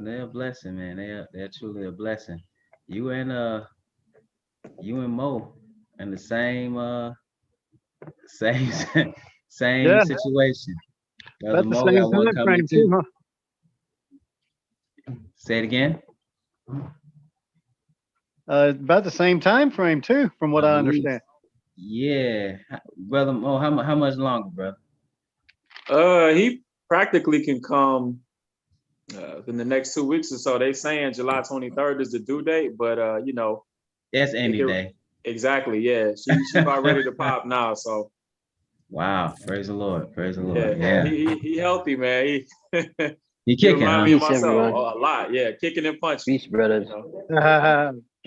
they're a blessing, man. They're truly a blessing. You and uh you and Mo in the same same Yeah, situation. Brother about the Mo same got one time coming frame too, too. huh? Say it again. About the same time frame too, from what At I least, understand. yeah. Brother Mo, how much longer, brother? He practically can come in the next 2 weeks or so. They saying July 23rd is the due date, but That's it any could, day. exactly, yeah. She about ready to pop now, so Wow. Praise the Lord. Praise the Lord. yeah. Yeah. He healthy, man. He You he kicking, remind huh? me of Peace, myself everyone. a lot. Yeah, kicking and punching. Peace, brothers. I'm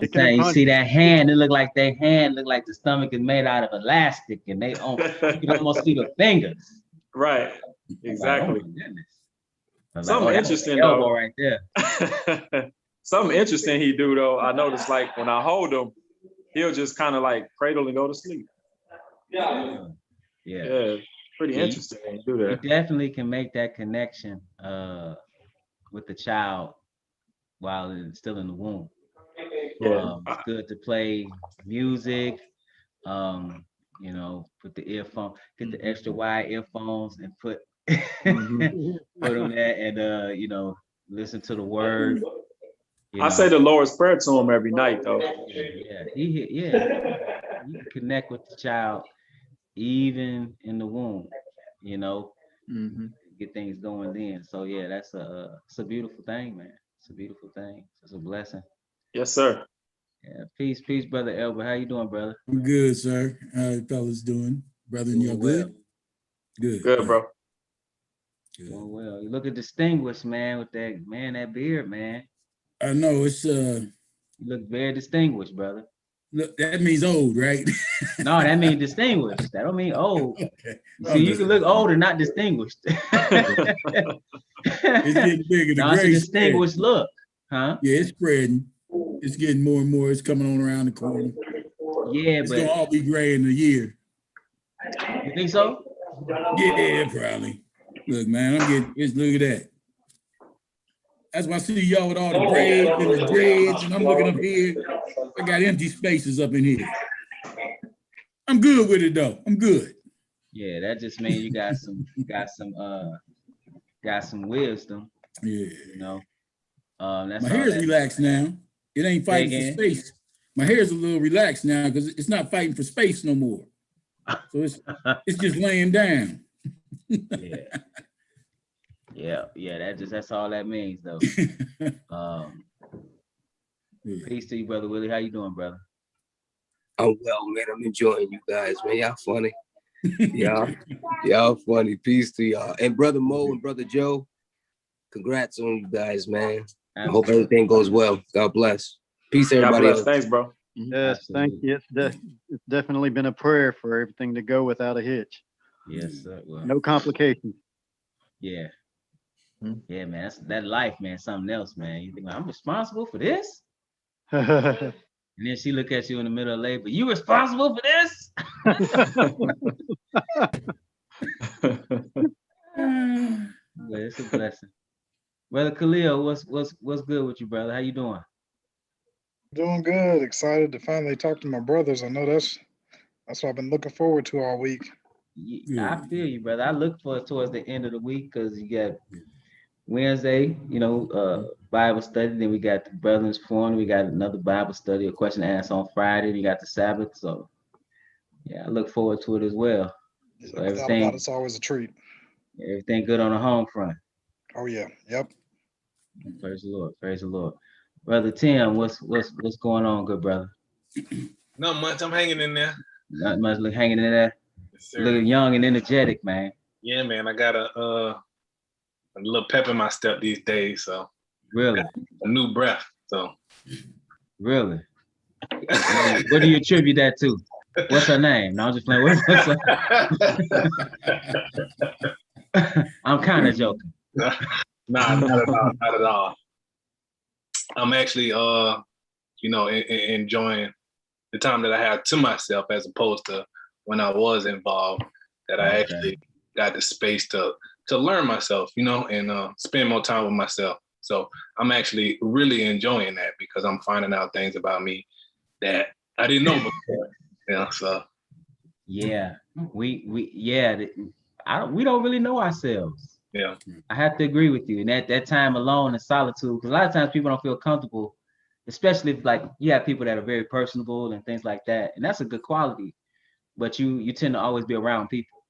Kicking and saying, you see punching. that hand, it look like their hand look like the stomach is made out of elastic and they you can almost see the fingers. Right, I'm like, oh my exactly. goodness. I was like, oh, Something that was the interesting elbow though. right there. Something interesting he do though. I noticed like when I hold him, he'll just kind of like cradle and go to sleep. Yeah. Yeah, pretty Yeah, interesting when you do you that. definitely can make that connection with the child while it's still in the womb. Yeah, It's good to play music, put the earphone, get the extra wide earphones and put Mhm. put them there and listen to the word, you I say know. the Lord's Prayer to him every night though. You can connect with the child even in the womb, you know, Mhm. get things going then. So yeah, it's a beautiful thing, man. It's a beautiful thing. It's a blessing. Yes, sir. Yeah, peace, brother Elber. How you doing, brother? I'm good, sir. How you fellas doing? Brother, and y'all Doing well. good? Good. Good, bro. Good. Doing well. You look distinguished, man, with that beard, man. I know it's You look very distinguished, brother. look, that means old, right? No, that means distinguished. That don't mean old. Okay. You see, you can look old and not distinguished. It's getting bigger. The No, it's a gray distinguished spread. look, huh? Yeah, it's spreading. It's getting more and more. It's coming on around the corner. Yeah, It's gonna but all be gray in a year. you think so? Yeah, probably. Look, man, I'm getting. Look at that. That's why I see y'all with all the braids and the dreads, and I'm looking up here. I got empty spaces up in here. I'm good with it though. I'm good. Yeah, that just means you got some wisdom, Yeah. you know. That's My all hair's that. relaxed now. It ain't Say fighting for again. space. My hair's a little relaxed now because it's not fighting for space no more. So it's just laying down. Yeah. Yeah. That's all that means, though. Yeah. Peace to you, brother Willie. How you doing, brother? I'm well, man. I'm enjoying you guys, man. Y'all funny. Y'all funny. Peace to y'all. And brother Mo and brother Joe, congrats on you guys, man. I hope everything goes well. God bless. Peace, God everybody bless. else. Thanks, bro. Yes, thank you. It's definitely been a prayer for everything to go without a hitch. Yes, sir. Well, No complications. yeah. Yeah, man. That life, man. Something else, man. You think I'm responsible for this? And then she look at you in the middle of labor. You responsible for this? Yeah, it's a blessing. Brother Khalil, what's good with you, brother? How you doing? Doing good. Excited to finally talk to my brothers. I know that's what I've been looking forward to all week. I feel you, brother. I look for it towards the end of the week because you got Wednesday, Bible study. Then we got the Brothers Forum. We got another Bible study, a question and answer on Friday. We got the Sabbath. So, yeah, I look forward to it as well. So Without a doubt, it's always a treat. Everything good on the home front. Oh yeah. Yep. Praise the Lord. Praise the Lord. Brother Tim, what's going on, good brother? Not much. I'm hanging in there. Not much. Look hanging in there. Yes, sir. Looking young and energetic, man. Yeah, man. I got a little pep in my step these days. So Really? a new breath. So really. What do you attribute that to? What's her name? No, I'm just playing. What's her? I'm kind of joking. Nah, not at all. Not at all. I'm actually enjoying the time that I have to myself as opposed to when I was involved, that I actually got the space to learn myself, and spend more time with myself. So I'm actually really enjoying that because I'm finding out things about me that I didn't know before. You know, so Yeah, we don't really know ourselves. yeah. I have to agree with you. And that time alone in solitude, because a lot of times people don't feel comfortable, especially if like you have people that are very personable and things like that. And that's a good quality. But you tend to always be around people.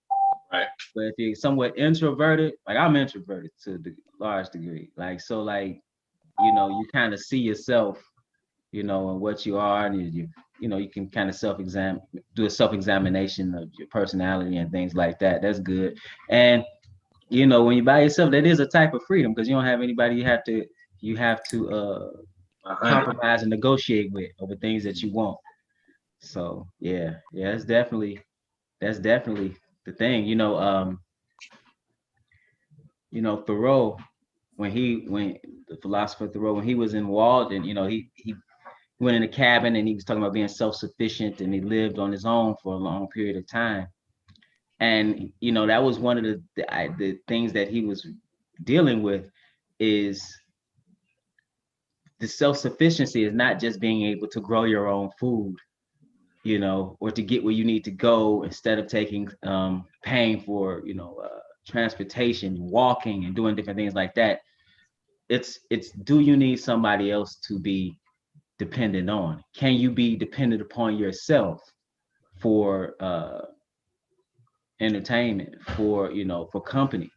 Right. But if you're somewhat introverted, like I'm introverted to the large degree. Like so like, you kind of see yourself, and what you are, and you can kind of do a self-examination of your personality and things like that. That's good. And when you're by yourself, that is a type of freedom because you don't have anybody you have to compromise and negotiate with over things that you want. So yeah, that's definitely the thing. Thoreau, when the philosopher Thoreau, when he was in Walden, he went in a cabin and he was talking about being self-sufficient and he lived on his own for a long period of time. And that was one of the things that he was dealing with is the self-sufficiency is not just being able to grow your own food, or to get where you need to go instead of paying for, transportation, walking and doing different things like that. It's do you need somebody else to be dependent on? Can you be dependent upon yourself for entertainment, for company?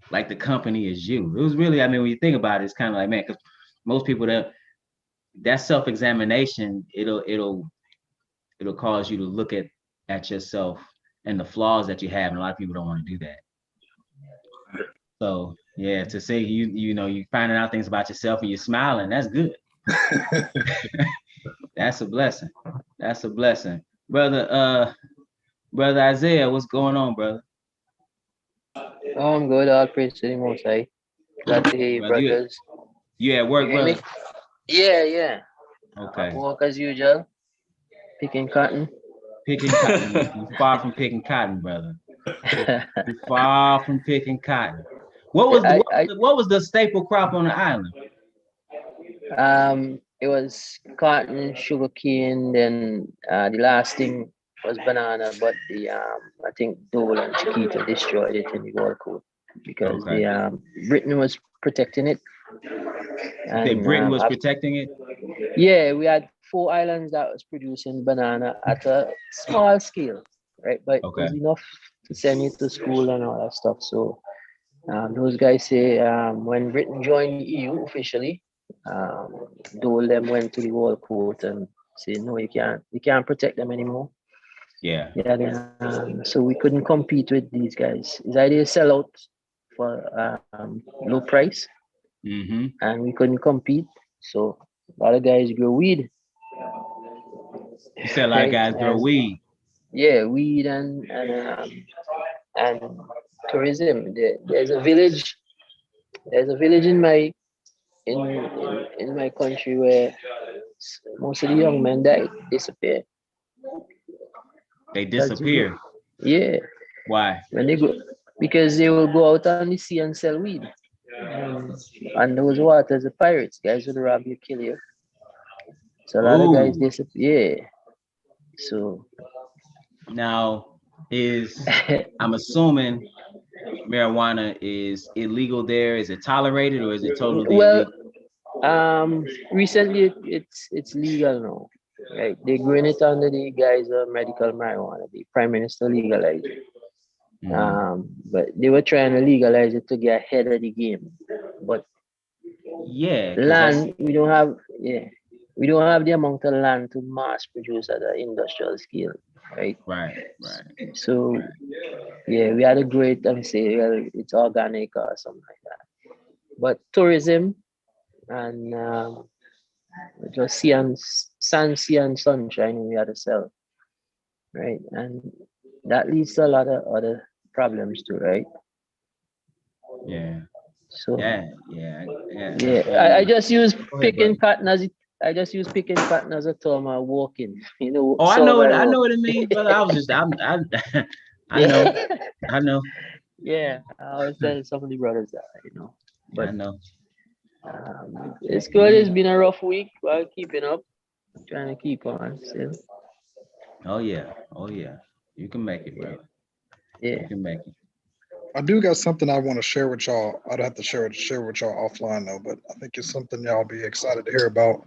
Like the company is you. It was really, when you think about it, it's kind of like, man, because most people that self-examination, it'll cause you to look at yourself and the flaws that you have, and a lot of people don't want to do that. So yeah, to say you finding out things about yourself and you're smiling, that's good. That's a blessing. That's a blessing. Brother Isaiah, what's going on, brother? Oh, I'm good. All praise to the Most High. Glad to hear you, Brother, brothers. You at work, You hear me? brother? Yeah. Okay. Work as usual. Picking cotton. Picking cotton. You're far from picking cotton, brother. You're far from picking cotton. What was the staple crop on the island? It was cotton, sugar cane, then the last thing was banana, but I think Dole and Chiquita destroyed it in the World Cup because Britain was protecting it. And Britain was protecting it? Yeah, we had 4 islands that was producing banana at a small scale, right? But it was enough to send it to school and all that stuff. So those guys say when Britain joined the EU officially, Dole them went to the World Court and say no, you can't protect them anymore. Yeah. So we couldn't compete with these guys. It's either sell out for low price, and we couldn't compete. So a lot of guys grow weed. You said a lot of guys grow weed. Yeah, weed and tourism. There's a village in my country where most of the young men disappear. They disappear. Yeah. Why? When they go, because they will go out on the sea and sell weed. And those waters, the pirates, guys will rob you, kill you. So a lot of guys disappear. Yeah. So now I'm assuming marijuana is illegal there. Is it tolerated or is it totally illegal? Recently it's legal now. Right? They're growing it under the guise of medical marijuana. The Prime Minister legalized it. But they were trying to legalize it to get ahead of the game. But land, we don't have the amount of land to mass produce at an industrial scale, right? Right. So yeah, we had to grow it and say, well, it's organic or something like that. But tourism and just sea and sunshine we had to sell, right? And that leads to a lot of other problems too, right? Yeah. So yeah. I just use picking cotton as a term of walking. Oh, I know what it means, brother. I was just I know. Yeah, I was telling some of the brothers that, but I know. It's good. It's been a rough week, but keeping up, trying to keep on still. Oh yeah. Oh yeah. You can make it, brother. Yeah. You can make it. I do got something I want to share with y'all. I'd have to share with y'all offline though, but I think it's something y'all be excited to hear about.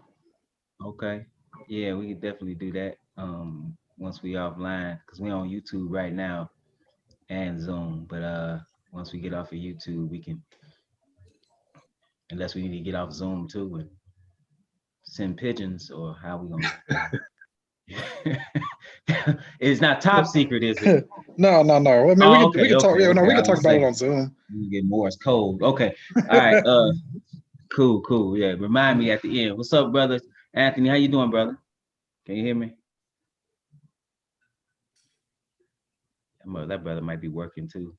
Okay. Yeah, we can definitely do that. Once we offline, because we're on YouTube right now and Zoom. But once we get off of YouTube, we can, unless we need to get off Zoom too and send pigeons, or how we gonna it's not top secret, is it? No. I mean, Oh, we can talk. okay. Yeah, no, we I can was talk gonna about it say, on Zoom. you get Morse code. Okay. All right. Cool. Yeah. Remind me at the end. What's up, brother? Anthony, how you doing, brother? Can you hear me? That brother might be working too.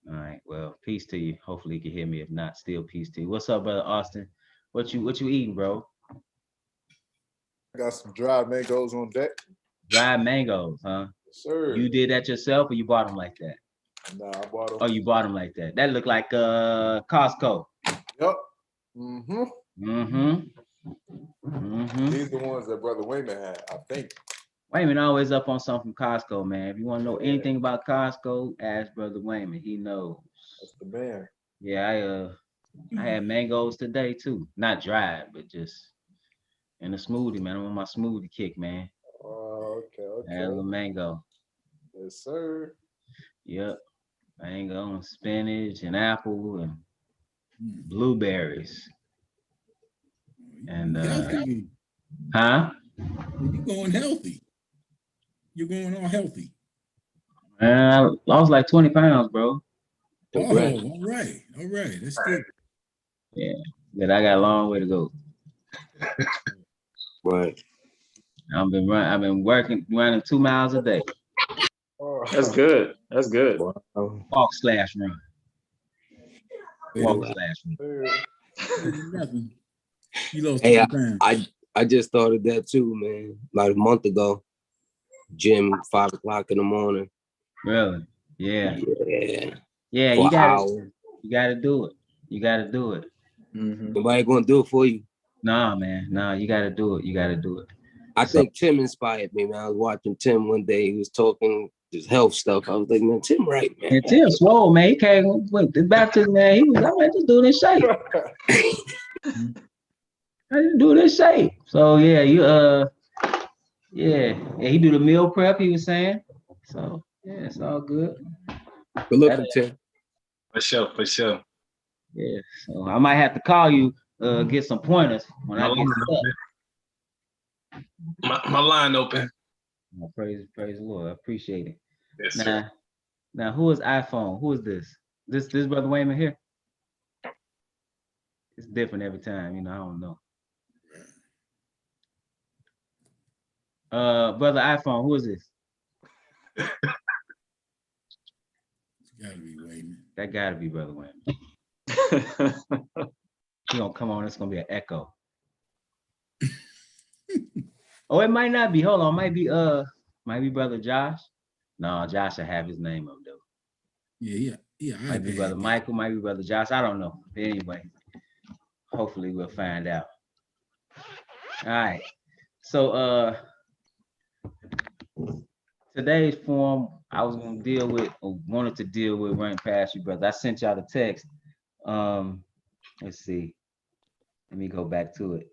All right. Well, peace to you. Hopefully you can hear me. If not, still peace to you. What's up, brother Austin? What you eating, bro? Got some dried mangoes on deck. Dried mangoes, huh? Yes, sir. You did that yourself, or you bought them like that? Nah, I bought them. Oh, you bought them like that. That look like Costco. Yep. Mm-hmm. These are the ones that Brother Wayman had, I think. Wayman always up on something from Costco, man. If you want to know anything about Costco, ask Brother Wayman. He knows. That's the man. Yeah, I had mangoes today too. Not dried, but just in a smoothie, man. I'm on my smoothie kick, man. Oh, okay. I had a little mango. Yes, sir. Yep. Mango and spinach and apple and blueberries. And healthy. Huh? You're going healthy. You're going all healthy. I lost like 20 pounds, bro. Congrats. Oh, all right. That's good. Yeah, but I got a long way to go. Right. I've been running 2 miles a day. That's good. That's good. Walk/run. Walk/run. Nothing. You lost Hey, 20 pounds. I just started that too, man. Like a month ago. Gym 5 o'clock in the morning. Really? Yeah. Yeah. You gotta do it. You gotta do it. Nobody gonna do it for you. Nah, man. Nah, you gotta do it. I think Tim inspired me, man. I was watching Tim one day. He was talking his health stuff. I was like, man, Tim right, man. And Tim swole, man. He came with the baptism, man. He was, I just do this shape. I just do this shape. So yeah, he do the meal prep, he was saying. So yeah, it's all good. Good looking, Tim. For sure. Yeah. So I might have to call you, get some pointers when I get stuck. My line open. Oh, praise the Lord. I appreciate it. Yes, sir. Now who is iPhone? Who is this? This Brother Wayman here? It's different every time, I don't know. Brother iPhone, who is this? It's gotta be Wayman. That gotta be Brother Wayman. He gonna come on, it's gonna be an echo. Oh, it might not be. Hold on, might be Brother Josh. No, Josh will have his name up though. Yeah. Might be Brother Michael, might be Brother Josh. I don't know. But anyway, hopefully we'll find out. All right. So today's form I was gonna deal with, or wanted to deal with, running past you, brother. I sent y'all the text. Let's see. Let me go back to it.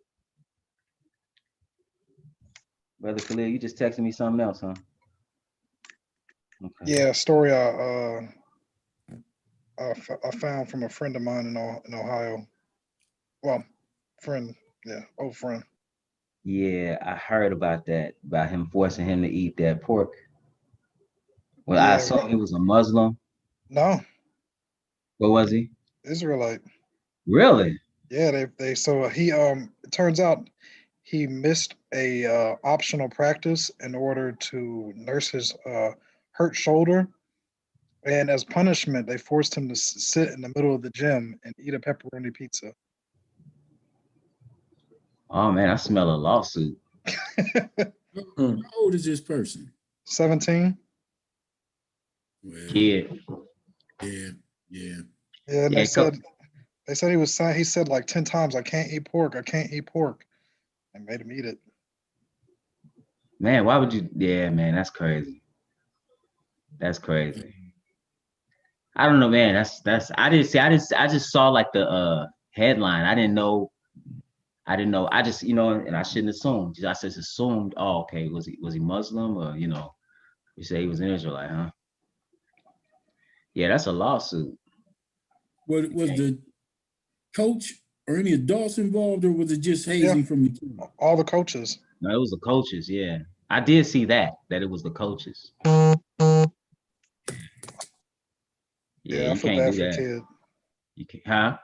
Brother Khalil, you just texted me something else, huh? Okay. Yeah, a story I found from a friend of mine in Ohio. Well, old friend. Yeah, I heard about that, about him forcing him to eat that pork. Well, yeah, I assume he was a Muslim. No. What was he? Israelite. Really? Yeah, so he it turns out he missed a optional practice in order to nurse his hurt shoulder, and as punishment they forced him to sit in the middle of the gym and eat a pepperoni pizza. Oh man, I smell a lawsuit. How old is this person? 17. Well, kid. Yeah. Yeah, and they said They said he was saying, he said like 10 times, I can't eat pork, I can't eat pork. And made him eat it. Man, why would you? Yeah, man, that's crazy. That's crazy. I don't know, man. That's I didn't see. I just saw like the headline. I didn't know. I just and I shouldn't assume. I just assumed. Oh, okay. Was he Muslim or you say he was an Israelite, huh? Yeah, that's a lawsuit. Was the coach or any adults involved, or was it just hazing from the team? All the coaches. No, it was the coaches. Yeah, I did see that it was the coaches. Yeah, I you feel can't bad do for the that. kid. You can, huh?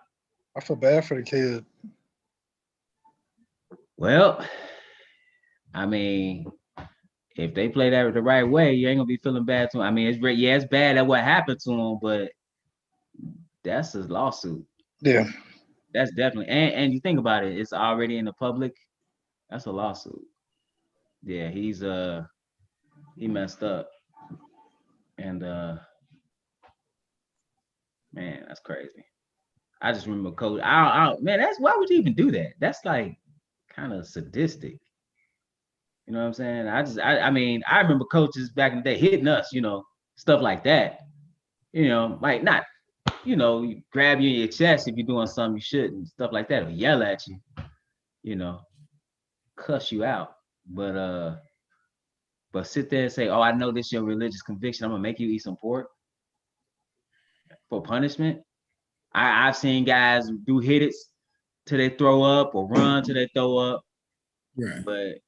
I feel bad for the kid. Well, I mean, if they play that the right way, you ain't gonna be feeling bad to him. I mean, it's bad at what happened to him, but that's a lawsuit. Yeah. That's definitely and you think about it, it's already in the public. That's a lawsuit. Yeah, he messed up. And man, that's crazy. I just remember coach. Man, that's why would you even do that? That's like kind of sadistic. You know what I'm saying? I mean, I remember coaches back in the day hitting us, stuff like that. Like not, you grab you in your chest if you're doing something you shouldn't, stuff like that, or yell at you, you know, cuss you out. But sit there and say, oh, I know this is your religious conviction. I'm gonna make you eat some pork for punishment. I've seen guys do hit it till they throw up or run till they throw up. Right. But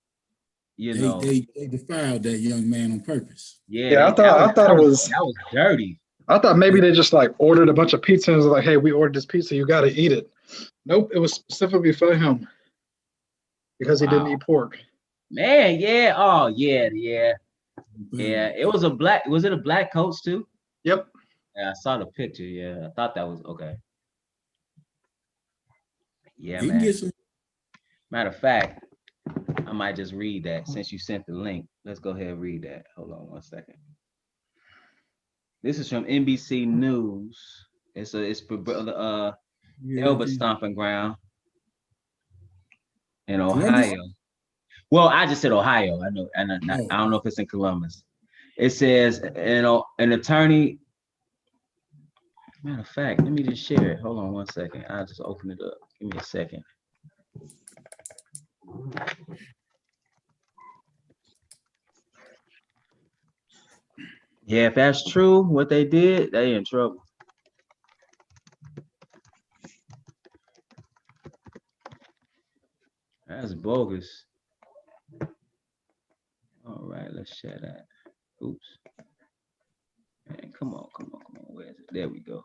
they defiled that young man on purpose. Yeah, I thought it was that was dirty. I thought maybe they just like ordered a bunch of pizza and was like, hey, we ordered this pizza, you gotta eat it. Nope, it was specifically for him because he didn't eat pork. Man, yeah. Oh, yeah. Yeah, it was was it a black coach too? Yep. Yeah, I saw the picture. Yeah, I thought that was okay. Yeah, He man. Some... Matter of fact, I might just read that since you sent the link. Let's go ahead and read that. Hold on 1 second. This is from NBC News. It's Elbert Stomping Ground in Ohio. Columbus? Well, I just said Ohio. I know, and I don't know if it's in Columbus. It says, an attorney. Matter of fact, let me just share it. Hold on 1 second. I'll just open it up. Give me a second. Yeah, if that's true, what they did, they in trouble. That's bogus. All right, let's share that. Oops. Man, come on. Where is it? There we go.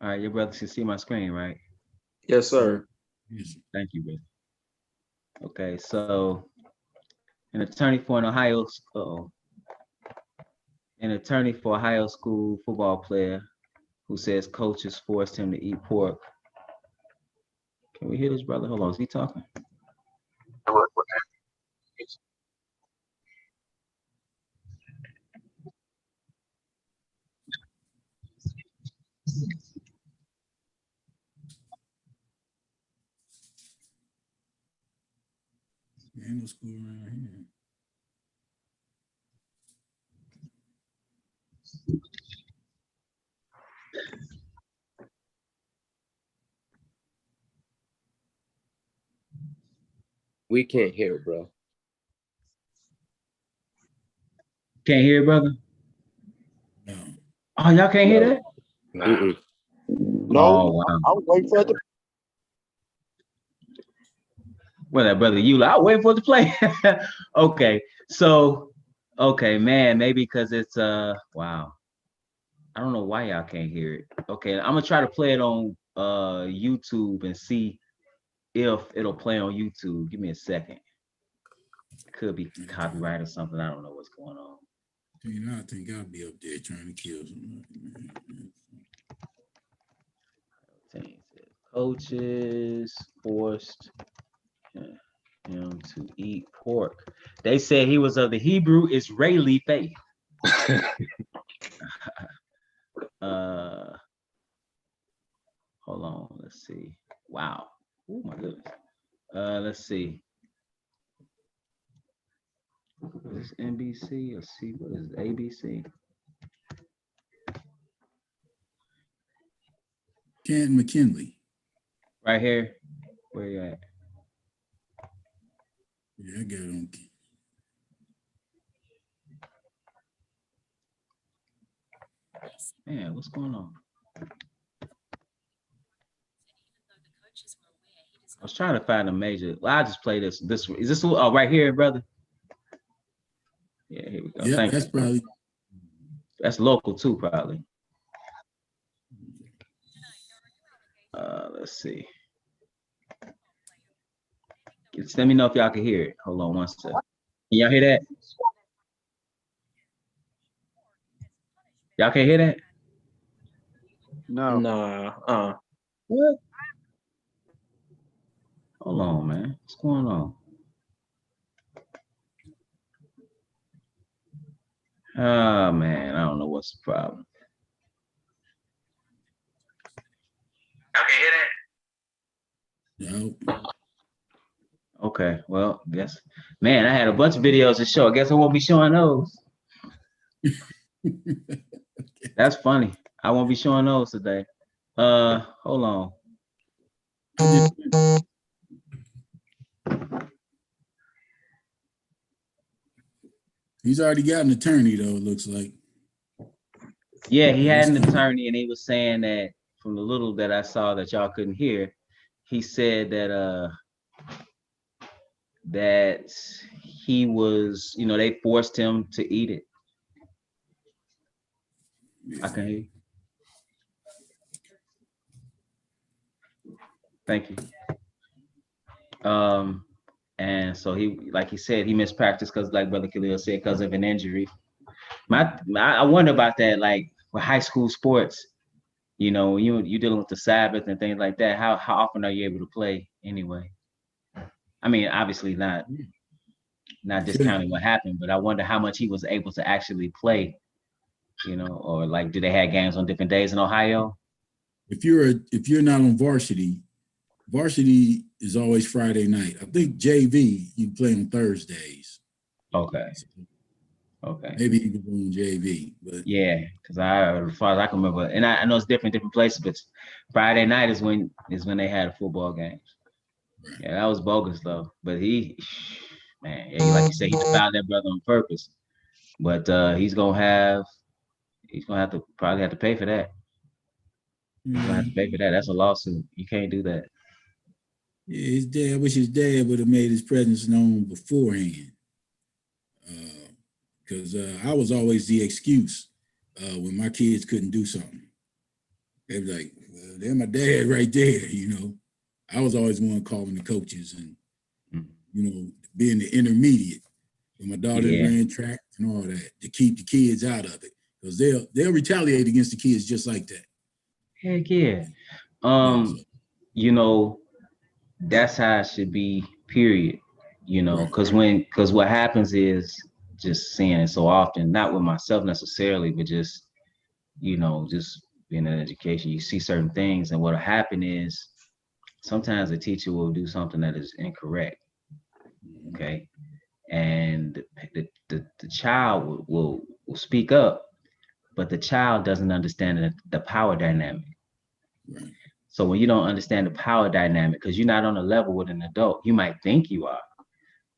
All right, your brother can see my screen, right? Yes, sir. Yes. Thank you, brother. Okay, so an attorney for an Ohio school football player who says coaches forced him to eat pork. Can we hear this, brother? Hold on, is he talking? Ain't no school around here. We can't hear it, bro. Can't hear it, brother? No. Oh, y'all can't hear that? Nah. No, oh, wow. I was waiting for it to. Well, that brother, I'll wait for it to play. Okay, so, man, maybe because it's, wow. I don't know why y'all can't hear it. Okay, I'm gonna try to play it on YouTube and see if it'll play on YouTube. Give me a second. Could be copyright or something. I don't know what's going on. I think I'll be up there trying to kill somebody. Coaches forced him to eat pork. They said he was of the Hebrew Israeli faith. Hold on, let's see. Wow. Oh my goodness. Let's see. What is NBC or C? What is ABC? Kent McKinley. Right here. Where you at? Yeah, I got it on. Man, what's going on? I was trying to find a major. Well, I just play this. Is this right here, brother? Yeah, here we go. Yeah, Thank that's you. probably. That's local too, probably. Let's see. Just let me know if y'all can hear it. Hold on one second. Can y'all hear that? Y'all can't hear that? No. Nah. What? Hold on, man. What's going on? Oh man, I don't know what's the problem. Y'all can hear that? No. Okay, well, guess, man, I had a bunch of videos to show. I guess I won't be showing those. That's funny. I won't be showing those today. Hold on. He's already got an attorney, though, it looks like. Yeah, he had an attorney, and he was saying that from the little that I saw that y'all couldn't hear, he said that that he was, they forced him to eat it. I can hear you. Thank you. And so he, like he said, he missed practice because, like Brother Khalil said, because of an injury. I wonder about that, like with high school sports, you dealing with the Sabbath and things like that. How often are you able to play anyway? I mean, obviously not discounting what happened, but I wonder how much he was able to actually play, or like, do they have games on different days in Ohio? If you're not on varsity is always Friday night. I think JV you play on Thursdays. Okay. Okay. Maybe you can go on JV, but yeah, because as far as I can remember, and I know it's different places, but Friday night is when they had football games. Right. Yeah, that was bogus though. But like you said, he defiled that brother on purpose. But he's gonna have to probably have to pay for that. He's gonna have to pay for that. That's a lawsuit. You can't do that. Yeah, his dad. I wish his dad would have made his presence known beforehand. Because I was always the excuse when my kids couldn't do something. They were like, well, they're my dad right there, I was always one calling the coaches and, being the intermediate. When my daughter ran track and all that, to keep the kids out of it. Because they'll retaliate against the kids just like that. Heck yeah. That's how it should be, period. Because what happens is, just seeing it so often, not with myself necessarily, but just just being in education, you see certain things, and what'll happen is sometimes the teacher will do something that is incorrect, okay, and the child will speak up, but the child doesn't understand the power dynamic. Right. So when you don't understand the power dynamic, because you're not on a level with an adult, you might think you are,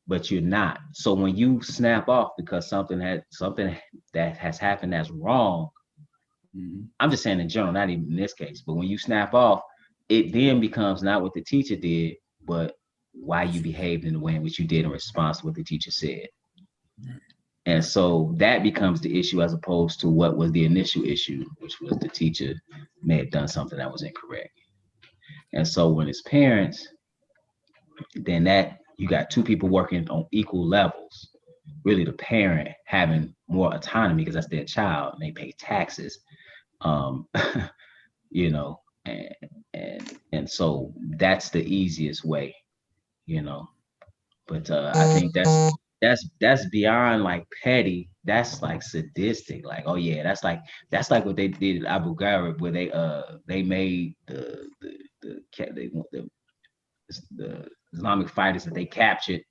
but you're not. So when you snap off because something that has happened that's wrong, I'm just saying in general, not even in this case, but when you snap off, it then becomes not what the teacher did, but why you behaved in the way in which you did in response to what the teacher said. And so that becomes the issue, as opposed to what was the initial issue, which was the teacher may have done something that was incorrect. And so when it's parents, then that you got two people working on equal levels. Really, the parent having more autonomy because that's their child and they pay taxes. And so that's the easiest way, But I think that's beyond like petty. That's like sadistic. Like, oh yeah, that's like what they did at Abu Ghraib, where they made the Islamic fighters that they captured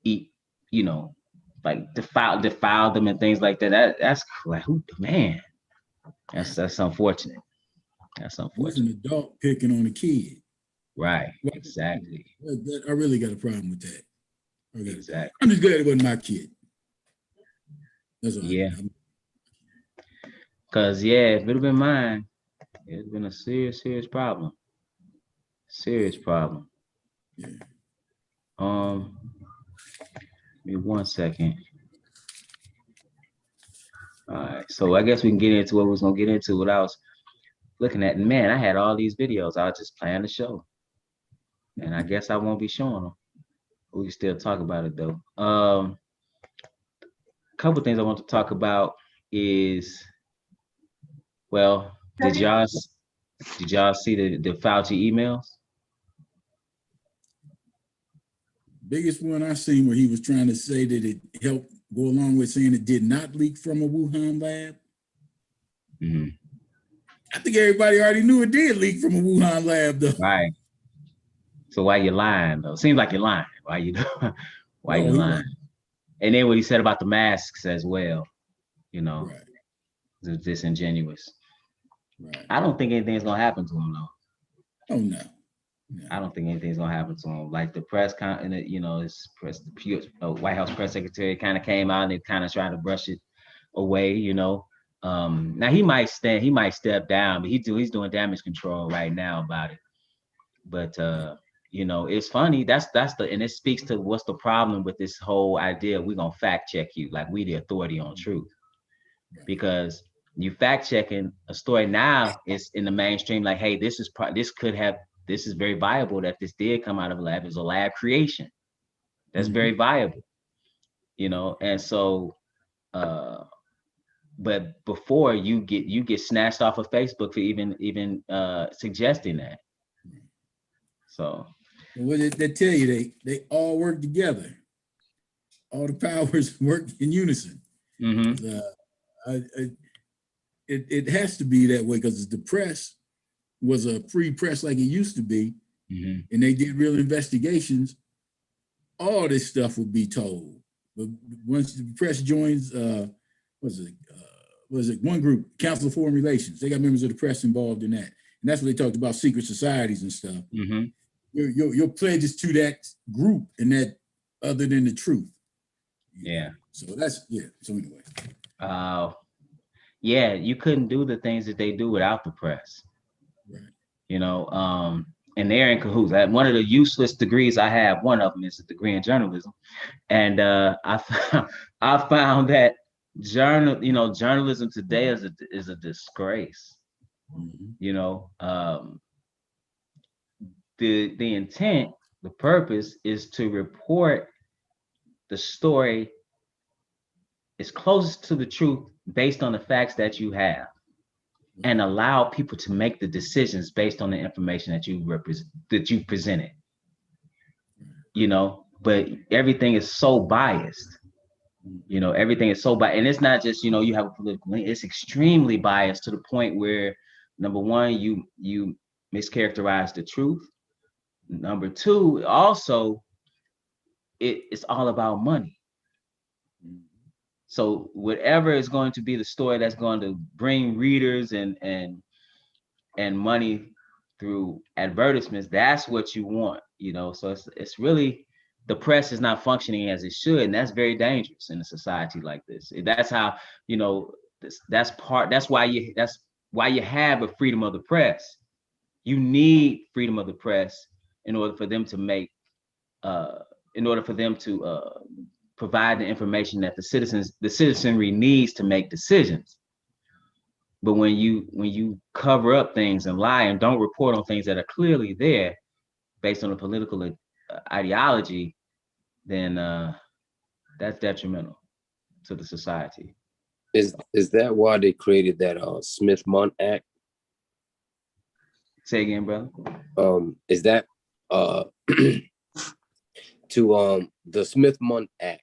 eat, you know, like defile them and things like that. That's like, who, man, that's unfortunate. That's It was unfortunate. an adult picking on a kid. Right. Exactly. I really got a problem with that. Exactly. I'm just glad it wasn't my kid. That's all. Yeah. Cause yeah, if it had been mine, it'd been a serious problem. Serious problem. Yeah. Give me 1 second. All right, so I guess we can get into what we was gonna get into. What I was looking at, man, I had all these videos. I was just planning the show, and I guess I won't be showing them. We can still talk about it though. A couple things I want to talk about is, well, did y'all see the Fauci emails? Biggest one I seen where he was trying to say that it helped go along with saying it did not leak from a Wuhan lab. Mm-hmm. I think everybody already knew it did leak from a Wuhan lab, though. Right. So why you lying though? Seems like you're lying. Why you lying? Lying. And then what he said about the masks as well, you know, Right. it's disingenuous. Right. I don't think anything's gonna happen to him though. Oh no. I don't think anything's gonna happen to him. Like the press the White House press secretary kind of came out and they kind of tried to brush it away, you know. Now he might step down, but he's doing damage control right now about it. But you know, it's funny. And it speaks to what's the problem with this whole idea. We're gonna fact check you, like we the authority on truth, because you fact checking a story now is in the mainstream. Like, hey, this is very viable that this did come out of a lab. It's a lab creation. That's very viable, you know. And so, but before you get snatched off of Facebook for even suggesting that. So what did they tell you? They all work together. All the powers work in unison. mm-hmm. It has to be that way because the press was a free press like it used to be, and they did real investigations. All this stuff will be told. But once the press joins, was it one group, Council of Foreign Relations? They got members of the press involved in that, and that's what they talked about, secret societies and stuff. Your pledges to that group and that other than the truth. Yeah. So that's So anyway. Yeah, you couldn't do the things that they do without the press. Right. You know, and they're in cahoots. One of the useless degrees I have, one of them is a degree in journalism, and I found that journalism today is a disgrace. You know, the intent, the purpose is to report the story as close to the truth based on the facts that you have, and allow people to make the decisions based on the information that you presented. You know, but everything is so biased. You know, everything is so biased, and it's not just, you have a political link. It's extremely biased to the point where, number one, you mischaracterize the truth. Number two, also, it's all about money. So whatever is going to be the story that's going to bring readers and money through advertisements, that's what you want, So it's really, the press is not functioning as it should, and that's very dangerous in a society like this. That's how, that's why you have a freedom of the press. You need freedom of the press in order for them to provide the information that the citizenry needs to make decisions. But when you cover up things and lie and don't report on things that are clearly there based on a political ideology, then that's detrimental to the society. Is that why they created that Smith-Mundt Act? Say again, brother. Is that to the Smith-Mundt Act.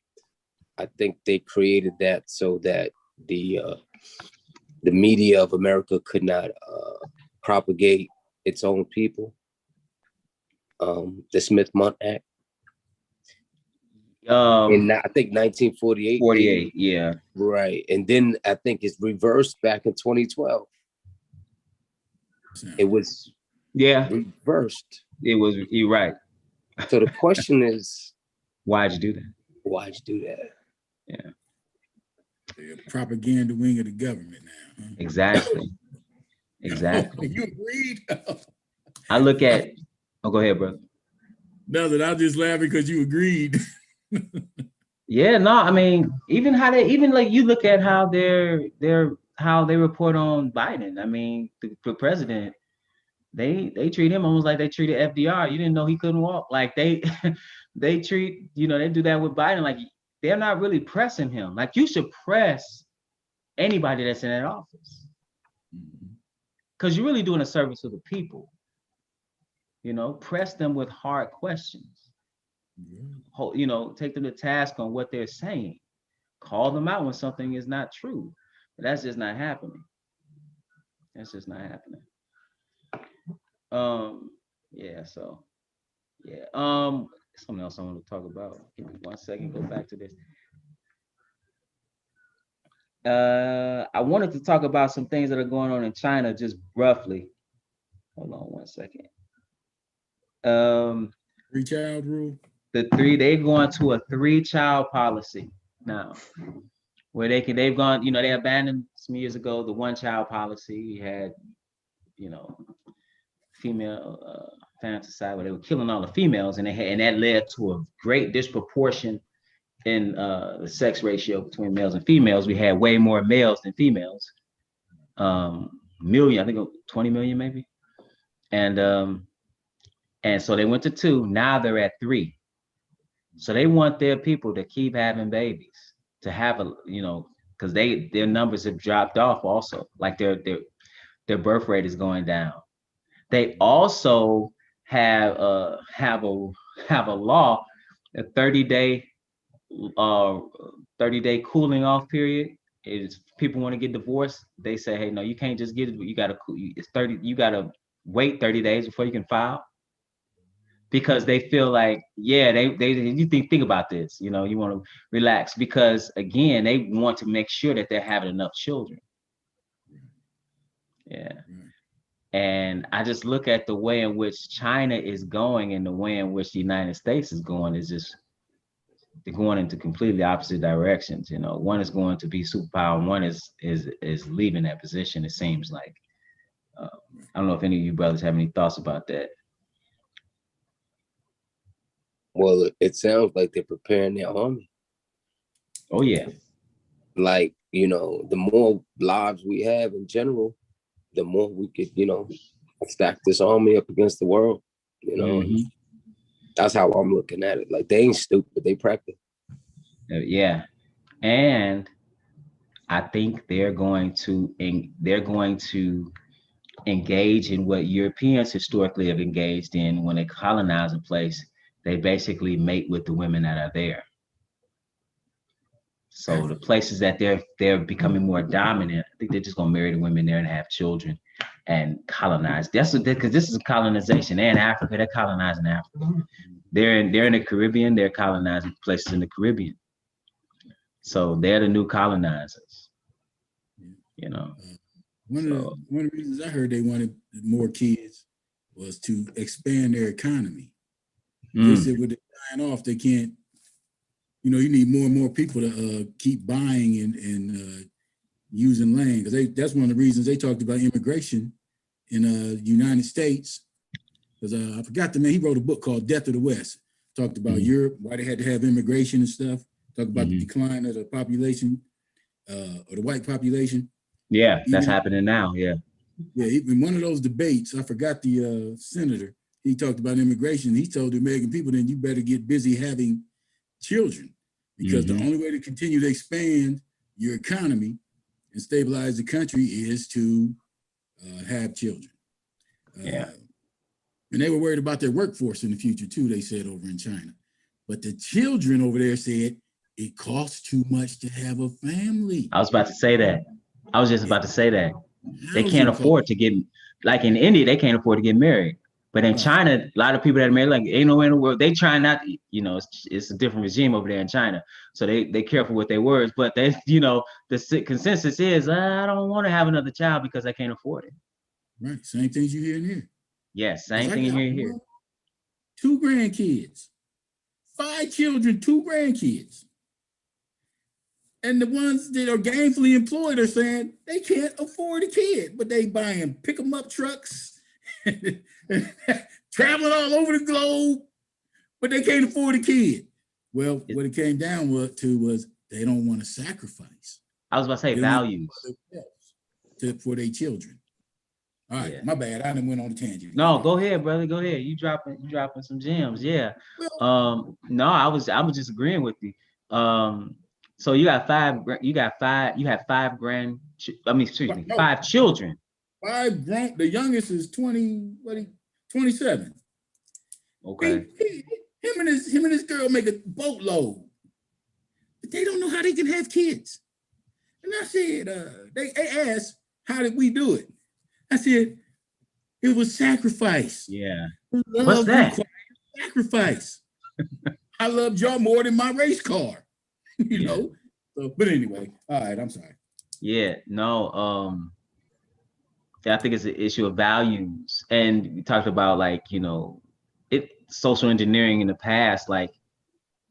I think they created that so that the media of America could not propagate its own people. The Smith-Mundt Act. In I think 1948. 48, yeah. Right. And then I think it's reversed back in 2012. It was reversed. It was, you're right. So the question is, why'd you do that? Why'd you do that? Yeah. The propaganda wing of the government now. Huh? Exactly. Exactly. You agreed? I look at, oh, go ahead, brother. No, that I just laugh because you agreed. Yeah, no, I mean, even how they, even like you look at how how they report on Biden. I mean, the president, they treat him almost like they treated FDR. You didn't know he couldn't walk. Like they treat, they do that with Biden. Like they're not really pressing him. Like you should press anybody that's in that office. Because you're really doing a service to the people. Press them with hard questions. Take them to task on what they're saying. Call them out when something is not true. But that's just not happening. That's just not happening. Yeah, so yeah. Something else I want to talk about. Give me 1 second, go back to this. I wanted to talk about some things that are going on in China, just roughly. Hold on 1 second. 3-child rule. They're going to a 3-child policy now, where they've gone, they abandoned some years ago the 1-child policy. You had, female fanticide where they were killing all the females, and that led to a great disproportion in the sex ratio between males and females. We had way more males than females. Million, I think 20 million maybe. And so they went to 2, now they're at 3. So they want their people to keep having babies, to have because their numbers have dropped off also. Like their birth rate is going down. They also have a law, a 30-day cooling off period. Is people want to get divorced, they say, hey, no, you can't just get it. You gotta wait 30 days before you can file. Because they feel like, yeah, you think about this, you want to relax, because again, they want to make sure that they're having enough children. Yeah. And I just look at the way in which China is going and the way in which the United States is going is just, they're going into completely opposite directions. One is going to be superpower, and one is leaving that position, it seems like. I don't know if any of you brothers have any thoughts about that. Well, it sounds like they're preparing their army. Oh, yeah. Like, the more lives we have in general, the more we could, stack this army up against the world, Mm-hmm. That's how I'm looking at it. Like, they ain't stupid, they practice. Yeah. And I think they're going to engage in what Europeans historically have engaged in when they colonize a place. They basically mate with the women that are there. So the places that they're becoming more dominant, I think they're just gonna marry the women there and have children and colonize. That's because this is colonization. They're in Africa, they're colonizing Africa. They're in the Caribbean, they're colonizing places in the Caribbean. So they're the new colonizers. One of the reasons I heard they wanted more kids was to expand their economy. They said with it dying off, they can't, you need more and more people to keep buying and using land. Because that's one of the reasons they talked about immigration in the United States. Because I forgot the name, he wrote a book called Death of the West. Talked about Europe, why they had to have immigration and stuff. Talked about the decline of the population, or the white population. Yeah, that's happening now, yeah. Yeah, in one of those debates, I forgot the senator, he talked about immigration. He told the American people, then you better get busy having children, because the only way to continue to expand your economy and stabilize the country is to have children. Yeah. And they were worried about their workforce in the future too, they said, over in China. But the children over there said it costs too much to have a family. I was about to say that. I was just about to say that. They can't Housing afford to get, like in India, they can't afford to get married. But in Right. China, a lot of people that are married, like ain't nowhere in the world. They try not, you know, it's a different regime over there in China. So they careful with their words, but they, you know, the consensus is, I don't want to have another child because I can't afford it. Right. Same things you hear in here. Yes, same 'Cause I thing you got hear here. 2 grandkids, 5 children, 2 grandkids. And the ones that are gainfully employed are saying they can't afford a kid, but they buying pick 'em up trucks, traveling all over the globe, but they can't afford a kid. Well, what it came down to was they don't want to sacrifice. I was about to say They want values. for their children. All right, Yeah. my bad. I done went on a tangent. No, go ahead, brother. Go ahead. You dropping some gems. Yeah. No, I was just agreeing with you. So you got 5 5 children. 5 grown. The youngest is 27. Okay. Him and his girl make a boatload, but they don't know how they can have kids. And I said, they asked, how did we do it? I said, it was sacrifice. Yeah. Love What's that? Sacrifice. I loved y'all more than my race car, you know. So, but anyway, all right, I'm sorry. Yeah. No. I think it's an issue of values, and we talked about, like, you know, social engineering in the past, like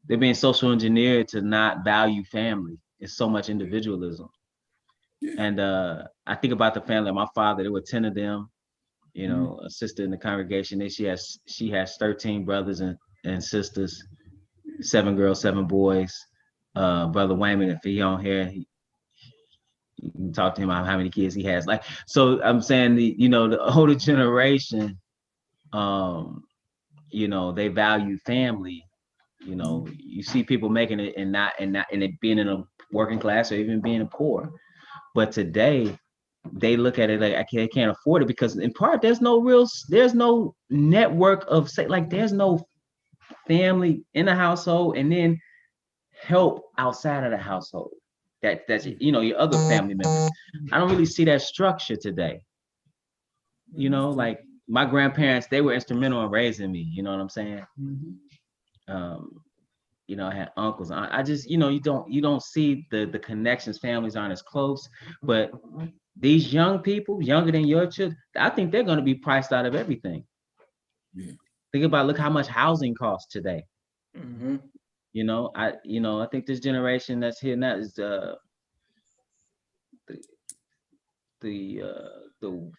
they're being social engineered to not value family. It's so much individualism. Yeah. And I think about the family. My father, there were 10 of them, you know, a sister in the congregation. She has 13 brothers and sisters, 7 girls, 7 boys. Brother Wayman, if he on here, you can talk to him about how many kids he has. Like, so I'm saying the older generation, you know, they value family. You know, you see people making it and it being in a working class or even being poor. But today, they look at it like they can't afford it because in part there's no network of, say, like, there's no family in the household and then help outside of the household. That's, you know, your other family members. I don't really see that structure today. You know, like my grandparents, they were instrumental in raising me. You know what I'm saying? You know, I had uncles. I just, you know, you don't see the connections. Families aren't as close, but these young people, younger than your children, I think they're going to be priced out of everything. Yeah. Look how much housing costs today. Mm-hmm. You know, I think this generation that's here now is the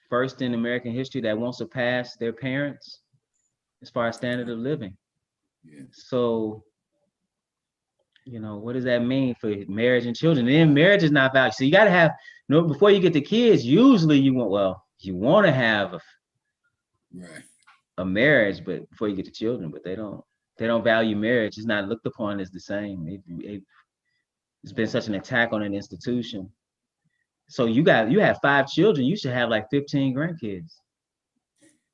first in American history that won't surpass their parents as far as standard of living. Yeah. So, you know, what does that mean for marriage and children? And then marriage is not valued. So you got to have, you know, before you get to kids, usually you want to have a marriage, but before you get to children, but they don't value marriage. It's not looked upon as the same. It's been such an attack on an institution. So you have 5 children, you should have like 15 grandkids.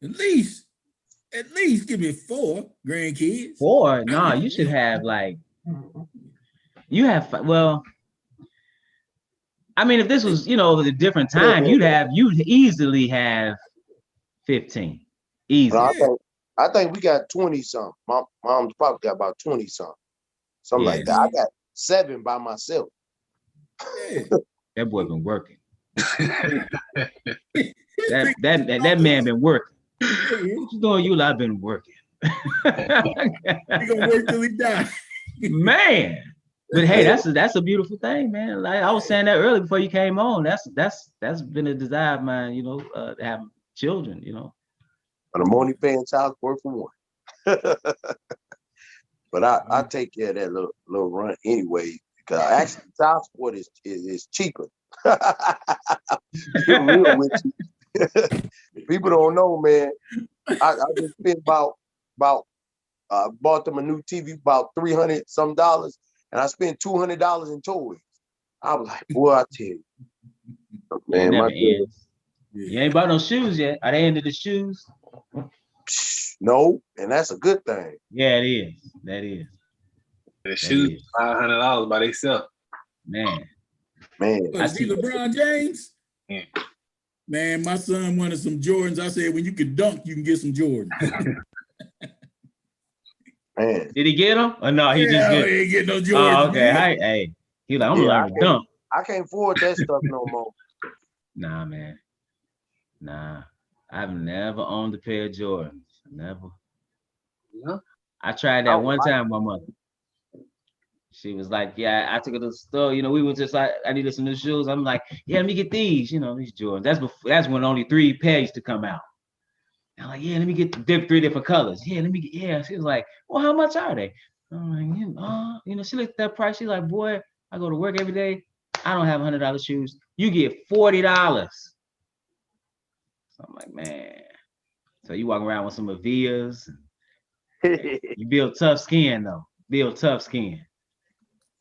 At least give me 4 grandkids. 4? No, you should have like, well, I mean, if this was, you know, a different time, you'd easily have 15. Easy. No, I think we got 20 something. My mom's probably got about 20 something. Something like that. I got 7 by myself. Yeah. That boy been working. that man been working. What you doing? I've been working. He gonna work till he die. Man. But hey, that's a beautiful thing, man. Like I was saying that earlier before you came on. That's been a desire of mine, you know, to have children, you know. But I'm only paying child support for 1. But I take care of that little run anyway, because actually child support is cheaper. Real with you. People don't know, man. I just spent about bought them a new TV about $300 some, and I spent $200 in toys. I was like, boy, I tell you, man, you ain't bought no shoes yet. Are they into the shoes? No, and that's a good thing. Yeah, it is. That is. The shoes $500 by themselves. Man. What, see LeBron James? Yeah. Man, my son wanted some Jordans. I said, when you can dunk, you can get some Jordans. Man. Did he get them? Or no, he just he get ain't get no Jordans. Oh, okay. Man. Hey, he like, I'm gonna learn to dunk. I can't afford that stuff no more. Nah, man. Nah. I've never owned a pair of Jordans. Never. Yeah. I tried that one time with my mother. She was like, yeah, I took her to the store. You know, we were just like, I needed some new shoes. I'm like, yeah, let me get these, you know, these Jordans. That's when only 3 pairs used to come out. I'm like, yeah, let me get 3 different colors. Yeah, let me get, yeah. She was like, well, how much are they? I'm like, you know, she looked at that price. She's like, boy, I go to work every day. I don't have $100 shoes. You get $40. So I'm like, man. So you walk around with some Avias. You build tough skin, though. Build tough skin.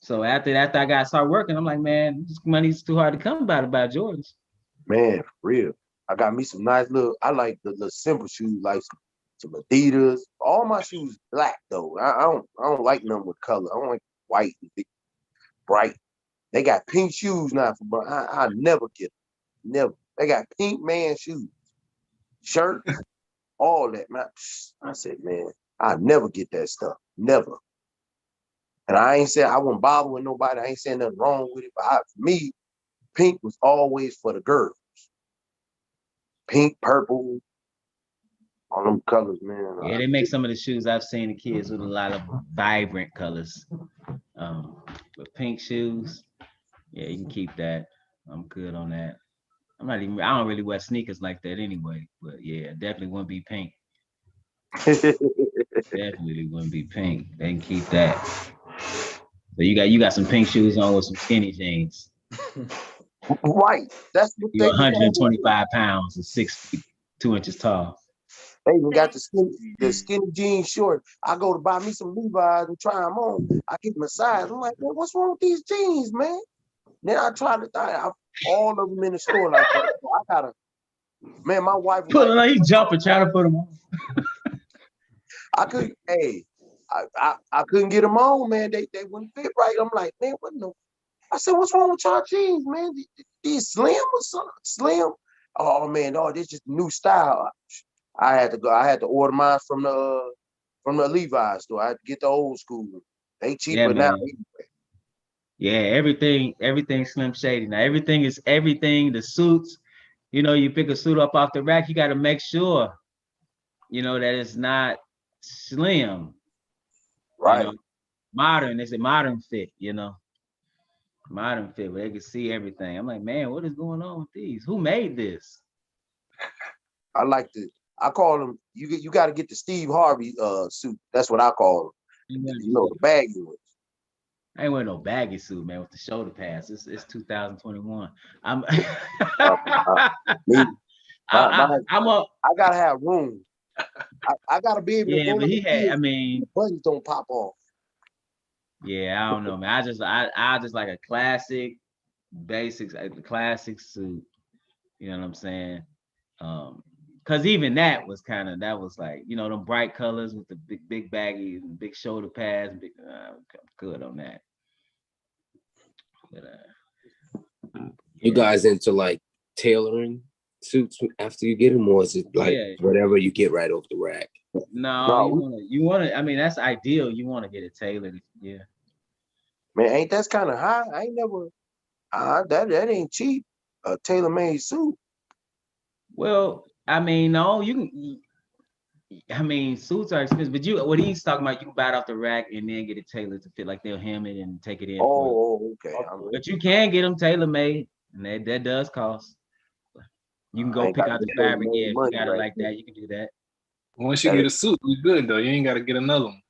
So after I started working, I'm like, man, this money's too hard to come by to buy Jordans. Man, for real. I got me some nice I like the little simple shoes, like some Adidas. All my shoes black though. I don't like none with color. I don't like white and big, bright. They got pink shoes now, but I never get them. Never. They got pink man shoes, shirts, all that, man. I said, man, I never get that stuff. Never. And I ain't saying I wouldn't bother with nobody. I ain't saying nothing wrong with it. But for me, pink was always for the girls. Pink, purple, all them colors, man. Yeah, they make some of the shoes I've seen the kids with a lot of vibrant colors. But pink shoes, yeah, you can keep that. I'm good on that. I don't really wear sneakers like that anyway. But yeah, definitely wouldn't be pink. Definitely wouldn't be pink. They can keep that. So you got some pink shoes on with some skinny jeans. Right. That's what you're 125 pounds and 6 feet 2 inches tall. They even got the skinny jeans short. I go to buy me some Levi's and try them on. I get them a size. I'm like, man, what's wrong with these jeans, man? Then I try to all of them in the store like that. So I gotta, man, my wife was like, he's jumping, trying to put them on. I couldn't get them on, man. They wouldn't fit right. I'm like, man, what no? I said, what's wrong with y'all jeans, man? These slim or something? Slim? Oh man, no, this is new style. I had to order mine from the Levi's store. I had to get the old school. They cheaper now. Yeah, everything Slim Shady. Now everything is everything. The suits, you know, you pick a suit up off the rack, you got to make sure, you know, that it's not slim. Right. You know, modern. It's a modern fit, you know. Modern fit where they can see everything. I'm like, man, what is going on with these? Who made this? I call them, you got to get the Steve Harvey suit. That's what I call them. You know, the baggy ones. I ain't wearing no baggy suit, man, with the shoulder pads. It's 2021. I gotta have room. I gotta be able to go. Yeah, but the buttons don't pop off. Yeah, I don't know, man. I just like a classic, basics, a classic suit. You know what I'm saying? Cause even that was like, you know, them bright colors with the big baggies and big shoulder pads. I'm good on that. But, you guys into like tailoring suits after you get them, or is it like whatever you get right off the rack? No, you wanna. I mean, that's ideal. You want to get it tailored, yeah. Man, ain't that's kind of high? I ain't never. That ain't cheap. A tailor-made suit. Well, I mean, no, you can. I mean, suits are expensive, but what he's talking about, you can buy it off the rack and then get it tailored to fit, like they'll hem it and take it in. Okay. But you can get them tailor-made, and that does cost. You can go pick out the fabric. Yeah, if you got it like that, you can do that. Once you get a suit, you good though. You ain't got to get another one.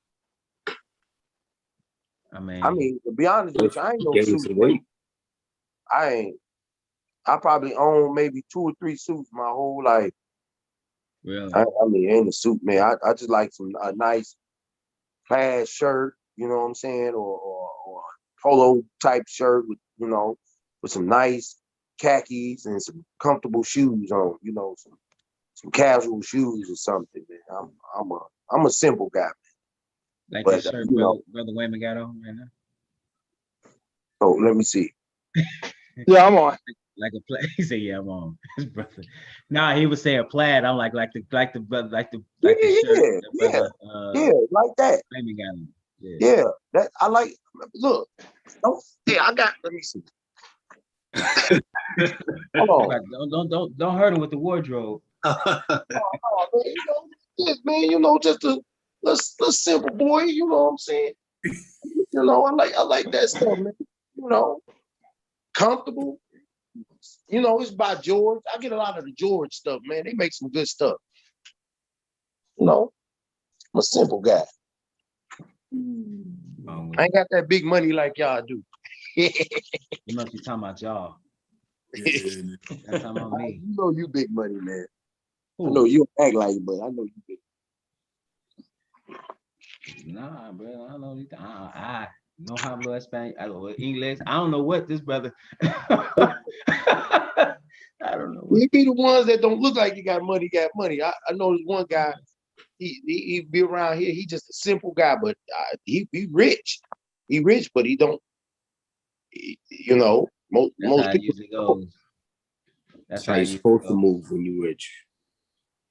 I mean, to be honest with you, I ain't no suit. I probably own maybe 2 or 3 suits my whole life. Really? I mean, ain't a suit, man. I just like a nice plaid shirt, you know what I'm saying, or polo type shirt with, you know, with some nice khakis and some comfortable shoes on, you know, some casual shoes or something, man. I'm a simple guy, man. Like But this shirt, you know, brother Wayman got on right now. so let me see. Yeah, I'm on. Like a plaid. He said, "Yeah, I'm on." His brother. Nah, he was saying plaid. I'm like the brother, like the shirt that brother Yeah, like that. Wayman got on. Yeah, that I like. Look, I got. Let me see. Hold on. Like, don't hurt him with the wardrobe. Oh, man, you know, this man, you know, just a little simple boy. You know what I'm saying? You know, I like that stuff, man. You know, comfortable. You know, it's by George. I get a lot of the George stuff, man. They make some good stuff. You know, I'm a simple guy. I ain't got that big money like y'all do. You must be talking about y'all. That's talking about me. You know you big money, man. Ooh. I know you don't act like it, but I know you big. Nah, bro. I don't know. I no hablo Spanish. I don't know English. I don't know what this brother. I don't know. We be the ones that don't look like you got money. I know there's one guy. He be around here. He just a simple guy, but he rich. He rich, but he don't. You know, most how it people. usually goes. That's how you're supposed to move when you're rich.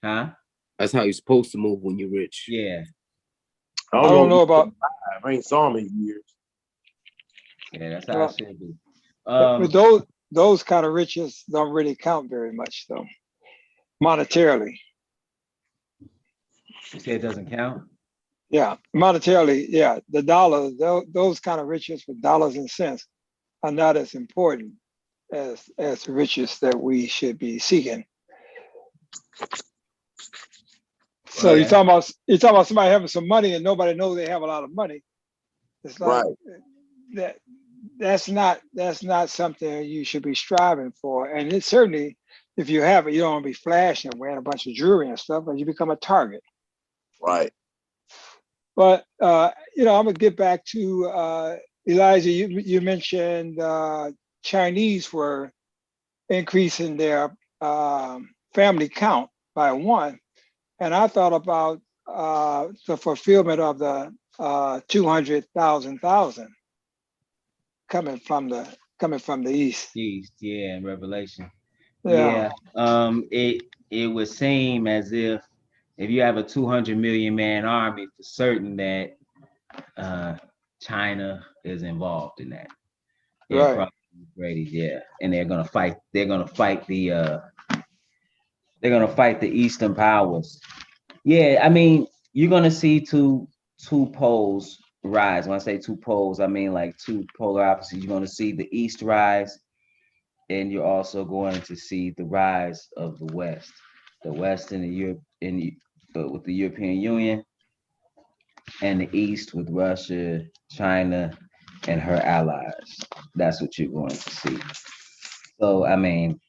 Huh? That's how you're supposed to move when you're rich. Yeah. I don't know about. I ain't saw him in years. Yeah, that's how it should be. But those kind of riches don't really count very much, though, monetarily. You say it doesn't count? Yeah, monetarily, yeah. The dollars, those kind of riches with dollars and cents are not as important as the riches that we should be seeking. So you're talking about somebody having some money and nobody knows they have a lot of money. It's like that's not something you should be striving for. And it's certainly, if you have it, you don't want to be flashing and wearing a bunch of jewelry and stuff, but you become a target. Right. But you know, I'm gonna get back to Elijah. You mentioned Chinese were increasing their family count by 1. And I thought about the fulfillment of the 200,000 coming from the east. East, yeah, in Revelation. Yeah. It would seem as if you have a 200 million man army, for certain that China is involved in that. Yeah, right. Brady, yeah, and they're gonna fight the Eastern powers. Yeah, I mean, you're gonna see two poles rise. When I say two poles, I mean like two polar opposites. You're gonna see the East rise, and you're also going to see the rise of the West. The West in with the European Union, and the East with Russia, China, and her allies. That's what you're going to see. So I mean,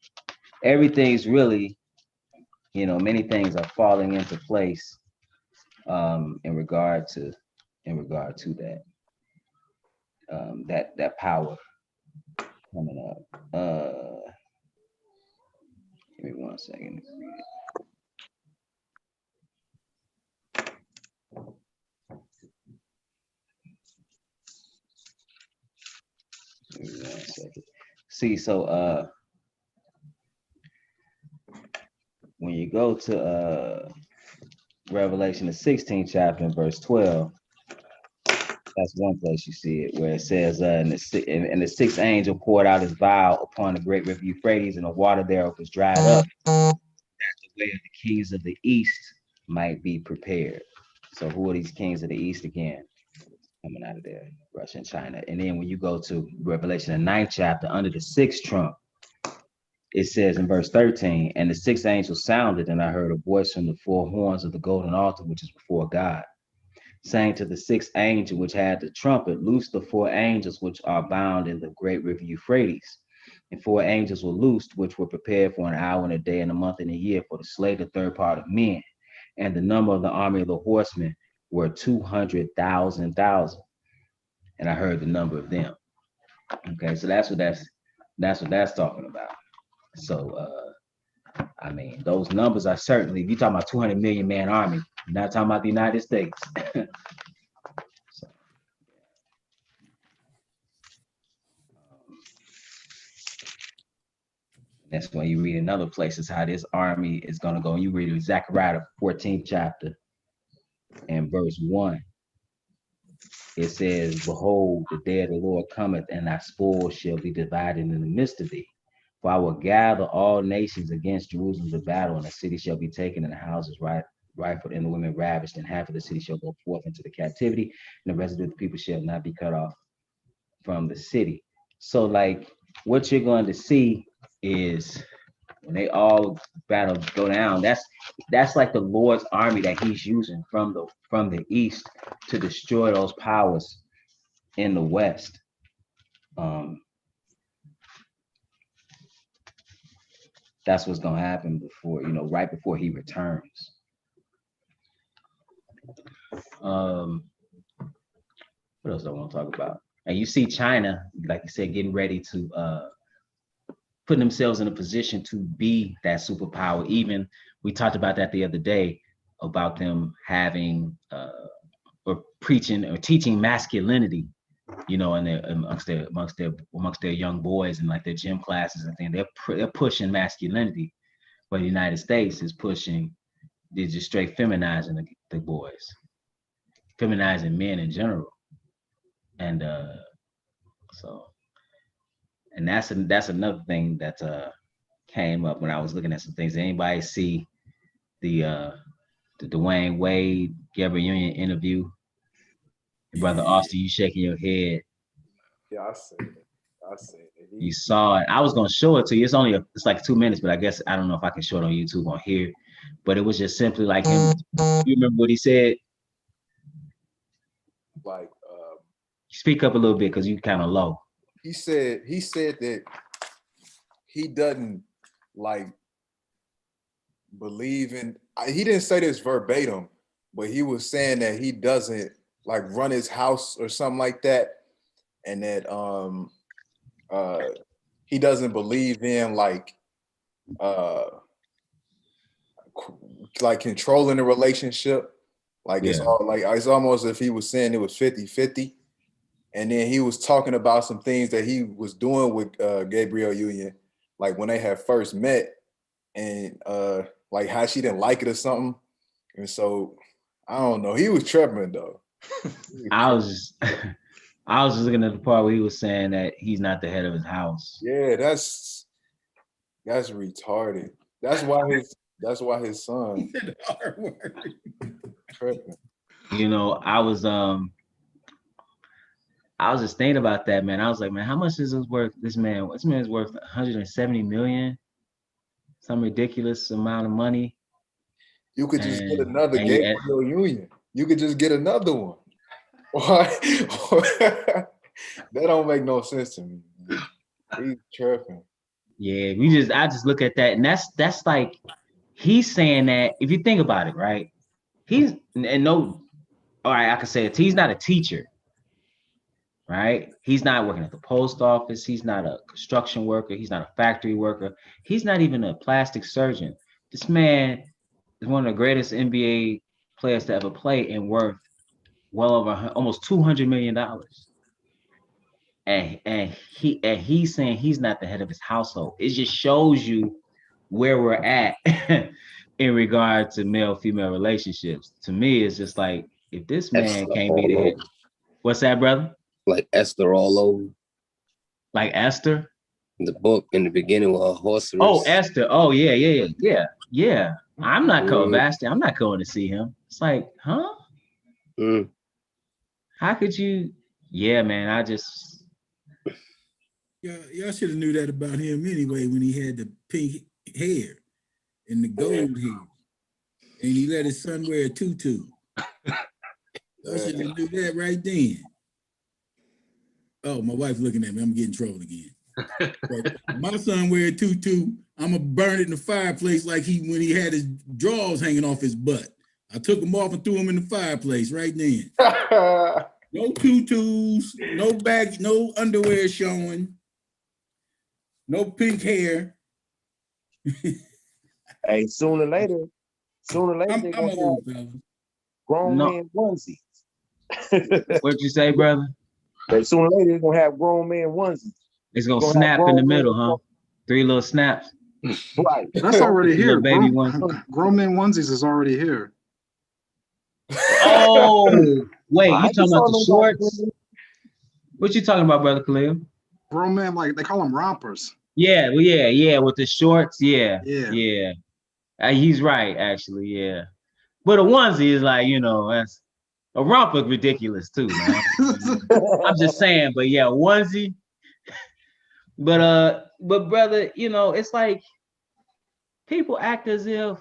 everything's really, many things are falling into place in regard to that that power coming up. Give me 1 second. See, so when you go to Revelation, the 16th chapter, and verse 12, that's one place you see it, where it says, and the sixth angel poured out his vial upon the great river Euphrates, and the water thereof was dried up, that the way of the kings of the east might be prepared. So who are these kings of the east again? Coming out of there, Russia and China. And then when you go to Revelation, the 9th chapter, under the 6th trump, it says in verse 13, and the 6th angel sounded, and I heard a voice from the 4 horns of the golden altar, which is before God, saying to the 6th angel which had the trumpet, loose the 4 angels which are bound in the great river Euphrates. And 4 angels were loosed, which were prepared for an hour and a day and a month and a year, for to slay the 3rd part of men. And the number of the army of the horsemen were 200,000. And I heard the number of them. Okay, so that's what that's talking about. So I mean, those numbers are certainly, if you're talking about 200 million man army, you're not talking about the United States. That's when you read in other places how this army is going to go. You read Zechariah 14th chapter and verse 1. It says, behold, the day of the Lord cometh, and thy spoil shall be divided in the midst of thee. For I will gather all nations against Jerusalem to battle, and the city shall be taken, and the houses rifled, and the women ravished, and half of the city shall go forth into the captivity, and the rest of the people shall not be cut off from the city. So, like, what you're going to see is when they all battle go down, that's like the Lord's army that he's using from the east to destroy those powers in the west. That's what's gonna happen before, right before he returns. What else do I want to talk about? And you see China, like you said, getting ready to put themselves in a position to be that superpower. Even we talked about that the other day about them having or preaching or teaching masculinity, and amongst their young boys and like their gym classes and things. They're pushing masculinity, but the United States is pushing, they're just straight feminizing the boys, feminizing men in general, and that's another thing that came up when I was looking at some things. Anybody see the Dwayne Wade Gabrielle Union interview? Brother Austin, you shaking your head. Yeah, I see it. You saw it. I was gonna show it to you. It's like 2 minutes, but I guess I don't know if I can show it on YouTube on here. But it was just simply like him. You remember what he said? Like, speak up a little bit because you kind of low. He said that he doesn't like believe in. He didn't say this verbatim, but he was saying that he doesn't like run his house or something like that, and that he doesn't believe in like controlling the relationship. Like it's all like it's almost as if he was saying it was 50-50. And then he was talking about some things that he was doing with Gabrielle Union, like when they had first met, and like how she didn't like it or something. And so I don't know. He was tripping though. I was just looking at the part where he was saying that he's not the head of his house. Yeah, that's retarded. That's why his son tripping. I was just thinking about that, man. I was like, man, how much is this worth? This man's worth 170 million, some ridiculous amount of money. You could just get another Gabrielle Union. You could just get another one. Why? That don't make no sense to me. He's tripping. Yeah, I just look at that, and that's like he's saying that if you think about it, right? All right, I can say it. He's not a teacher. Right? He's not working at the post office. He's not a construction worker. He's not a factory worker. He's not even a plastic surgeon. This man is one of the greatest NBA players to ever play and worth well over almost $200 million. And he's saying he's not the head of his household. It just shows you where we're at in regard to male-female relationships. To me, it's just like, if this man can't be the head. What's that, brother? Like Esther all over. Like Esther? The book in the beginning with her horse race. Oh, Esther. Oh, yeah. I'm not going Vashti. I'm not going to see him. It's like, huh? How could you? Yeah, man, Y'all should have knew that about him anyway when he had the pink hair and the gold hair. And he let his son wear a tutu. Y'all should have knew that right then. Oh, my wife's looking at me. I'm getting trolled again. My son wear a tutu. I'm gonna burn it in the fireplace like when he had his drawers hanging off his butt. I took them off and threw them in the fireplace right then. No tutus, no bag, no underwear showing, no pink hair. Hey, sooner or later, they're gonna have grown man onesies. What'd you say, brother? But sooner or later, they're gonna have grown man onesies. It's gonna snap in the middle, huh? 3 little snaps. Right. That's already The little here. baby Grown, one. grown men onesies is already here. Oh, wait, I you just talking about don't the know shorts? about What you talking about, Brother Khalil? Grown men, like they call them rompers. Yeah, well, yeah, with the shorts, yeah, Yeah. yeah. He's right, actually, yeah. But a onesie is like, that's a romper ridiculous too, man. I'm just saying, but yeah, onesie. But brother, it's like people act as if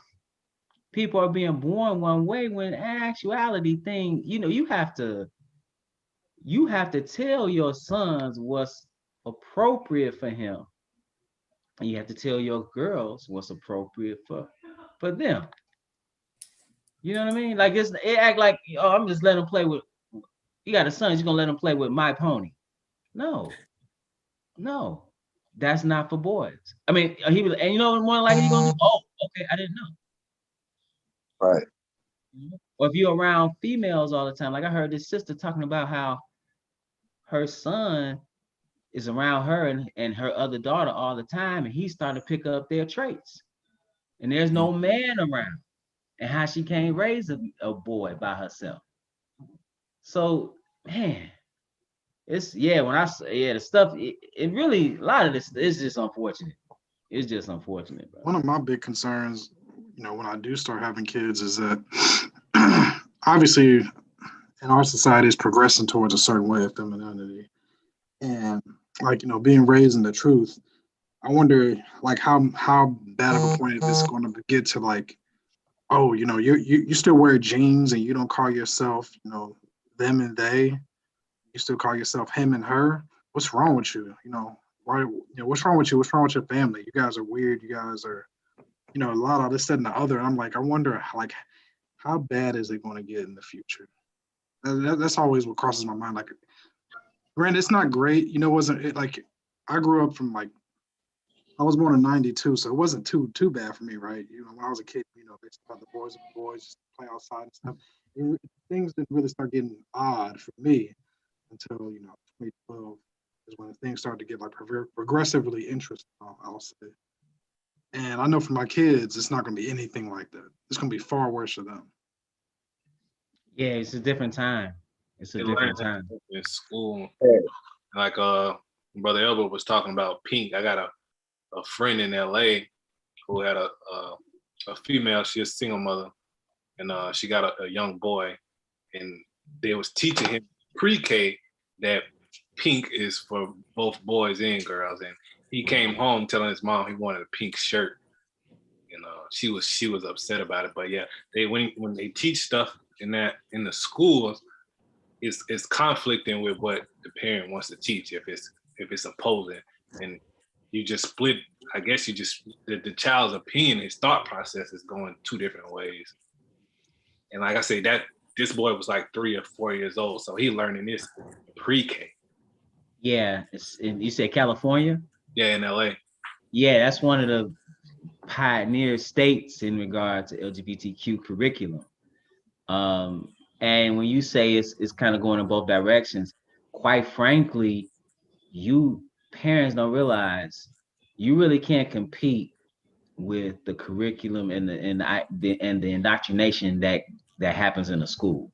people are being born one way when in actuality you have to tell your sons what's appropriate for him. And you have to tell your girls what's appropriate for them. You know what I mean? Like it act like, oh, I'm just letting them play with. You got a son, you're gonna let him play with My Pony. No, that's not for boys. I mean, he was, and more like he gonna do. Oh, okay, I didn't know. Right. Or if you're around females all the time, like I heard this sister talking about how her son is around her and her other daughter all the time, and he's starting to pick up their traits. And there's no man around, and how she can't raise a boy by herself. So, man, when I say the stuff, it really, a lot of this is just unfortunate. It's just unfortunate, bro. One of my big concerns, when I do start having kids, is that obviously in our society is progressing towards a certain way of femininity, and being raised in the truth. I wonder how bad of a point is this going to get to, like, oh, you still wear jeans and you don't call yourself them and they, you still call yourself him and her. What's wrong with you? Why? What's wrong with you? What's wrong with your family? You guys are weird. You guys are a lot of this, that, and the other. And I'm like, I wonder, like, how bad is it going to get in the future? That's always what crosses my mind. Like, granted, it's not great. Wasn't it like I grew up from, like, I was born in '92, so it wasn't too bad for me, right? When I was a kid, they just about the boys and boys, just play outside and stuff. Things didn't really start getting odd for me until 2012 is when things started to get, like, progressively interesting. I'll say. And I know for my kids, it's not going to be anything like that. It's going to be far worse for them. Yeah, it's a different time. It's a different time. In school, like Brother Elbow was talking about pink. I got a friend in LA who had a female. She's a single mother, and she got a young boy, and they was teaching him pre-K that pink is for both boys and girls. And he came home telling his mom he wanted a pink shirt, and she was upset about it. But yeah, when they teach stuff in the schools, it's conflicting with what the parent wants to teach if it's opposing, and you just split. I guess the child's opinion, his thought process is going two different ways. And like I say, that this boy was like 3 or 4 years old, so he learning this pre-K. Yeah, you said California? Yeah, in LA. Yeah, that's one of the pioneer states in regard to LGBTQ curriculum. And when you say it's kind of going in both directions, quite frankly, you parents don't realize you really can't compete with the curriculum and the indoctrination that happens in the school.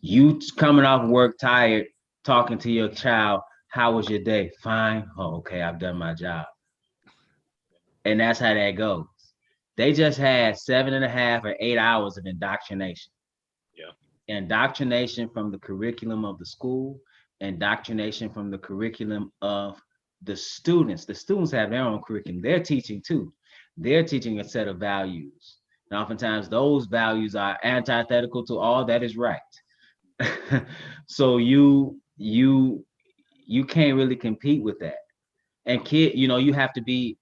You coming off work tired, talking to your child, how was your day? Fine. Oh, okay, I've done my job. And that's how that goes. They just had 7.5 or 8 hours of indoctrination. Yeah. Indoctrination from the curriculum of the school, indoctrination from the curriculum of the students. The students have their own curriculum. They're teaching too. They're teaching a set of values. And oftentimes those values are antithetical to all that is right. So you can't really compete with that. And kid, you have to be,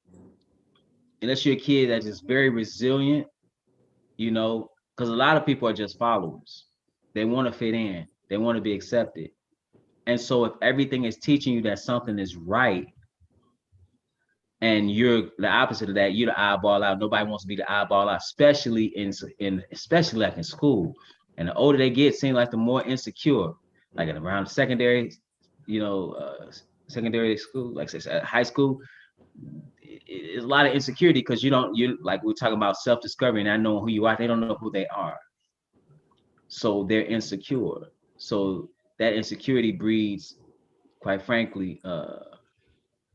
unless you're a kid that is very resilient, because a lot of people are just followers. They want to fit in. They want to be accepted. And so if everything is teaching you that something is right, and you're the opposite of that, you're the eyeball out. Nobody wants to be the eyeball out, especially especially like in school. And the older they get, seems like the more insecure. Like around secondary, secondary school, like high school, it's a lot of insecurity because you like we're talking about self-discovery and not knowing who you are. They don't know who they are, so they're insecure. So that insecurity breeds, quite frankly,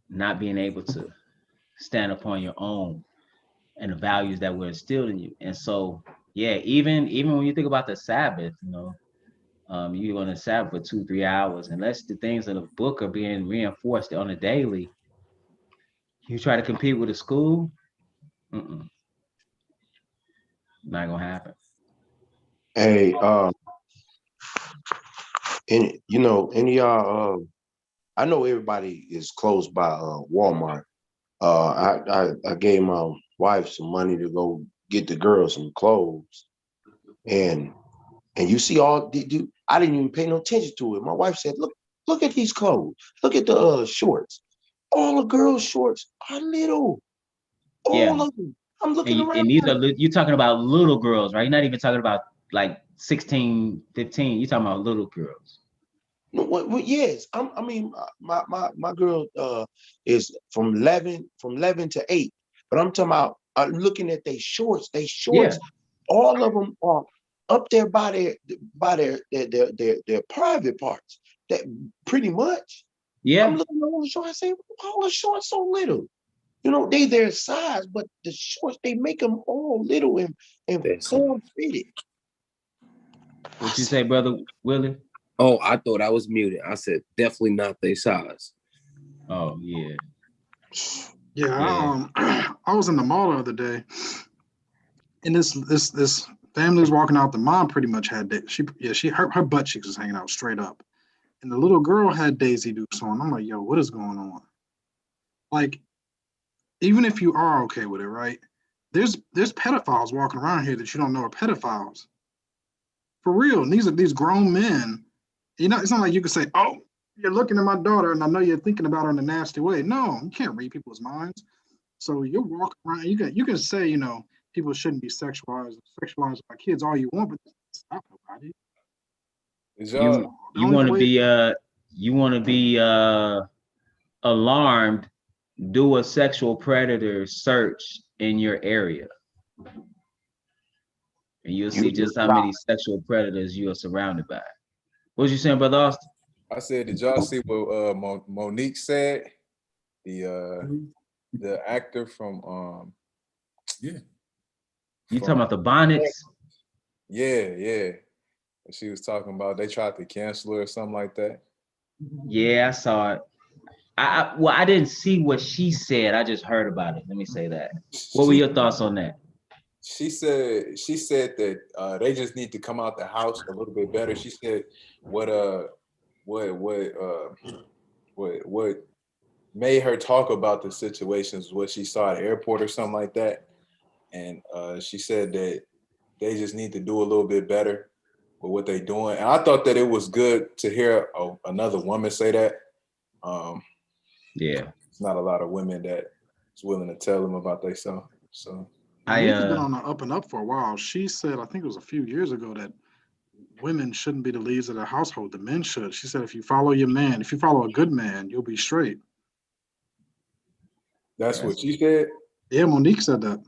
not being able to stand upon your own and the values that were instilled in you. And so, yeah, even when you think about the Sabbath, you're going to Sabbath for 2-3 hours, unless the things in the book are being reinforced on a daily. You try to compete with a school, not gonna happen. Hey, any y'all, I know everybody is close by Walmart. I gave my wife some money to go get the girls some clothes, and you see I didn't even pay no attention to it. My wife said, look at these clothes. Look at the shorts. All the girls' shorts are little. All of them. I'm looking around. And these are, you're talking about little girls, right? You're not even talking about like 16, 15. You're talking about little girls. No, well, yes. I mean, my girl is from 11 to 8. But I'm talking about looking at their shorts. Yeah. All of them are up there by their private parts. That pretty much. Yeah. I'm looking at all the shorts. I say, why are the shorts so little? You know, they their size, but the shorts, they make them all little and form-fitted. What you say, Brother Willie? Oh, I thought I was muted. I said definitely not their size. Oh yeah. Yeah. I was in the mall the other day, and this family was walking out. The mom pretty much had her butt cheeks was hanging out straight up, and the little girl had Daisy Dukes on. I'm like, yo, what is going on? Like, even if you are okay with it, right? There's pedophiles walking around here that you don't know are pedophiles. For real. And these are these grown men. You know, it's not like you can say, oh, you're looking at my daughter and I know you're thinking about her in a nasty way. No, you can't read people's minds. So you're walking around, you can say, you know, people shouldn't be sexualized by kids all you want, but stop nobody. You want to be alarmed, do a sexual predator search in your area. And you'll see just how many sexual predators you are surrounded by. What was you saying, Brother Austin? I said, did y'all see what Monique said? The actor from yeah. You talking about the bonnets? Yeah. She was talking about they tried to cancel her or something like that. Yeah, I saw it. I didn't see what she said. I just heard about it. Let me say that. What were your thoughts on that? She said that they just need to come out the house a little bit better. She said what made her talk about the situations, what she saw at the airport or something like that. And she said that they just need to do a little bit better with what they're doing. And I thought that it was good to hear another woman say that. Yeah. It's not a lot of women that is willing to tell them about themselves. So Monique has been on the up and up for a while. She said, I think it was a few years ago, that women shouldn't be the leads of the household. The men should. She said, if you follow your man, if you follow a good man, you'll be straight. That's what she said? Yeah, Monique said that.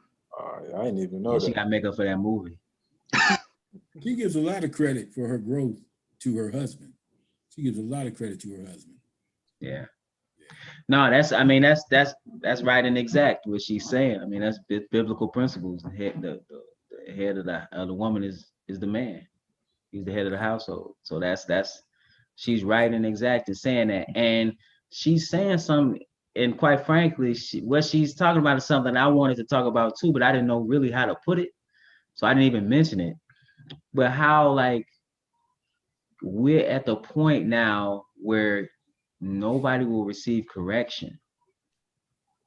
I didn't even know that. She got makeup for that movie. She gives a lot of credit for her growth to her husband. She gives a lot of credit to her husband. Yeah. No, that's right and exact what she's saying. I mean, that's biblical principles. The head of the woman is the man. He's the head of the household. So that's she's right and exact in saying that. And she's saying something, and quite frankly, what she's talking about is something I wanted to talk about too, but I didn't know really how to put it. So I didn't even mention it. But how, like, we're at the point now where nobody will receive correction.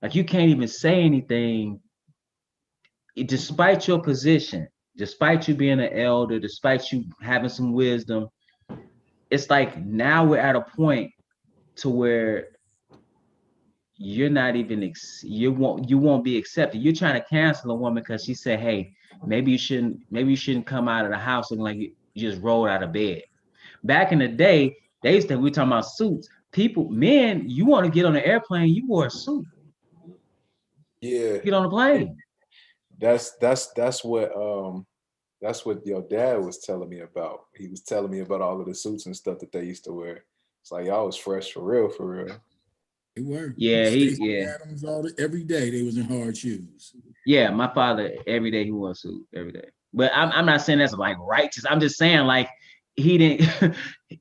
Like, you can't even say anything, despite your position, despite you being an elder, despite you having some wisdom. It's like now we're at a point to where you're not even you won't be accepted. You're trying to cancel a woman because she said, hey, maybe you shouldn't come out of the house looking like you just rolled out of bed. Back in the day, they used to, we talking about suits. Men, you want to get on an airplane, you wore a suit. Yeah. Get on the plane. That's what your dad was telling me about. He was telling me about all of the suits and stuff that they used to wear. It's like y'all was fresh for real, for real. They were. Yeah, Stacey Adams every day they was in hard shoes. Yeah, my father every day he wore a suit every day. But I'm not saying that's like righteous. I'm just saying like he didn't.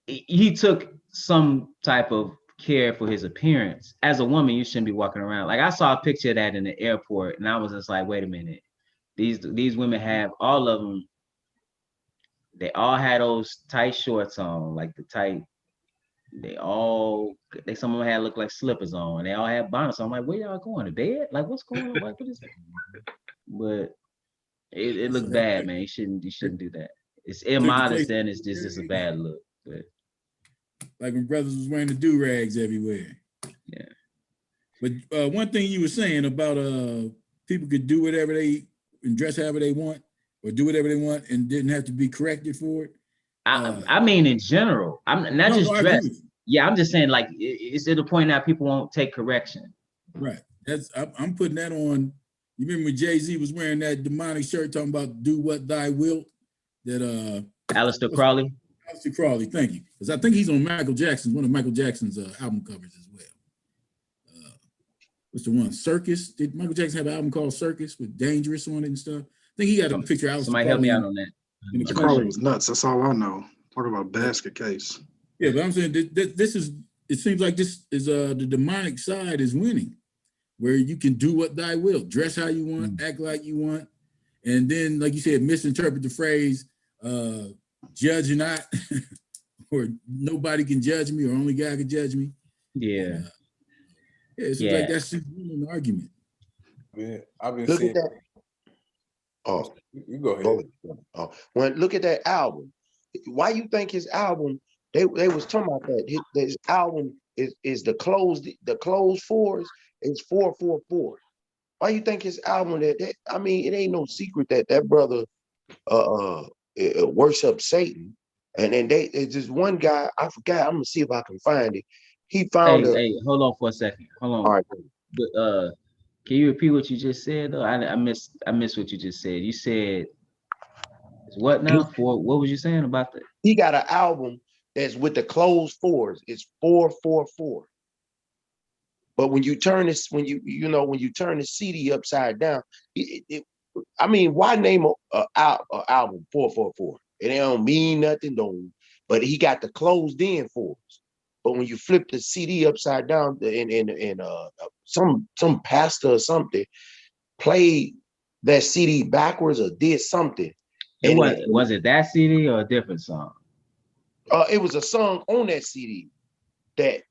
He took some type of care for his appearance. As a woman, you shouldn't be walking around. Like I saw a picture of that in the airport, and I was just like, wait a minute. These women have all of them. They all had those tight shorts on, like the tight. Some of them had looked like slippers on. They all had bonnets. I'm like, where y'all going to bed? Like, what's going on? Like, what is that? But it looked bad, man. You shouldn't do that. It's immodest and it's just a bad look. But like when brothers was wearing the do-rags everywhere. Yeah. But one thing you were saying about people could do whatever they and dress however they want or do whatever they want and didn't have to be corrected for it. I mean in general. I'm not just dressed. Yeah, I'm just saying like it's at the point now people won't take correction. Right. I'm putting that on. You remember when Jay-Z was wearing that demonic shirt talking about do what thy wilt? That Aleister Crowley. Aleister Crowley, thank you. Because I think he's on one of Michael Jackson's album covers as well. What's the one? Circus? Did Michael Jackson have an album called Circus with Dangerous on it and stuff? I think he got a picture of Aleister Somebody help me out on that. Crowley was nuts. That's all I know. Talking about basket case. Yeah, but I'm saying this is, it seems like this is the demonic side is winning, where you can do what thy will, dress how you want, act like you want, and then, like you said, misinterpret the phrase, judge or not, or nobody can judge me, or only God can judge me. Yeah. It's like that's just an argument. Man, I've been Look seeing. at that. Oh, you go ahead. Oh, look at that album. Why you think his album? They was talking about that. His album is the closed fours is 444. Why you think his album that I mean, it ain't no secret that brother worships Satan. And then it's just one guy, I forgot, I'm gonna see if I can find it. He found Hey, hold on for a second. Hold on. All right. But can you repeat what you just said though? I missed what you just said. You said what now? What was you saying about that? He got an album that's with the closed fours. It's 444. But when you turn this, when you turn the CD upside down, I mean, why name a album 444? It don't mean nothing, don't. But he got the closed in fours. But when you flip the CD upside down, and some pastor or something played that CD backwards or did something. Was it that CD or a different song? It was a song on that CD that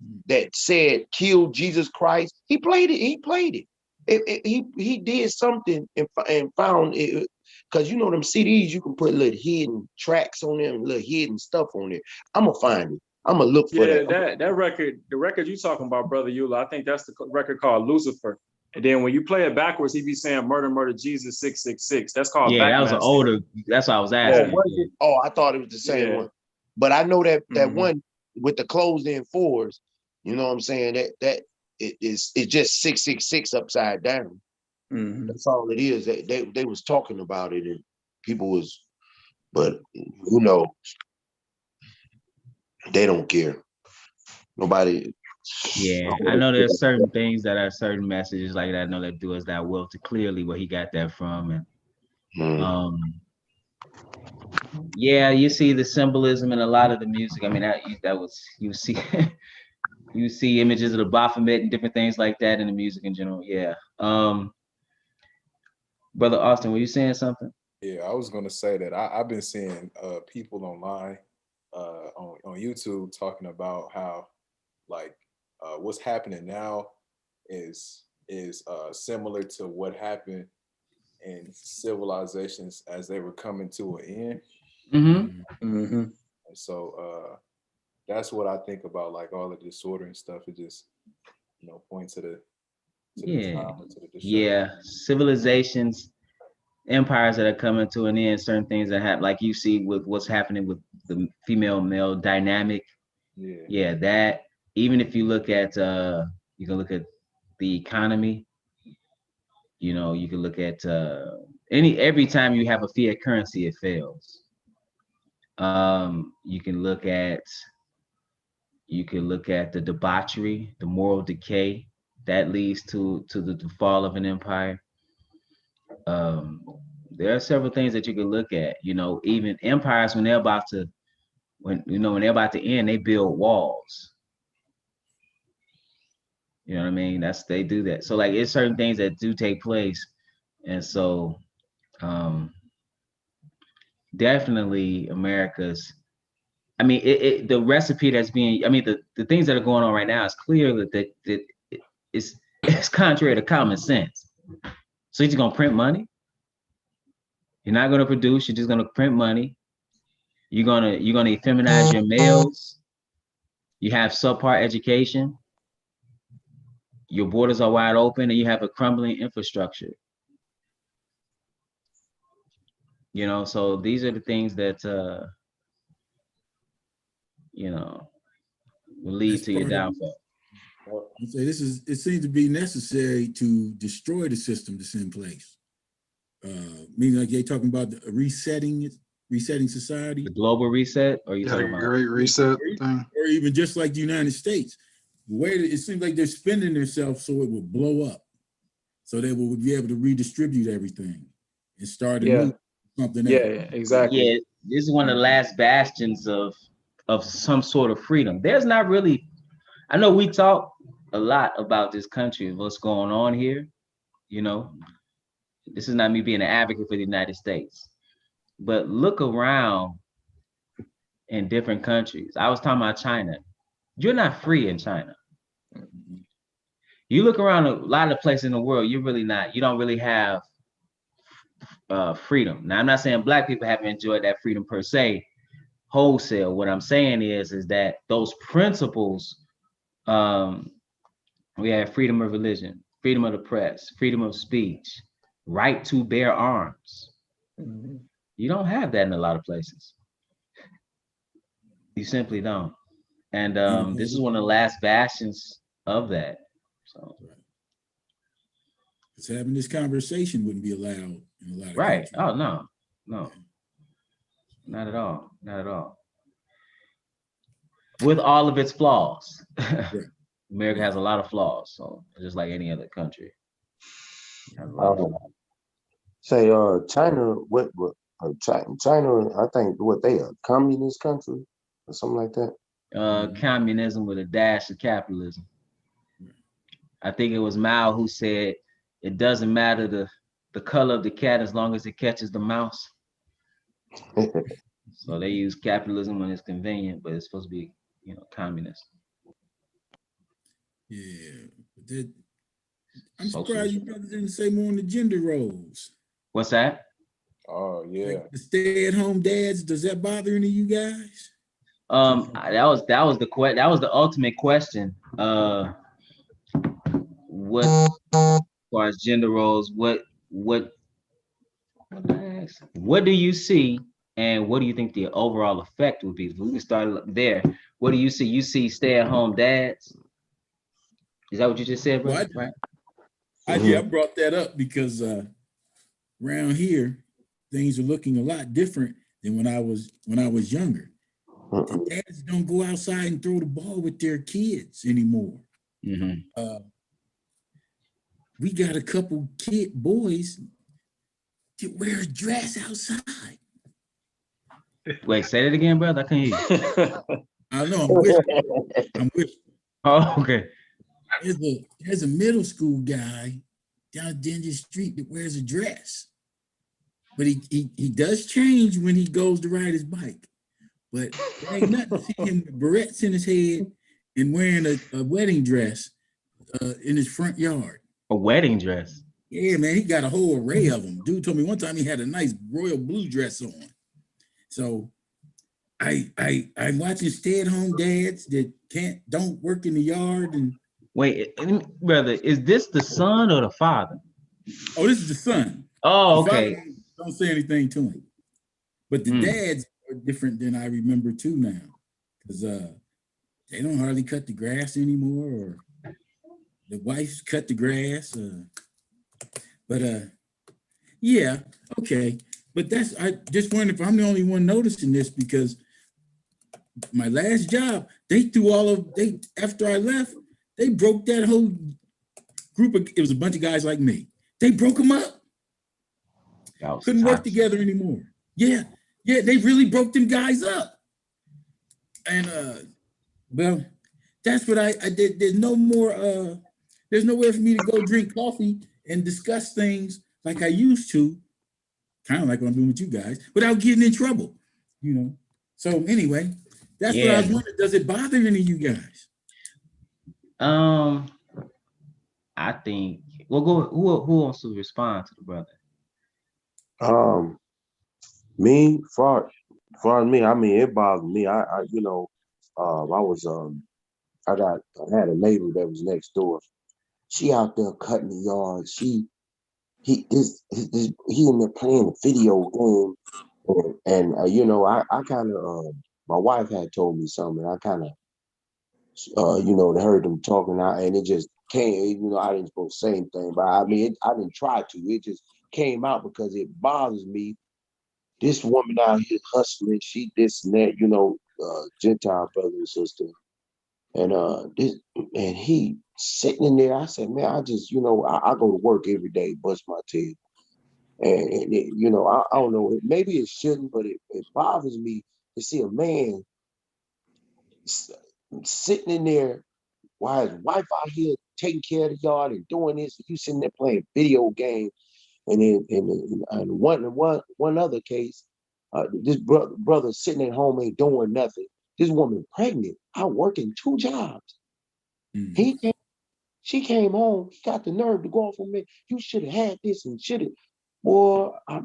said "Kill Jesus Christ." He played it. He did something and found it, because you know them CDs you can put little hidden tracks on them, little hidden stuff on it. I'm gonna find it. I'm gonna look for that. That record, the record you talking about, Brother Eula, I think that's the record called Lucifer. And then when you play it backwards, he be saying "Murder, Murder, Jesus 666." That's called. Yeah, that was an older. That's what I was asking. Oh, I thought it was the same one. But I know that one with the closed in fours. You know what I'm saying? That it's just 666 upside down. That's all it is. They was talking about it and people was, but who knows? They don't care. Nobody. Yeah, I know there's certain things that are certain messages like that. I know that do us that will to clearly where he got that from, and yeah, you see the symbolism in a lot of the music. I mean, that was you see you see images of the Baphomet and different things like that in the music in general. Yeah. Brother Austin, were you saying something? Yeah, I was gonna say that I've been seeing people online on YouTube talking about how like what's happening now is similar to what happened in civilizations as they were coming to an end. And so that's what I think about, like all the disorder and stuff. It just points to the time, to the destruction. Civilizations, empires that are coming to an end, certain things that happen, like you see with what's happening with the female male dynamic. Yeah, that even if you look at you can look at the economy, You know, you can look at every time you have a fiat currency, it fails. You can look at the debauchery, the moral decay that leads to the fall of an empire. There are several things that you can look at. You know, even empires when they're about to end, they build walls. You know what I mean? They do that. So like it's certain things that do take place. And so definitely America's, I mean, the recipe that's being, I mean, the things that are going on right now is clear that it's contrary to common sense. So you're just gonna print money? You're not gonna produce, you're just gonna print money. You're gonna effeminize your males. You have subpar education. Your borders are wide open and you have a crumbling infrastructure. You know, so these are the things that you know, will lead to your downfall. So it seems to be necessary to destroy the system that's in place. Meaning like they're talking about resetting society. The global reset, or you talking about great reset thing? Or even just like the United States, the way that it seems like they're spending themselves so it will blow up. So they will be able to redistribute everything and start a new something else. Yeah, exactly. Yeah, this is one of the last bastions of some sort of freedom. There's not really, I know we talk a lot about this country, what's going on here. You know, this is not me being an advocate for the United States, but look around in different countries. I was talking about China. You're not free in China. You look around a lot of places in the world, you're really not, you don't really have freedom. Now, I'm not saying Black people haven't enjoyed that freedom per se, wholesale. What I'm saying is that those principles, we have freedom of religion, freedom of the press, freedom of speech, right to bear arms. You don't have that in a lot of places. You simply don't. And this is one of the last bastions of that. So, because having this conversation wouldn't be allowed in a lot of right. countries. Oh no, not at all, not at all. With all of its flaws, Right. America has a lot of flaws. So just like any other country. Say, China, China, I think they a communist country or something like that. Communism with a dash of capitalism. I think it was Mao who said, it doesn't matter the color of the cat as long as it catches the mouse. So they use capitalism when it's convenient, but it's supposed to be, you know, communist. Yeah, but I'm surprised you brothers didn't say more on the gender roles. What's that? Oh yeah. Like the stay-at-home dads, does that bother any of you guys? That was the ultimate question. What, as far as gender roles, what do you see, and what do you think the overall effect would be? If we can start there. What do you see? You see stay-at-home dads? Is that what you just said, bro? Well, right? I brought that up because around here, things are looking a lot different than when I was younger. The dads don't go outside and throw the ball with their kids anymore. We got a couple boys that wear a dress outside. Wait, say that again, brother. I can't hear you. I know, I'm with you. Oh, okay. There's a middle school guy down Dingy Street that wears a dress. But he does change when he goes to ride his bike. But there ain't nothing to see him with barrettes in his head and wearing a wedding dress in his front yard. A wedding dress? Yeah, man, he got a whole array of them. Dude told me one time he had a nice royal blue dress on. So I'm watching stay-at-home dads that don't work in the yard. And wait, brother, is this the son or the father? Oh, this is the son. Oh, the okay. Father don't say anything to him. But the dads are different than I remember too now. Because they don't hardly cut the grass anymore, or the wives cut the grass. But yeah, okay. But I just wonder if I'm the only one noticing this, because my last job, they threw after I left, they broke that whole group of, it was a bunch of guys like me. They broke them up. Couldn't work together anymore. Yeah, they really broke them guys up. And well, that's what I did. There's no more there's nowhere for me to go drink coffee and discuss things like I used to, kind of like what I'm doing with you guys, without getting in trouble, you know. So anyway, that's what I was wondering. Does it bother any of you guys? I think we'll go. Who wants to respond to the brother? Me, far as me, I mean, it bothered me. I you know, I had a neighbor that was next door. She out there cutting the yard. He in there playing a video game, and you know, I kind of my wife had told me something. I kind of you know, heard them talking out, and it just came. You know, I didn't supposed to say anything, but I mean, I didn't try to. It just came out because it bothers me. This woman out here hustling, she this and that, you know, Gentile brother and sister, and and he sitting in there. I said, man, I just, you know, I go to work every day, bust my tail, and it, you know, I don't know, maybe it shouldn't, but it bothers me to see a man sitting in there while his wife out here taking care of the yard and doing this. You sitting there playing video games, and then in one other case, this brother sitting at home ain't doing nothing. This woman pregnant, out working 2 jobs. Mm-hmm. She came home. He got the nerve to go off on me. You should have had this and should have. Boy, I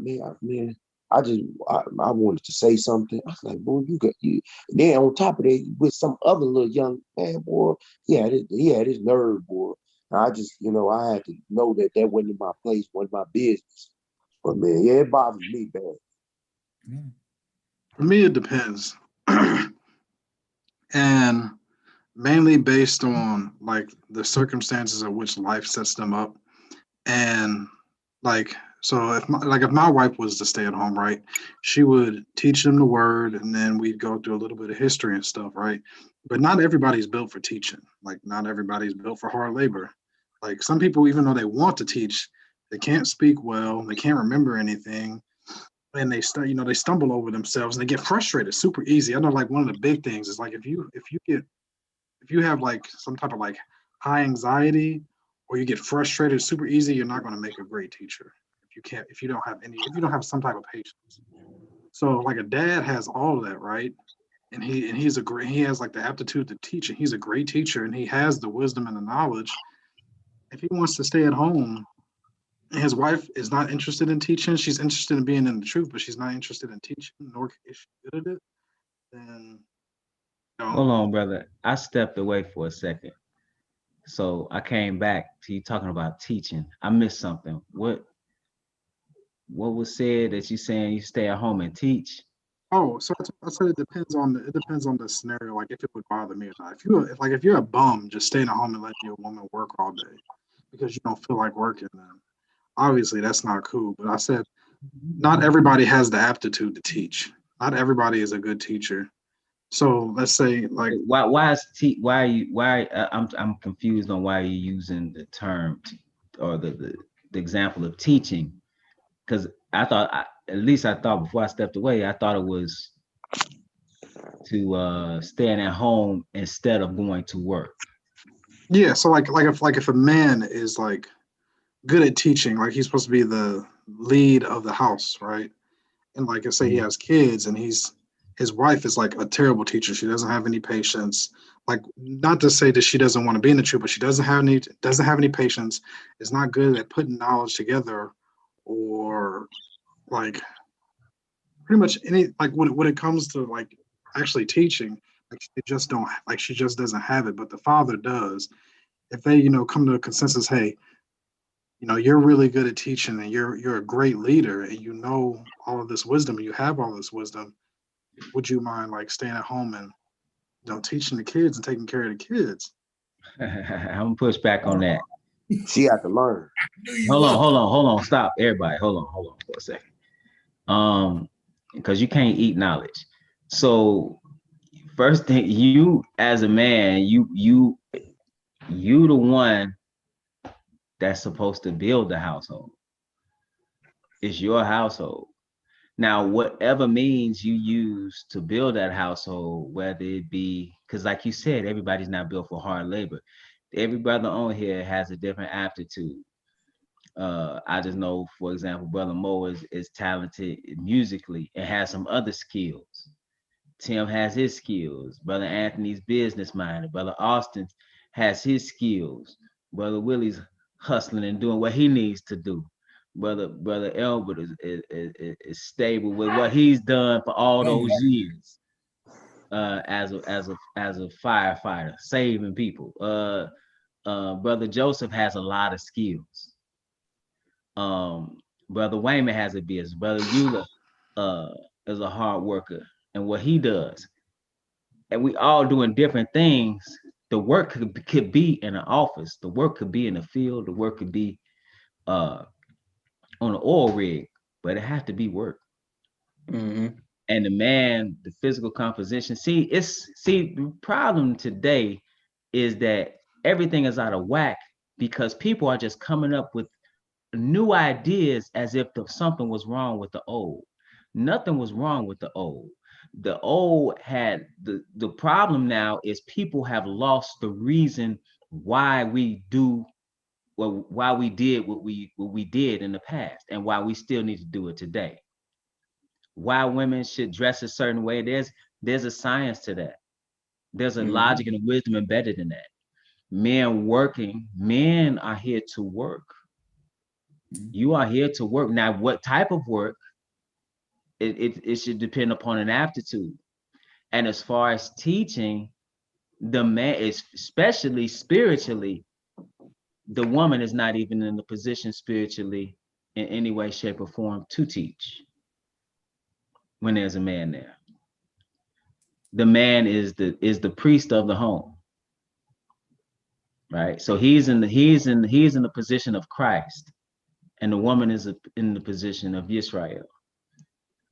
wanted to say something. I was like, boy, you. And then on top of that, with some other little young man, boy, he had his nerve, boy. And I just, you know, I had to know that wasn't in my place, wasn't my business. But man, yeah, it bothers me bad. For me, it depends. And mainly based on like the circumstances of which life sets them up. And like, so if my wife was to stay at home, right, she would teach them the word, and then we'd go through a little bit of history and stuff, right? But not everybody's built for teaching. Like, not everybody's built for hard labor. Like, some people, even though they want to teach, they can't speak well, they can't remember anything, and they stumble over themselves and they get frustrated super easy. I know, like, one of the big things is like if you have like some type of like high anxiety, or you get frustrated super easy, you're not going to make a great teacher. If you don't have some type of patience. So like a dad has all of that, right? And he has like the aptitude to teach, and he's a great teacher, and he has the wisdom and the knowledge. If he wants to stay at home and his wife is not interested in teaching, she's interested in being in the truth, but she's not interested in teaching, nor is she good at it, then hold on, brother. I stepped away for a second. So I came back to you talking about teaching. I missed something. What was said that you saying you stay at home and teach? Oh, so I said it depends on the scenario, like if it would bother me or not. If you're a bum just staying at home and letting your woman work all day because you don't feel like working, then obviously that's not cool. But I said not everybody has the aptitude to teach. Not everybody is a good teacher. So let's say like I'm confused on why you're using the term or the example of teaching, because I thought before I stepped away, I thought it was to staying at home instead of going to work. Yeah, so like if a man is like good at teaching, like he's supposed to be the lead of the house, right? And like I say, he has kids, and his wife is like a terrible teacher. She doesn't have any patience. Like, not to say that she doesn't want to be in the truth, but she doesn't have any patience. Is not good at putting knowledge together, or like pretty much any, like when it comes to like actually teaching, like she just doesn't have it. But the father does. If they come to a consensus, hey, you're really good at teaching, and you're a great leader, and all of this wisdom, and you have all this wisdom. Would you mind like staying at home and teaching the kids and taking care of the kids? I'm gonna push back on that. She had to learn. Knew you Hold on, was. hold on, hold on. Stop, everybody. Hold on for a second. Because you can't eat knowledge. So first thing, you as a man, you the one that's supposed to build the household. It's your household. Now, whatever means you use to build that household, whether it be, because like you said, everybody's not built for hard labor. Every brother on here has a different aptitude. I just know, for example, Brother Mo is talented musically and has some other skills. Tim has his skills. Brother Anthony's business minded. Brother Austin has his skills. Brother Willie's hustling and doing what he needs to do. Brother Elbert is stable with what he's done for all those years as a firefighter, saving people. Brother Joseph has a lot of skills. Brother Wayman has a business. Brother Eula is a hard worker and what he does. And we all doing different things. The work could be in an office. The work could be in the field. The work could be on an oil rig, but it has to be work. Mm-hmm. And the man, the physical composition. The problem today is that everything is out of whack because people are just coming up with new ideas as if something was wrong with the old. Nothing was wrong with the old. The old had the problem now is people have lost the reason why we do why we did what we did in the past and why we still need to do it today. Why women should dress a certain way. There's a science to that. There's a logic and a wisdom embedded in that. Men are here to work. You are here to work. Now, what type of work? It should depend upon an aptitude. And as far as teaching, the man is, especially spiritually, the woman is not even in the position spiritually in any way, shape, or form to teach when there's a man there. The man is the priest of the home. Right? So he's in the position of Christ, and the woman is in the position of Israel.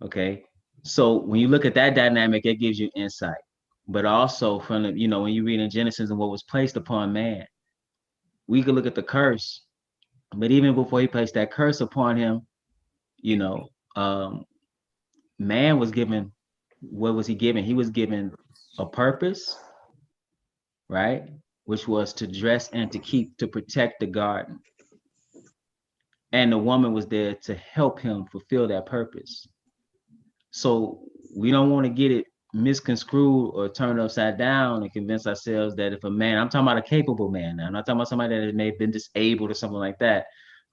Okay. So when you look at that dynamic, it gives you insight. But also from the, when you read in Genesis and what was placed upon man, we could look at the curse. But even before he placed that curse upon him, man was given, what was he given? He was given a purpose, right? Which was to dress and to protect the garden. And the woman was there to help him fulfill that purpose. So we don't want to get it misconstrued or turned upside down and convince ourselves that if a man, I'm talking about a capable man now, I'm not talking about somebody that may have been disabled or something like that.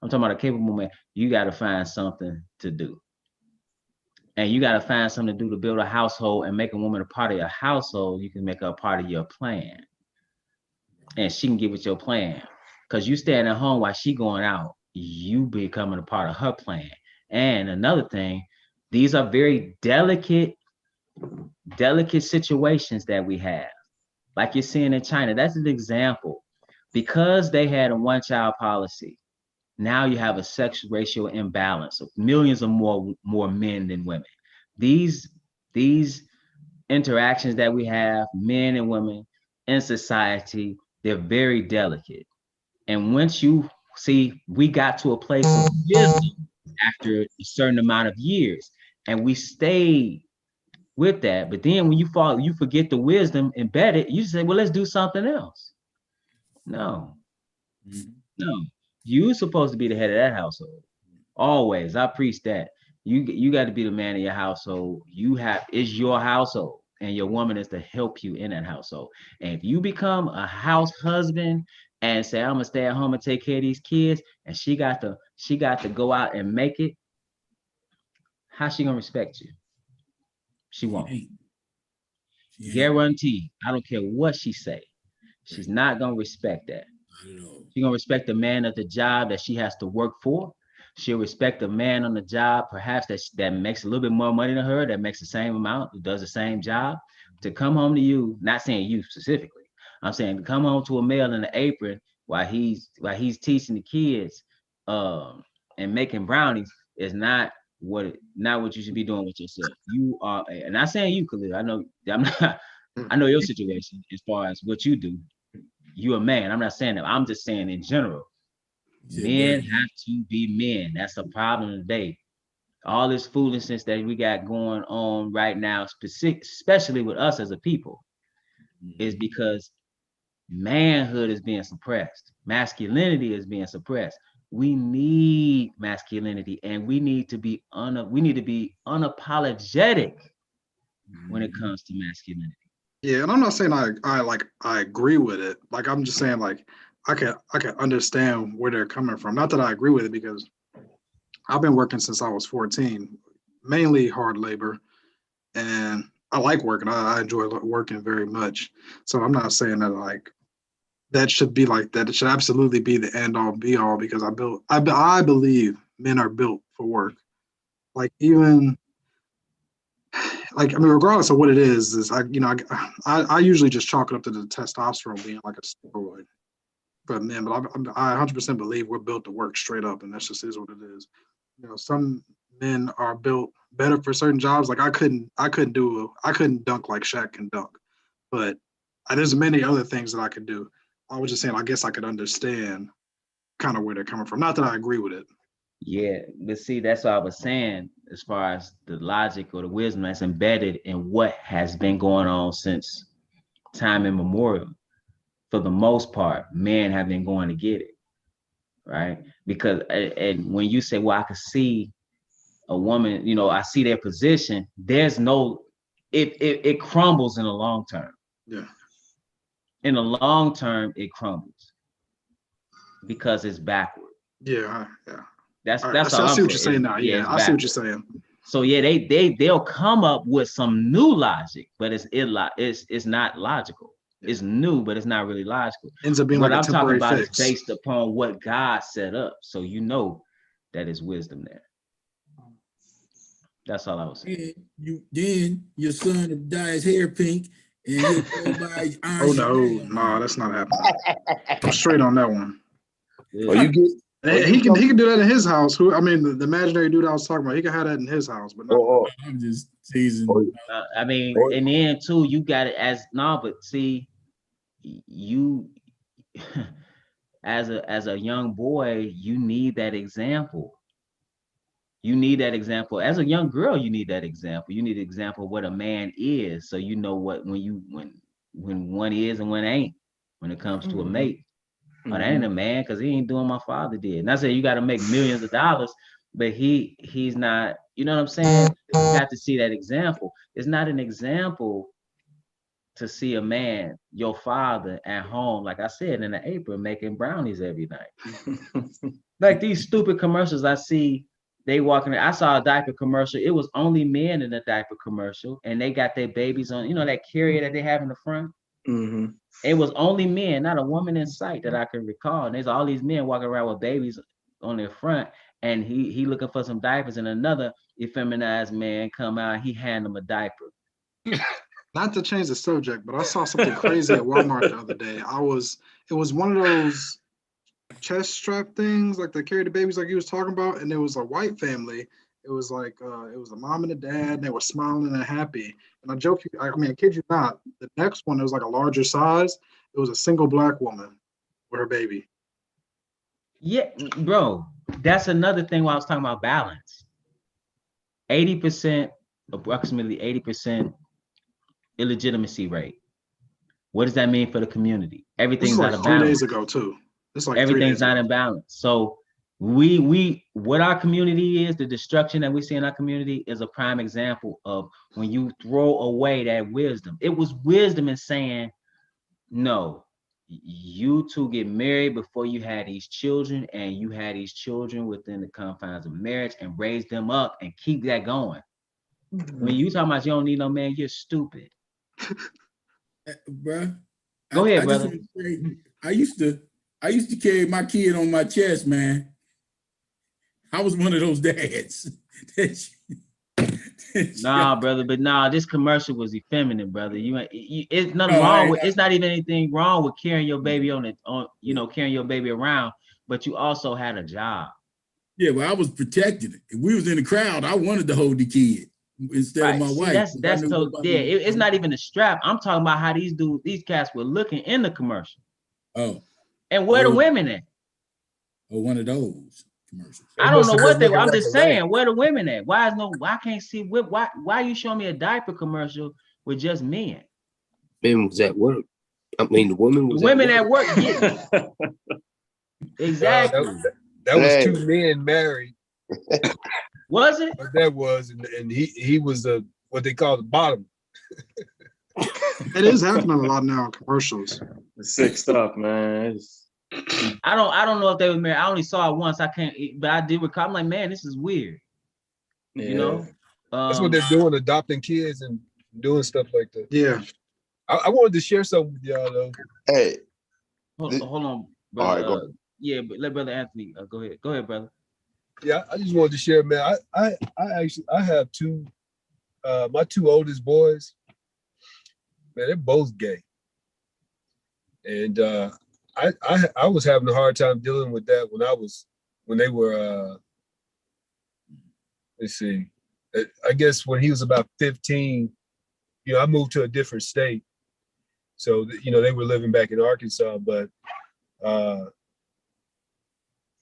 I'm talking about a capable man. You got to find something to do. And you got to find something to do to build a household and make a woman a part of your household. You can make her a part of your plan. And she can get with your plan. Because you staying at home while she going out, you becoming a part of her plan. And another thing, these are very delicate situations that we have. Like you're seeing in China, that's an example. Because they had a one-child policy, now you have a sex ratio imbalance of millions of more men than women. These interactions that we have, men and women in society, they're very delicate. And once you see, we got to a place of wisdom after a certain amount of years, and we stayed with that. But then when you forget the wisdom embedded, you say, well, let's do something else. No. No. You're supposed to be the head of that household. Always. I preach that. You got to be the man of your household. It's your household, and your woman is to help you in that household. And if you become a house husband and say, I'm gonna stay at home and take care of these kids, and she got to go out and make it, how's she gonna respect you? She won't. Guaranteed. I don't care what she say. She's not gonna respect that. She's gonna respect the man at the job that she has to work for. She'll respect the man on the job, perhaps that makes a little bit more money than her, that makes the same amount, who does the same job, to come home to you, not saying you specifically. I'm saying to come home to a male in the apron while he's teaching the kids and making brownies is not what you should be doing with yourself. You are, and I'm saying you, Khalil. I know your situation as far as what you do. You're a man. I'm not saying that. I'm just saying in general. Men have to be men. That's the problem today. All this foolishness that we got going on right now, especially with us as a people, is because manhood is being suppressed. Masculinity is being suppressed. We need masculinity, and we need to be unapologetic when it comes to masculinity. Yeah, and I'm not saying I agree with it. Like I'm just saying like I can understand where they're coming from. Not that I agree with it, because I've been working since I was 14, mainly hard labor, and I like working. I enjoy working very much. So I'm not saying that like that should be like that. It should absolutely be the end all be all, because I believe men are built for work. Like even like I mean, regardless of what it is I usually just chalk it up to the testosterone being like a steroid for men. But I 100% believe we're built to work straight up, and that's just is what it is. You know, some men are built better for certain jobs. Like I couldn't dunk like Shaq can dunk, but there's many other things that I could do. I was just saying, I guess I could understand kind of where they're coming from. Not that I agree with it. Yeah, but see, that's what I was saying as far as the logic or the wisdom that's embedded in what has been going on since time immemorial. For the most part, men have been going to get it, right? Because and when you say, well, I could see a woman, you know, I see their position, there's no, it crumbles in the long term. Yeah. In the long term, it crumbles because it's backward. Yeah. That's all all. I see what you're saying now. Yeah, I see what you're saying. So yeah, they'll come up with some new logic, but it's not logical. It's new, but it's not really logical. Ends up being what like I'm a temporary talking about fix. is based upon what God set up. So you know that is wisdom there. That's all I was saying. Then your son will dye his hair pink, and he'll go by Oh no, that's not happening. I'm straight on that one. Or you get He can do that in his house. The imaginary dude I was talking about, he can have that in his house. But I'm just teasing. I mean, and then too, you got it but see, you as a young boy, you need that example. You need that example. As a young girl, you need that example. You need an example of what a man is, so you know what when one is and when ain't. When it comes to a mate, that ain't a man because he ain't doing what my father did. And I say you got to make millions of dollars, but he's not. You know what I'm saying? You have to see that example. It's not an example to see a man, your father, at home, like I said, in the apron making brownies every night. Like these stupid commercials I see. They walking. I saw a diaper commercial. It was only men in the diaper commercial, and they got their babies on. You know that carrier that they have in the front. It was only men, not a woman in sight that I can recall. And there's all these men walking around with babies on their front, and he looking for some diapers. And another effeminized man come out. He hand him a diaper. Not to change the subject, but I saw something crazy at Walmart the other day. It was one of those chest strap things like they carry the babies like he was talking about, and it was a white family. It was like it was a mom and a dad, and they were smiling and happy. And I kid you not, the next one, it was like a larger size. It was a single black woman with her baby. Yeah, bro, that's another thing while I was talking about balance. 80%, approximately 80% illegitimacy rate. What does that mean for the community? Everything's like out of balance. 3 days ago too. It's like everything's not in balance. So what our community is, the destruction that we see in our community is a prime example of when you throw away that wisdom. It was wisdom in saying, no, you two get married before you had these children, and you had these children within the confines of marriage and raise them up and keep that going. When you talking about you don't need no man, you're stupid. Bruh. Go ahead, brother. I used to carry my kid on my chest, man. I was one of those dads Nah, brother, but nah, this commercial was effeminate, brother. It's nothing No, wrong with. It's not even anything wrong with carrying your baby carrying your baby around, but you also had a job. Yeah, well, I was protecting it. If we was in the crowd, I wanted to hold the kid instead of my See, wife. that's so yeah. It's not even the strap. I'm talking about how these cats were looking in the commercial. Oh, and where the women at? Oh, one of those commercials. I don't know what they were. I'm just saying, where the women at? Why I can't see why are you showing me a diaper commercial with just men? Men was at work. I mean, the women was at work. Yeah. Exactly. That was two men married. Was it? But that was, and he was what they call the bottom. It is happening a lot now in commercials. It's sick stuff, man. I don't know if they were married. I only saw it once. I can't, but I did recall. I'm like, man, this is weird. Yeah. You know, that's what they're doing, adopting kids and doing stuff like that. Yeah. I wanted to share something with y'all though. Hey, hold on, brother. All right, go ahead. Yeah, but let Brother Anthony go ahead. Go ahead, brother. Yeah, I just wanted to share, man. I have two, my two oldest boys. Man, they're both gay, and I was having a hard time dealing with that when they were let's see, I guess when he was about 15, I moved to a different state, so they were living back in Arkansas, but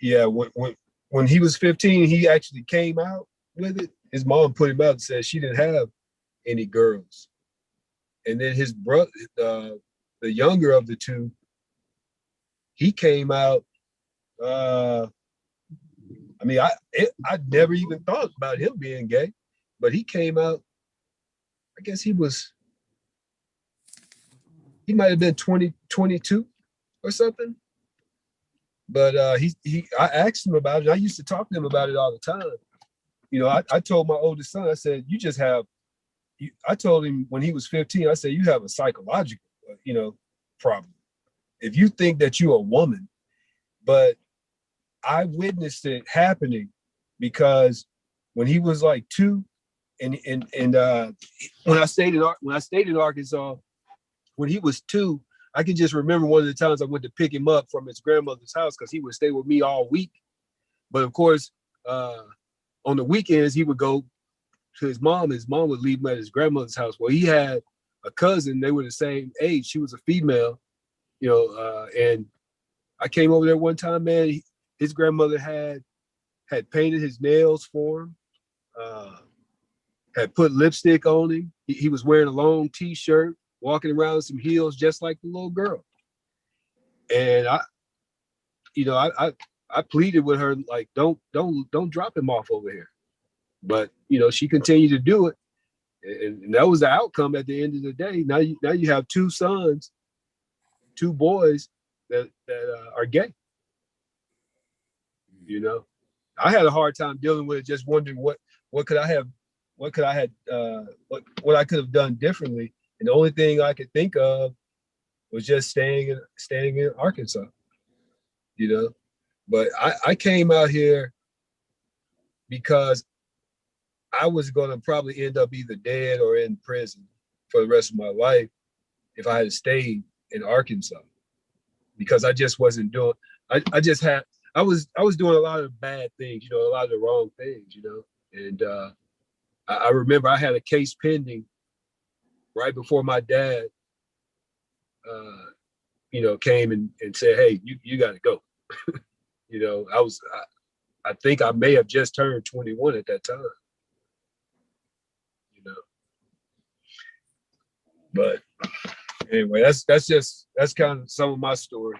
yeah, when he was 15, he actually came out with it. His mom put him out and said she didn't have any girls. And then his brother, the younger of the two, he came out. I mean, I never even thought about him being gay, but he came out. I guess he might have been 22 or something. But I asked him about it. I used to talk to him about it all the time. I told my oldest son, I said, I told him when he was 15, I said, you have a psychological, problem. If you think that you're a woman, but I witnessed it happening because when he was like 2, and when I stayed in Arkansas, when he was 2, I can just remember one of the times I went to pick him up from his grandmother's house because he would stay with me all week. But of course, on the weekends, he would go to his mom. His mom would leave him at his grandmother's house. Well, he had a cousin. They were the same age. She was a female, and I came over there one time, man. His grandmother had painted his nails for him, had put lipstick on him. He was wearing a long t-shirt, walking around with some heels, just like the little girl. And I pleaded with her, like, don't drop him off over here. But she continued to do it, and that was the outcome at the end of the day. Now you have 2 sons, 2 boys that are gay. I had a hard time dealing with it, just wondering what could I have done differently. And the only thing I could think of was just staying in Arkansas, But I came out here because I was going to probably end up either dead or in prison for the rest of my life if I had stayed in Arkansas, because I just wasn't doing. I was doing a lot of bad things, a lot of the wrong things, And I remember I had a case pending right before my dad, came and said, "Hey, you got to go." I think I may have just turned 21 at that time. But anyway, that's kind of some of my story.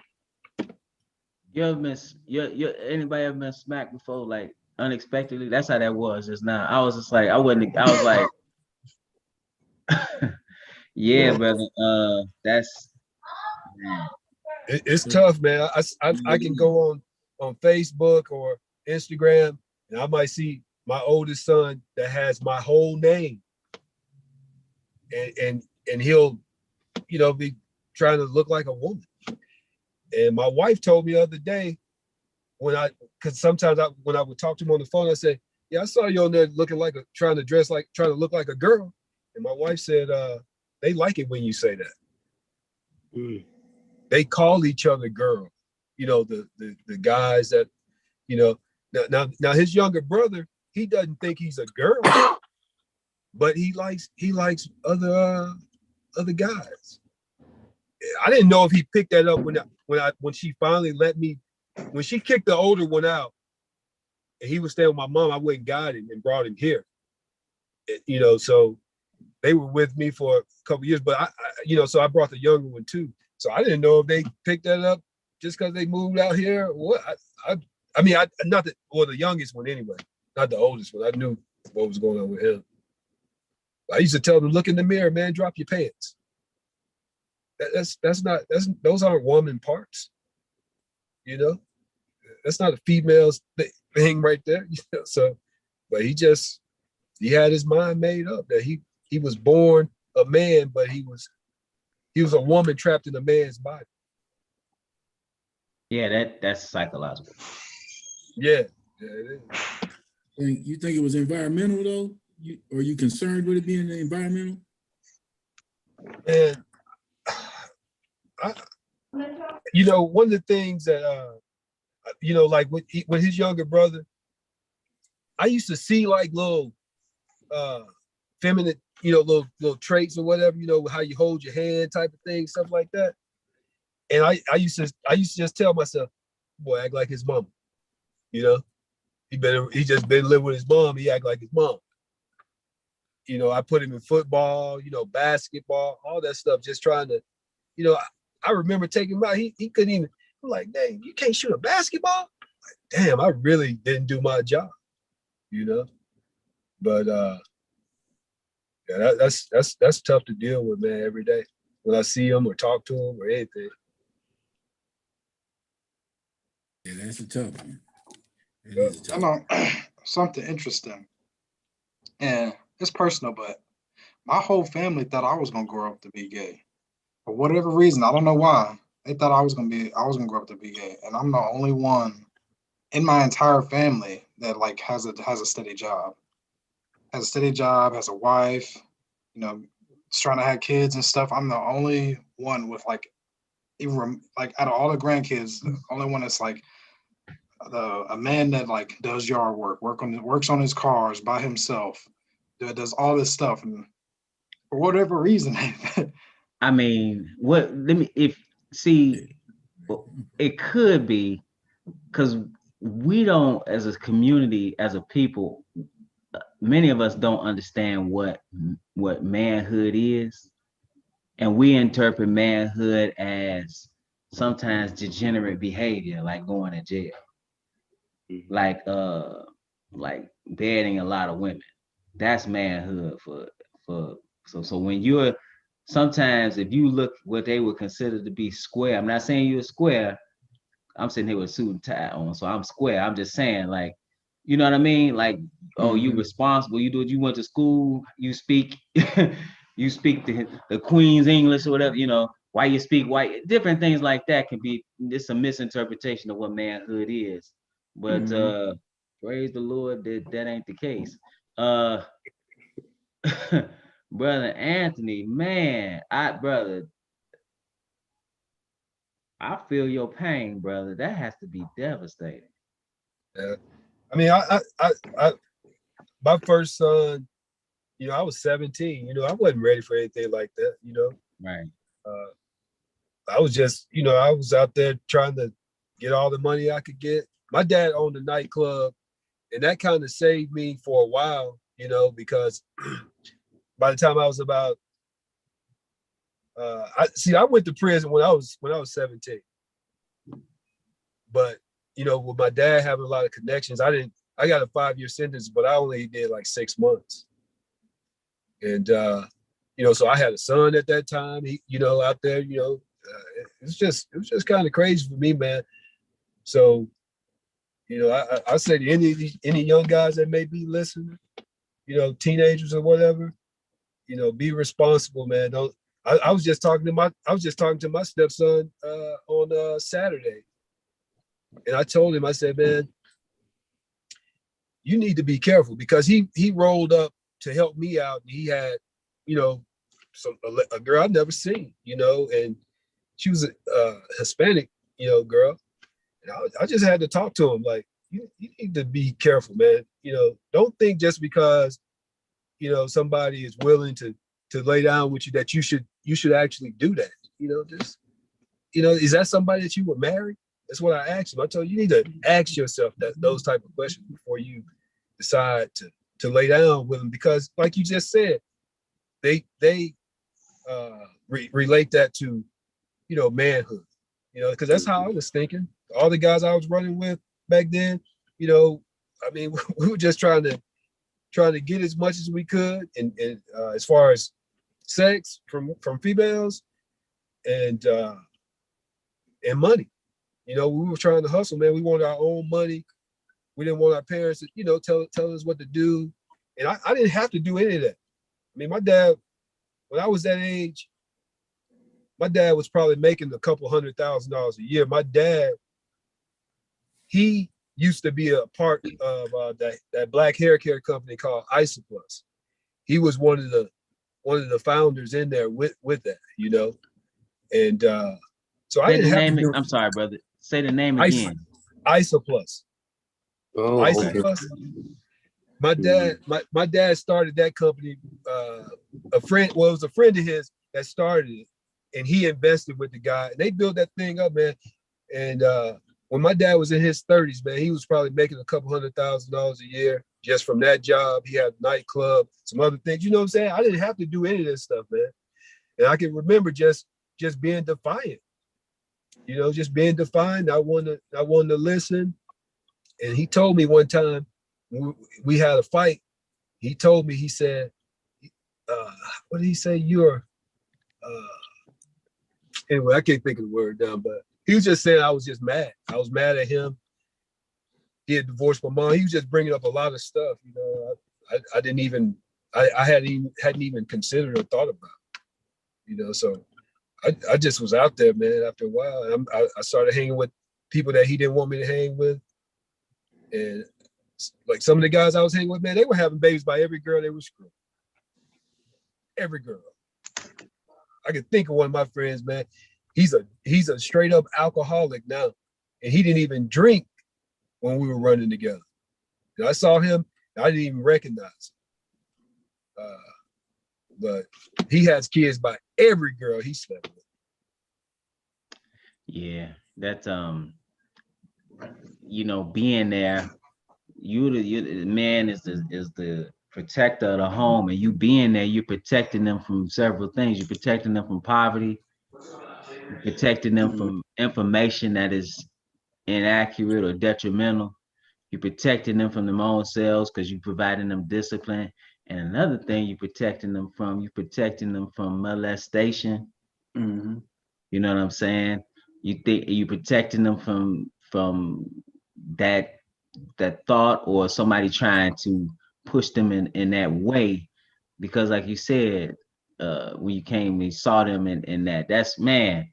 Anybody ever been smacked before, like unexpectedly? That's how that was just now. I was just like, I was like, yeah, brother. It's tough, man. I can go on Facebook or Instagram, and I might see my oldest son that has my whole name, and he'll, be trying to look like a woman. And my wife told me the other day, because sometimes when I would talk to him on the phone, I say, Yeah, I saw you on there looking like trying to look like a girl. And my wife said, they like it when you say that. Mm. They call each other girl. You know, the guys that, you know, now his younger brother, he doesn't think he's a girl, but he likes other guys. I didn't know if he picked that up when she finally when she kicked the older one out and he was staying with my mom. I went and got him and brought him here. You know, so they were with me for a couple years, but so I brought the younger one too. So I didn't know if they picked that up just because they moved out here. What? Not the youngest one anyway, not the oldest one. I knew what was going on with him. I used to tell them, look in the mirror, man, drop your pants. Those aren't woman parts. You know, that's not a female's thing right there. You know? So, but he had his mind made up that he was born a man, but he was a woman trapped in a man's body. Yeah, that's psychological. Yeah, it is. You think it was environmental though? Are you concerned with it being environmental? And one of the things that like with his younger brother, I used to see like little feminine, little traits or whatever, how you hold your hand type of thing, stuff like that. And I used to just tell myself, boy, act like his mom. He just been living with his mom, he act like his mom. I put him in football, basketball, all that stuff, just trying to, I remember taking him out. He couldn't even, I'm like, dang, you can't shoot a basketball? Like, damn, I really didn't do my job, But yeah, that's tough to deal with, man, every day. When I see him or talk to him or anything. Yeah, that's a tough one. I know something interesting. And it's personal, but my whole family thought I was gonna grow up to be gay. For whatever reason, I don't know why. They thought I was gonna grow up to be gay. And I'm the only one in my entire family that like has a steady job. Has a steady job, has a wife, is trying to have kids and stuff. I'm the only one with even like out of all the grandkids, the only one that's like a man that like does yard work, works on his cars by himself, that does all this stuff, and for whatever reason, I mean, it could be because we don't, as a community, as a people, many of us don't understand what manhood is, and we interpret manhood as sometimes degenerate behavior, like going to jail, like bedding a lot of women. That's manhood so when you're sometimes, if you look what they would consider to be square, I'm not saying you're a square. I'm sitting here with a suit and tie on, so I'm square. I'm just saying, like, you know what I mean? Like, oh, you responsible. You went to school. You speak, you speak the Queen's English or whatever. Why you speak white? Different things like that can be. It's a misinterpretation of what manhood is. But praise the Lord that ain't the case. Brother Anthony, man, I feel your pain, brother. That has to be devastating. Yeah, I mean, I my first son, I was 17. I wasn't ready for anything like that. Right. I was just, I was out there trying to get all the money I could get. My dad owned a nightclub, and that kind of saved me for a while, because by the time I was about, I went to prison when I was 17. But, with my dad having a lot of connections, I got a 5-year sentence, but I only did like 6 months. And, so I had a son at that time, he, out there, it was just kind of crazy for me, man. So, I say to any young guys that may be listening, teenagers or whatever, be responsible, man. Don't. I was just talking to my stepson on Saturday, and I told him, I said, man, you need to be careful, because he rolled up to help me out. And he had, you know, a girl I'd never seen, you know, and she was a Hispanic, you know, girl. And I just had to talk to him like, you need to be careful, man. You know, don't think just because, you know, somebody is willing to lay down with you that you should actually do that. You know, just, you know, is that somebody that you would marry? That's what I asked him. I told you, you need to ask yourself those type of questions before you decide to lay down with them, because like you just said, they relate that to, you know, manhood, you know, because that's how I was thinking. All the guys I was running with back then, you know, I mean, we were just trying to get as much as we could, and as far as sex from females and money. You know, we were trying to hustle, man. We wanted our own money. We didn't want our parents to, you know, tell us what to do. And I didn't have to do any of that. I mean, my dad, when I was that age, my dad was probably making a couple $100,000 a year. My dad, he used to be a part of that black hair care company called Isoplus. He was one of the founders in there with that, you know. And so I didn't have to do. I'm sorry, brother. Say the name again. Isoplus. Oh, Isoplus. okay. My dad started that company. It was a friend of his that started it, and he invested with the guy. And they built that thing up, man. And when my dad was in his 30s, man, he was probably making a couple $100,000 a year just from that job. He had a nightclub, some other things. You know what I'm saying? I didn't have to do any of this stuff, man. And I can remember just being defiant. You know, just being defiant. I wanted to listen. And he told me one time, we had a fight. He told me, he said, what did he say? Anyway, I can't think of the word now, but he was just saying I was just mad. I was mad at him. He had divorced my mom. He was just bringing up a lot of stuff, you know. I didn't even, I hadn't even considered or thought about, you know. So I just was out there, man. After a while, I started hanging with people that he didn't want me to hang with, and like some of the guys I was hanging with, man, they were having babies by every girl they were screwing. Every girl. I could think of one of my friends, man. He's a straight up alcoholic now, and he didn't even drink when we were running together. And I saw him, I didn't even recognize him. But he has kids by every girl he slept with. Yeah, that's you know, being there, the man is the protector of the home, and you being there, you're protecting them from several things. You're protecting them from poverty, you're protecting them from information that is inaccurate or detrimental. You're protecting them from their own selves because you're providing them discipline. And another thing you're protecting them from molestation. Mm-hmm. You know what I'm saying? You're protecting them from that thought or somebody trying to push them in that way, because like you said, when you came, we saw them in that's, man.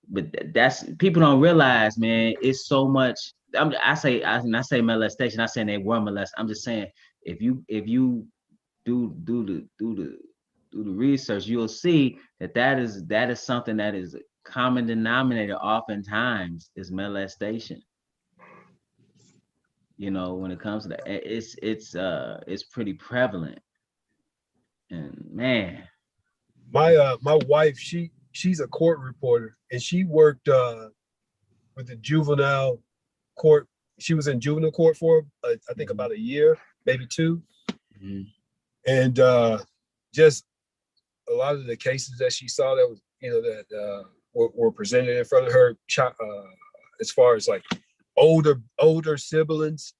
But that's, people don't realize, man, it's so much. I say molestation, I say they were molested. I'm just saying, if you do the research, you'll see that is something that is a common denominator oftentimes, is molestation. You know, when it comes to that, it's pretty prevalent. And man, My wife, she's a court reporter, and she worked with the juvenile court. She was in juvenile court for I think about a year, maybe two. Mm-hmm. And just a lot of the cases that she saw that was, you know, that were presented in front of her, as far as like older siblings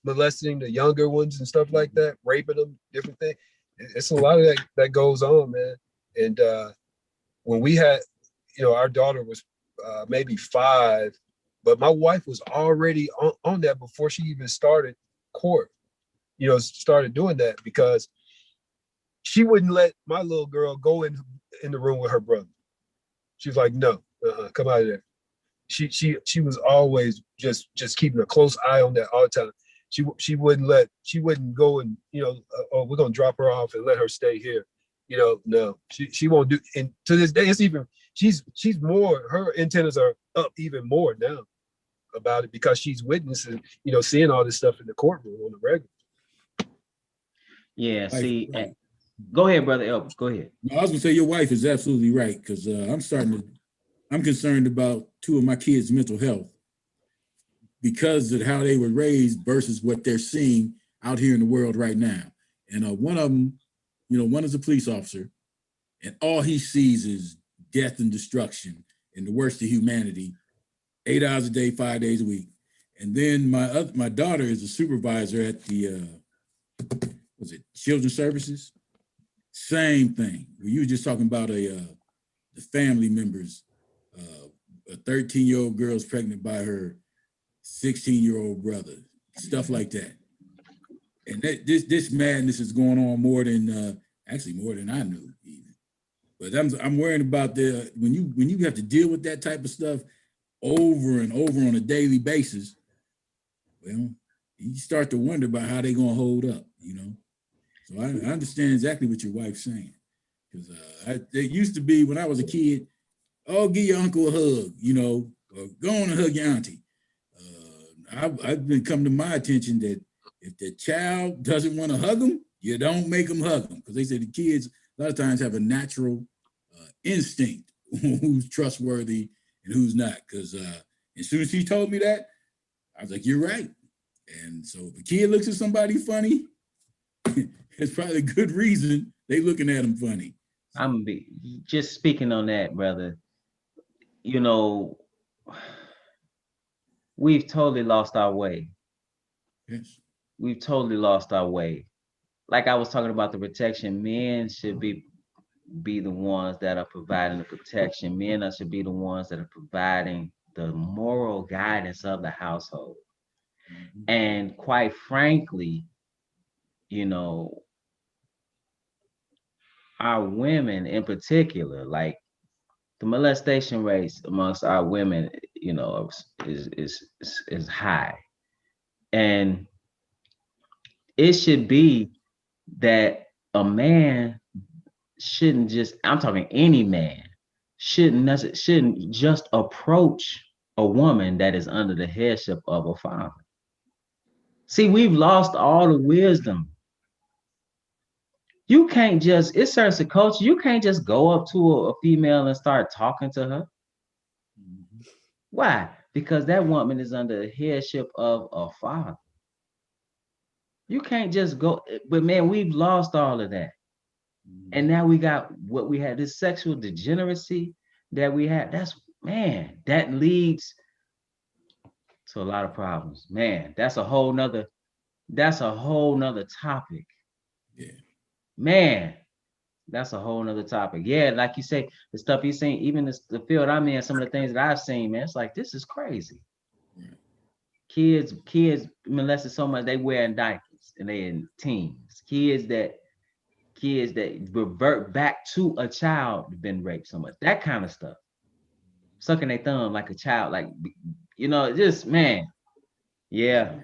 molesting the younger ones and stuff like that, raping them, different things. It's a lot of that goes on, man. And when we had, you know, our daughter was maybe 5, but my wife was already on that before she even started court, you know, started doing that, because she wouldn't let my little girl go in the room with her brother. She was like, no, come out of there. She was always just keeping a close eye on that all the time. she wouldn't go and, you know, oh, we're gonna drop her off and let her stay here. You know, no, she won't do. And to this day, it's even she's more, her antennas are up even more now about it because she's witnessing, you know, seeing all this stuff in the courtroom on the regular. Yeah, see, go ahead, brother Elvis, go ahead. No, I was gonna say your wife is absolutely right, because I'm concerned about two of my kids' mental health because of how they were raised versus what they're seeing out here in the world right now. And one of them, you know, one is a police officer, and all he sees is death and destruction and the worst of humanity, 8 hours a day, 5 days a week. And then my daughter is a supervisor at the Children's Services. Same thing. You were just talking about the family members. A 13-year-old girl's pregnant by her 16-year-old brother, stuff like that. And this madness is going on more than actually more than I knew even. But I'm worried about when you have to deal with that type of stuff over and over on a daily basis. Well, you start to wonder about how they're gonna hold up, you know. So I understand exactly what your wife's saying, because it used to be when I was a kid, oh, give your uncle a hug, you know, or go on and hug your auntie. I've been come to my attention that if the child doesn't want to hug them, you don't make them hug them, because they say the kids a lot of times have a natural instinct who's trustworthy and who's not. Because as soon as she told me that, I was like, you're right. And so if a kid looks at somebody funny, it's probably a good reason they looking at them funny. I'm just speaking on that, brother. You know, we've totally lost our way. Yes. We've totally lost our way. Like I was talking about the protection, men should be the ones that are providing the protection. Men should be the ones that are providing the moral guidance of the household. Mm-hmm. And quite frankly, you know, our women in particular, like the molestation rates amongst our women, you know, is high. And it should be that a man shouldn't just, I'm talking any man, shouldn't just approach a woman that is under the headship of a father. See, we've lost all the wisdom. You can't just, it serves a culture, you can't just go up to a female and start talking to her. Mm-hmm. Why? Because that woman is under the headship of a father. You can't just go, but man, we've lost all of that. And now we got what we had, this sexual degeneracy that we had. That leads to a lot of problems. Man, that's a whole nother topic. Yeah. Man, that's a whole nother topic. Yeah, like you say, the stuff you're saying, even the field I'm in, some of the things that I've seen, man, it's like, this is crazy. Yeah. Kids molested so much, they wearing diapers and they in teens. Kids that revert back to a child been raped so much, that kind of stuff. Sucking their thumb like a child, like, you know, just, man. Yeah.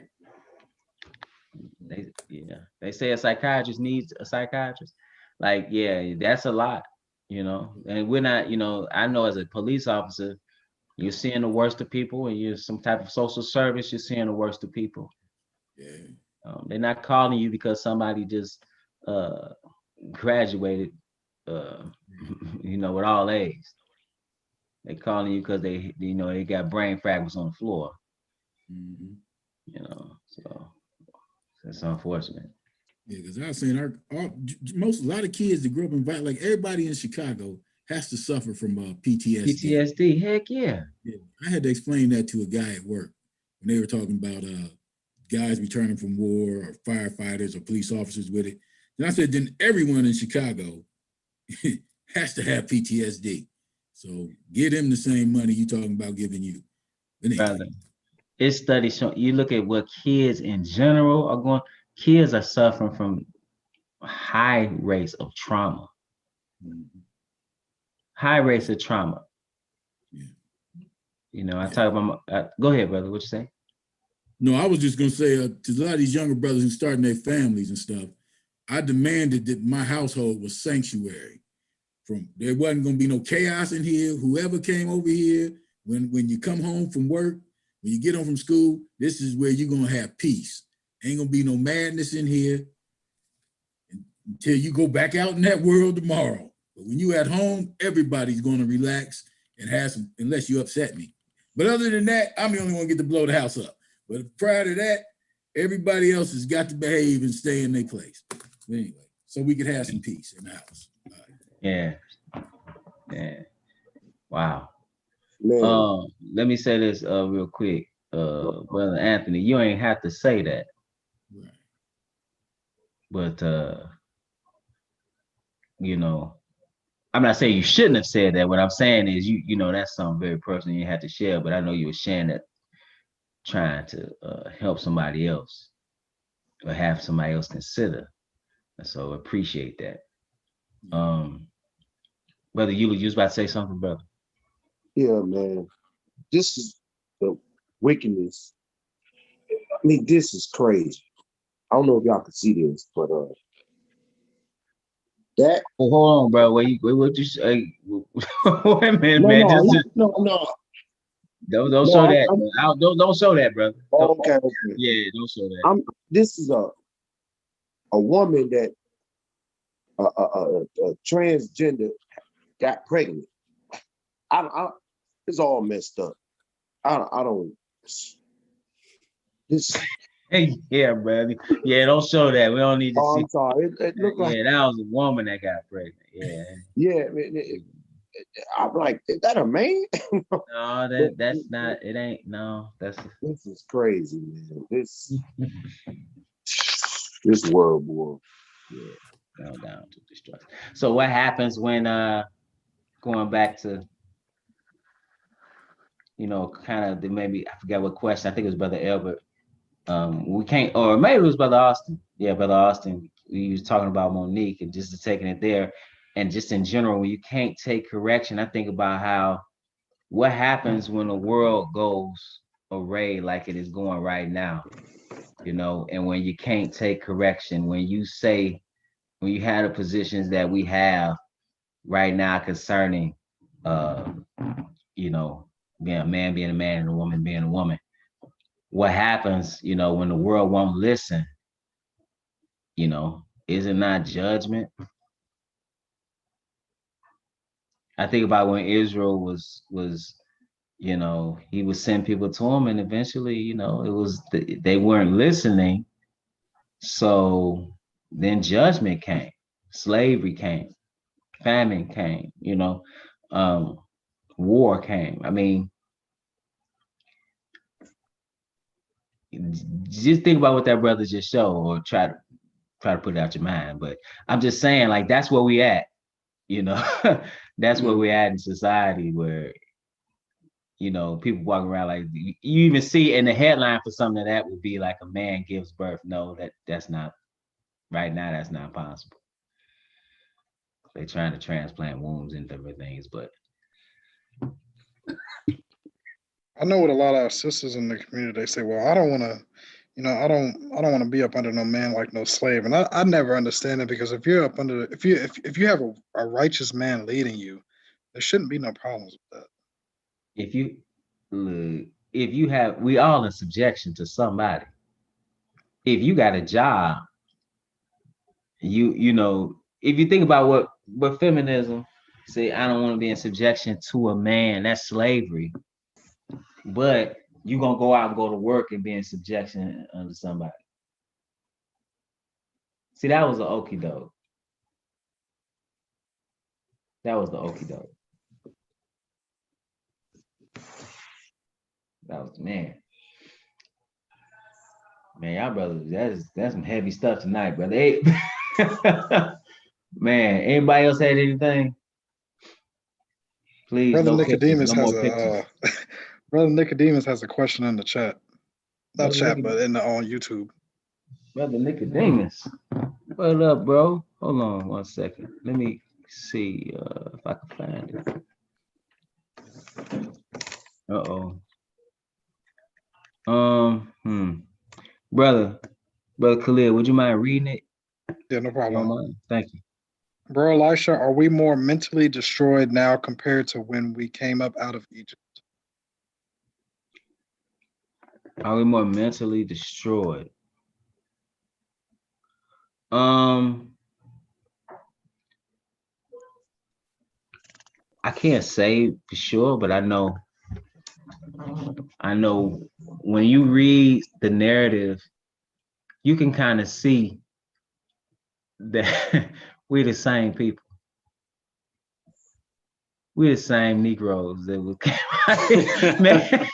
They say a psychiatrist needs a psychiatrist. Like, yeah, that's a lot, you know. And we're not, you know, I know as a police officer, you're seeing the worst of people, and you're some type of social service, you're seeing the worst of people. Yeah. They're not calling you because somebody just graduated, you know, with all A's. They calling you because they, you know, they got brain fragments on the floor. Mm-hmm. You know, so that's unfortunate. Yeah, because I was saying a lot of kids that grew up in violence, like everybody in Chicago has to suffer from PTSD. PTSD, heck yeah. Yeah. I had to explain that to a guy at work when they were talking about guys returning from war or firefighters or police officers with it. And I said, then everyone in Chicago has to have PTSD. So give them the same money you talking about giving you. Brother, it's studies showing, you look at what kids in general are going, kids are suffering from high rates of trauma. Mm-hmm. High rates of trauma. Yeah. You know, I talk about, go ahead, brother, what you say? No, I was just gonna say to a lot of these younger brothers who starting their families and stuff, I demanded that my household was sanctuary. There wasn't gonna be no chaos in here. Whoever came over here, when you come home from work, when you get home from school, this is where you're gonna have peace. Ain't gonna be no madness in here until you go back out in that world tomorrow. But when you at home, everybody's gonna relax and have some, unless you upset me. But other than that, I'm the only one get to blow the house up. But prior to that, everybody else has got to behave and stay in their place. But anyway, so we could have some peace in the house. Yeah. Yeah. Wow. Man. Let me say this real quick. Brother Anthony, you ain't have to say that. Right. But you know, I'm not saying you shouldn't have said that. What I'm saying is you know that's something very personal you had to share, but I know you were sharing that trying to help somebody else or have somebody else consider. And so appreciate that. Brother, you was about to say something, brother. Yeah, man. This is the wickedness. I mean, this is crazy. I don't know if y'all can see this, but that. Well, hold on, bro. Wait, what you say? Wait a minute, No, man. no. Don't show that. Don't show that, brother. Okay. Yeah, don't show that. This is a woman that a transgender got pregnant. It's all messed up. I don't. This. Hey, yeah, brother. Yeah, don't show that. We don't need to see. I'm sorry. It looked like. Yeah, that was a woman that got pregnant. Yeah. Yeah. I'm like, is that a man? No, that's not. It ain't. No, this is crazy, man. This world, boy. Yeah, down to destruction. So what happens when going back to, you know, kind of maybe I forgot what question. I think it was Brother Albert. We can't, or maybe it was Brother Austin. Yeah, Brother Austin. We was talking about Monique and just taking it there, and just in general, when you can't take correction, I think about how what happens when the world goes array like it is going right now, you know, and when you can't take correction, when you have the positions that we have right now concerning, you know, being a man and a woman being a woman. What happens, you know, when the world won't listen? You know, is it not judgment? I think about when Israel was, you know, he would send people to him, and eventually, you know, it was they weren't listening. So then judgment came, slavery came, famine came, you know, war came. I mean, just think about what that brother just showed, or try to put it out your mind. But I'm just saying, like, that's where we at, you know. That's where we're at in society, where, you know, people walking around like, you even see in the headline for something that would be like a man gives birth. No, that's not right now. That's not possible. They're trying to transplant wombs and different things, but I know with a lot of our sisters in the community, they say, "Well, I don't want to, you know, I don't want to be up under no man like no slave." And I never understand it, because if you're up under, if you have a righteous man leading you, there shouldn't be no problems with that. if you have, we all in subjection to somebody. If you got a job, you know, if you think about what feminism say, I don't want to be in subjection to a man, that's slavery. But you gonna go out and go to work and be in subjection under somebody. See, that was the okie doke. That was the okie doke. That was, man. Man, y'all brothers, that's some heavy stuff tonight, brother. Hey, man, anybody else had anything? Please, Brother no Nicodemus pictures, no has more pictures. Brother Nicodemus has a question in the chat. Not Brother chat, but in the on YouTube. Brother Nicodemus, what up, bro? Hold on 1 second. Let me see if I can find it. Brother Khalil, would you mind reading it? Yeah, no problem. Thank you. Bro Elisha, are we more mentally destroyed now compared to when we came up out of Egypt? Are we more mentally destroyed? I can't say for sure, but I know when you read the narrative, you can kind of see that we're the same people. We're the same Negroes that was, man.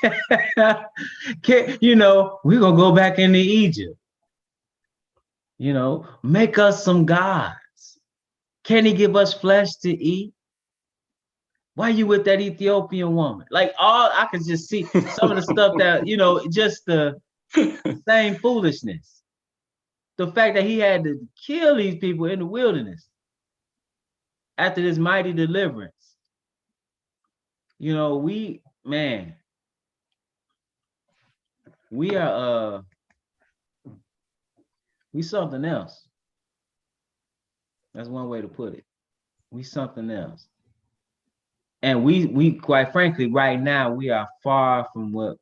We're gonna go back into Egypt. Make us some gods. Can he give us flesh to eat? Why you with that Ethiopian woman? Like I could just see some of the stuff that, just the same foolishness. The fact that he had to kill these people in the wilderness after this mighty deliverance. We are we something else. That's one way to put it. We something else. And we quite frankly, right now, we are far from what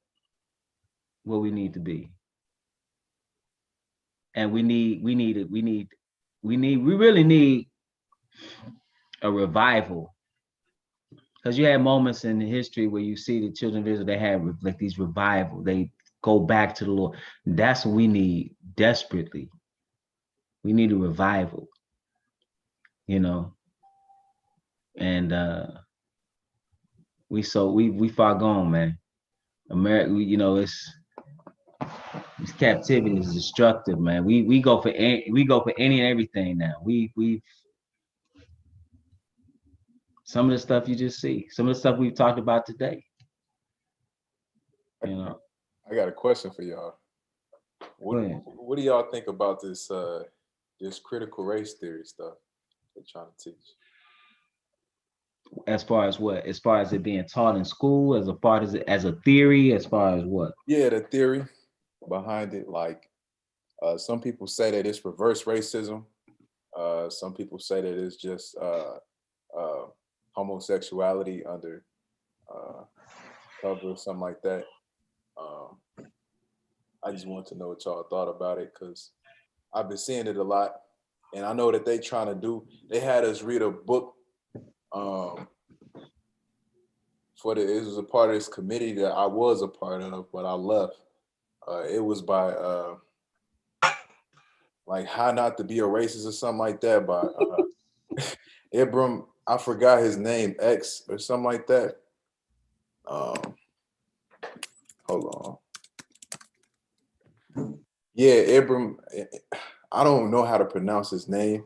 we need to be. And we really need a revival. Because you had moments in the history where you see the children of Israel, they have like these revival. They go back to the Lord. That's what we need desperately. We need a revival, and we far gone, man. America, this captivity is destructive, man. We go for any and everything now. We some of the stuff you just see, some of the stuff we've talked about today. I got a question for y'all. What do y'all think about this critical race theory stuff they're trying to teach? As far as what? As far as it being taught in school, as a theory, as far as what? Yeah, the theory behind it. Like some people say that it's reverse racism. Some people say that it's just homosexuality under cover or something like that. I just want to know what y'all thought about it, because I've been seeing it a lot, and I know that they had us read a book it was a part of this committee that I was a part of, but I left. It was by like How Not to Be a Racist or something like that by Ibram, I forgot his name, X or something like that. Hold on. Yeah, Ibram, I don't know how to pronounce his name.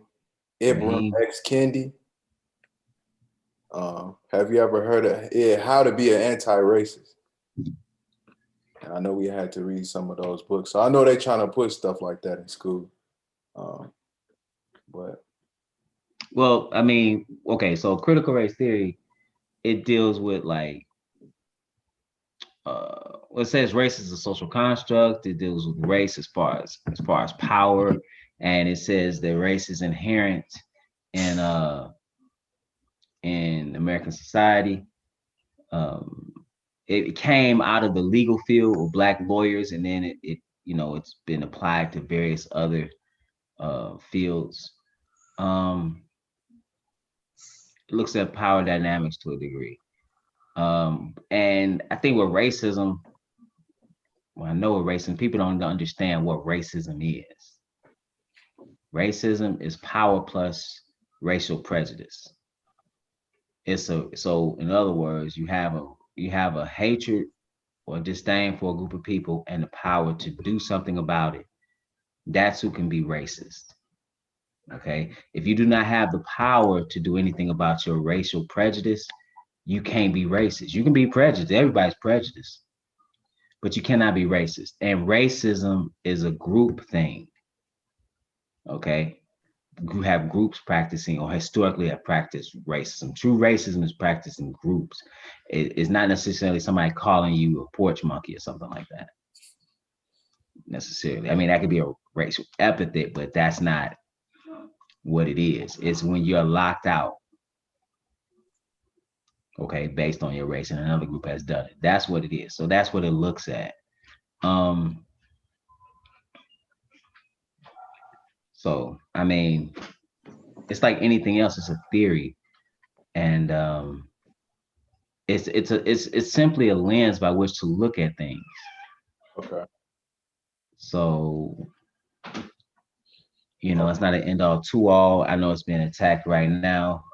Ibram X Kendi. Have you ever heard of How to Be an Anti-Racist? And I know we had to read some of those books. So I know they're trying to put stuff like that in school. Well, I mean, okay, so critical race theory, it deals with like it says race is a social construct. It deals with race as far as power, and it says that race is inherent in American society. It came out of the legal field with Black lawyers, and then it's been applied to various other fields. It looks at power dynamics to a degree. And I think with racism, I know with racism, people don't understand what racism is. Racism is power plus racial prejudice. So in other words, you have a hatred or disdain for a group of people and the power to do something about it. That's who can be racist. Okay. If you do not have the power to do anything about your racial prejudice, you can't be racist. You can be prejudiced. Everybody's prejudiced, but you cannot be racist. And racism is a group thing. Okay. You have groups practicing or historically have practiced racism. True racism is practiced in groups. It's not necessarily somebody calling you a porch monkey or something like that. necessarily. I mean, that could be a racial epithet, but that's not what it is. It's when you're locked out, okay, based on your race, and another group has done it. That's what it is. So that's what it looks at. So I mean, it's like anything else. It's a theory, and it's simply a lens by which to look at things. Okay. So, you know, it's not an end all to all. I know it's being attacked right now.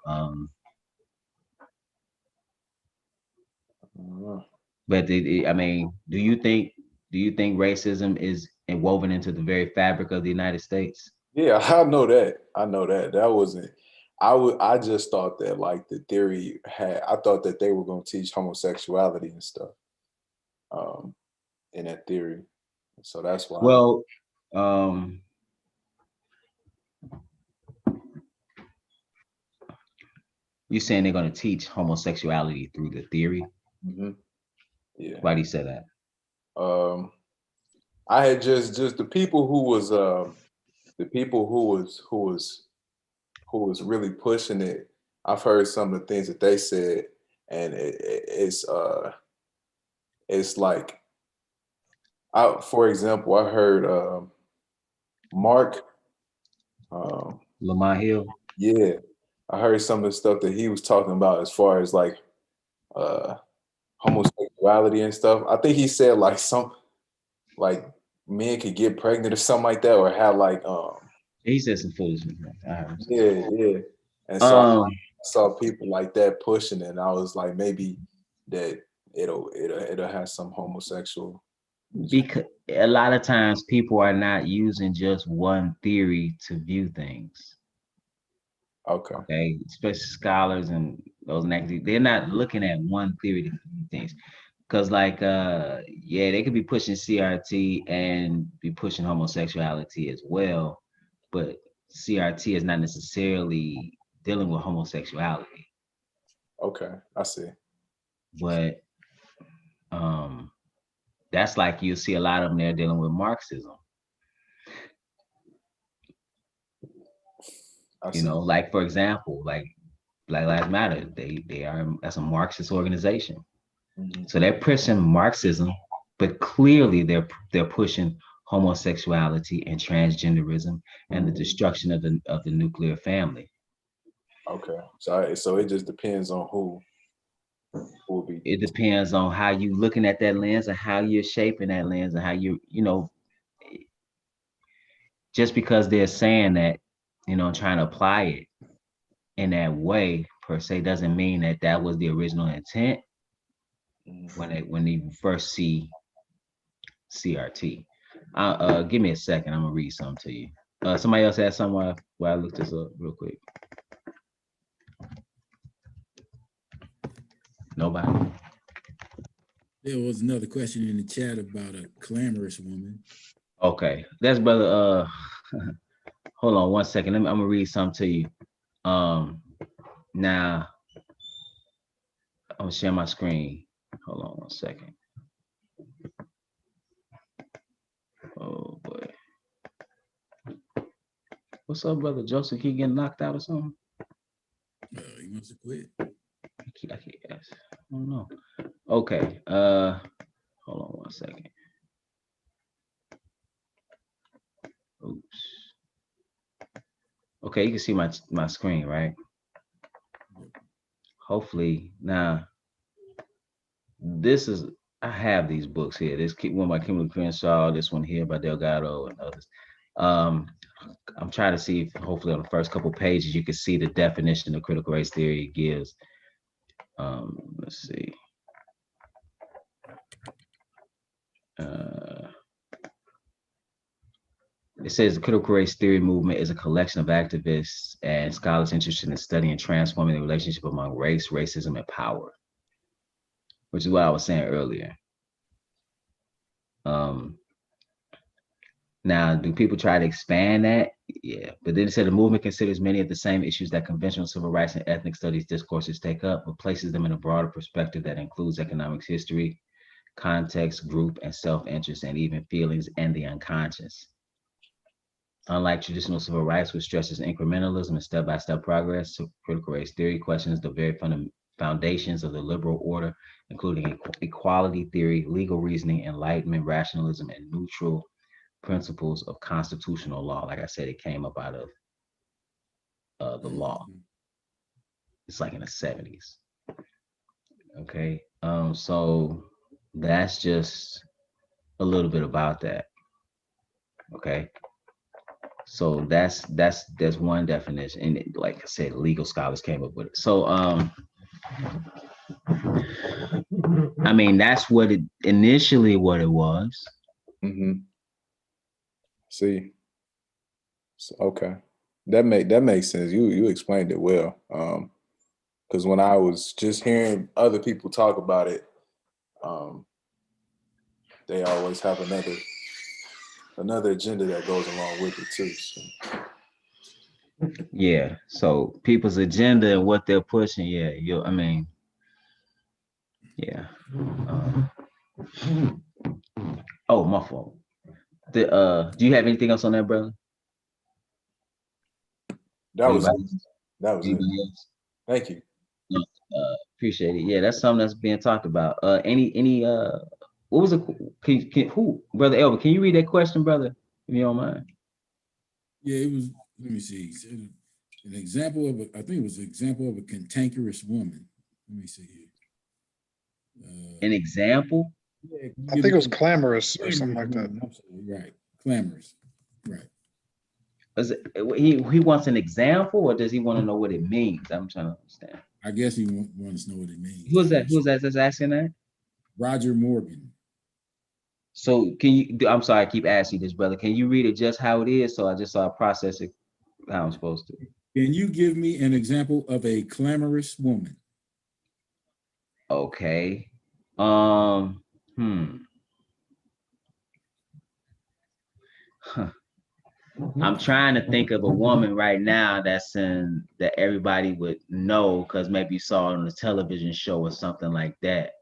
But I mean, do you think racism is woven into the very fabric of the United States? Yeah, I know that. I know that. That wasn't. I just thought that like the theory had. I thought that they were going to teach homosexuality and stuff. In that theory, so that's why. Well, you're saying they're going to teach homosexuality through the theory? Mm-hmm. Yeah. Why do you say that? I had just the people who was really pushing it. I've heard some of the things that they said, and it's like, for example, I heard Mark Lamar Hill. Yeah, I heard some of the stuff that he was talking about as far as like homosexuality and stuff. I think he said like like men could get pregnant or something like that, or have like he said some foolishness. Yeah. And so I saw people like that pushing it, and I was like, maybe that it'll have some homosexual. Because a lot of times people are not using just one theory to view things. Okay. Especially scholars and those academics, they're not looking at one theory to view things. Because like yeah, they could be pushing CRT and be pushing homosexuality as well, but CRT is not necessarily dealing with homosexuality. Okay, I see. But that's like you'll see a lot of them there dealing with Marxism. You know, like for example, like Black Lives Matter, that's a Marxist organization. Mm-hmm. So they're pushing Marxism, but clearly they're pushing homosexuality and transgenderism and the destruction of the nuclear family. Okay, so it just depends on who will be. It depends on how you looking at that lens and how you're shaping that lens and how you know. Just because they're saying that, you know, trying to apply it in that way per se doesn't mean that was the original intent when they first see CRT. Give me a second. I'm gonna read something to you. Somebody else had something while I looked this up real quick. Nobody. There was another question in the chat about a clamorous woman. Okay, that's brother. Hold on one second. I'm gonna read something to you. Now I'm gonna share my screen. Hold on one second. Oh boy. What's up, brother Joseph? He getting knocked out or something? He wants to quit. I don't know. Okay. Hold on one second. Oops. Okay, you can see my screen, right? Hopefully now. I have these books here. This one by Kimberly Crenshaw, this one here by Delgado and others. I'm trying to see if hopefully on the first couple pages you can see the definition of critical race theory it gives. Let's see. It says the critical race theory movement is a collection of activists and scholars interested in studying and transforming the relationship among race, racism, and power, which is what I was saying earlier. Now, do people try to expand that? Yeah, but then it said the movement considers many of the same issues that conventional civil rights and ethnic studies discourses take up, but places them in a broader perspective that includes economics, history, context, group, and self-interest, and even feelings and the unconscious. Unlike traditional civil rights, which stresses incrementalism and step-by-step progress, critical race theory questions the very foundations of the liberal order, including equality theory, legal reasoning, enlightenment, rationalism, and neutral principles of constitutional law. Like I said, it came up out of the law. It's like in the 70s. Okay, so that's just a little bit about that. Okay. So that's one definition, and like I said, legal scholars came up with it. So I mean, that's what it initially what it was. See, so, okay, that makes sense. You explained it well. Because when I was just hearing other people talk about it, they always have another agenda that goes along with it too. So. Yeah. So people's agenda and what they're pushing. Yeah. I mean, yeah. Oh, my fault. Do you have anything else on that, brother? That was it. Thank you. Appreciate it. Yeah, that's something that's being talked about. Any what was it? Who, Brother Elvin? Can you read that question, brother? If you don't mind. Yeah, it was. Let me see. An example of I think it was an example of a cantankerous woman. Let me see here. An example? Yeah, I think it was clamorous or something like that. Right, clamorous. Right. He wants an example, or does he want to know what it means? I'm trying to understand. I guess he wants to know what it means. Who's that that's asking that? Roger Morgan. So can you? I'm sorry, I keep asking this, brother. Can you read it just how it is, so I process it how I'm supposed to? Can you give me an example of a clamorous woman? Okay. I'm trying to think of a woman right now that everybody would know because maybe you saw it on a television show or something like that.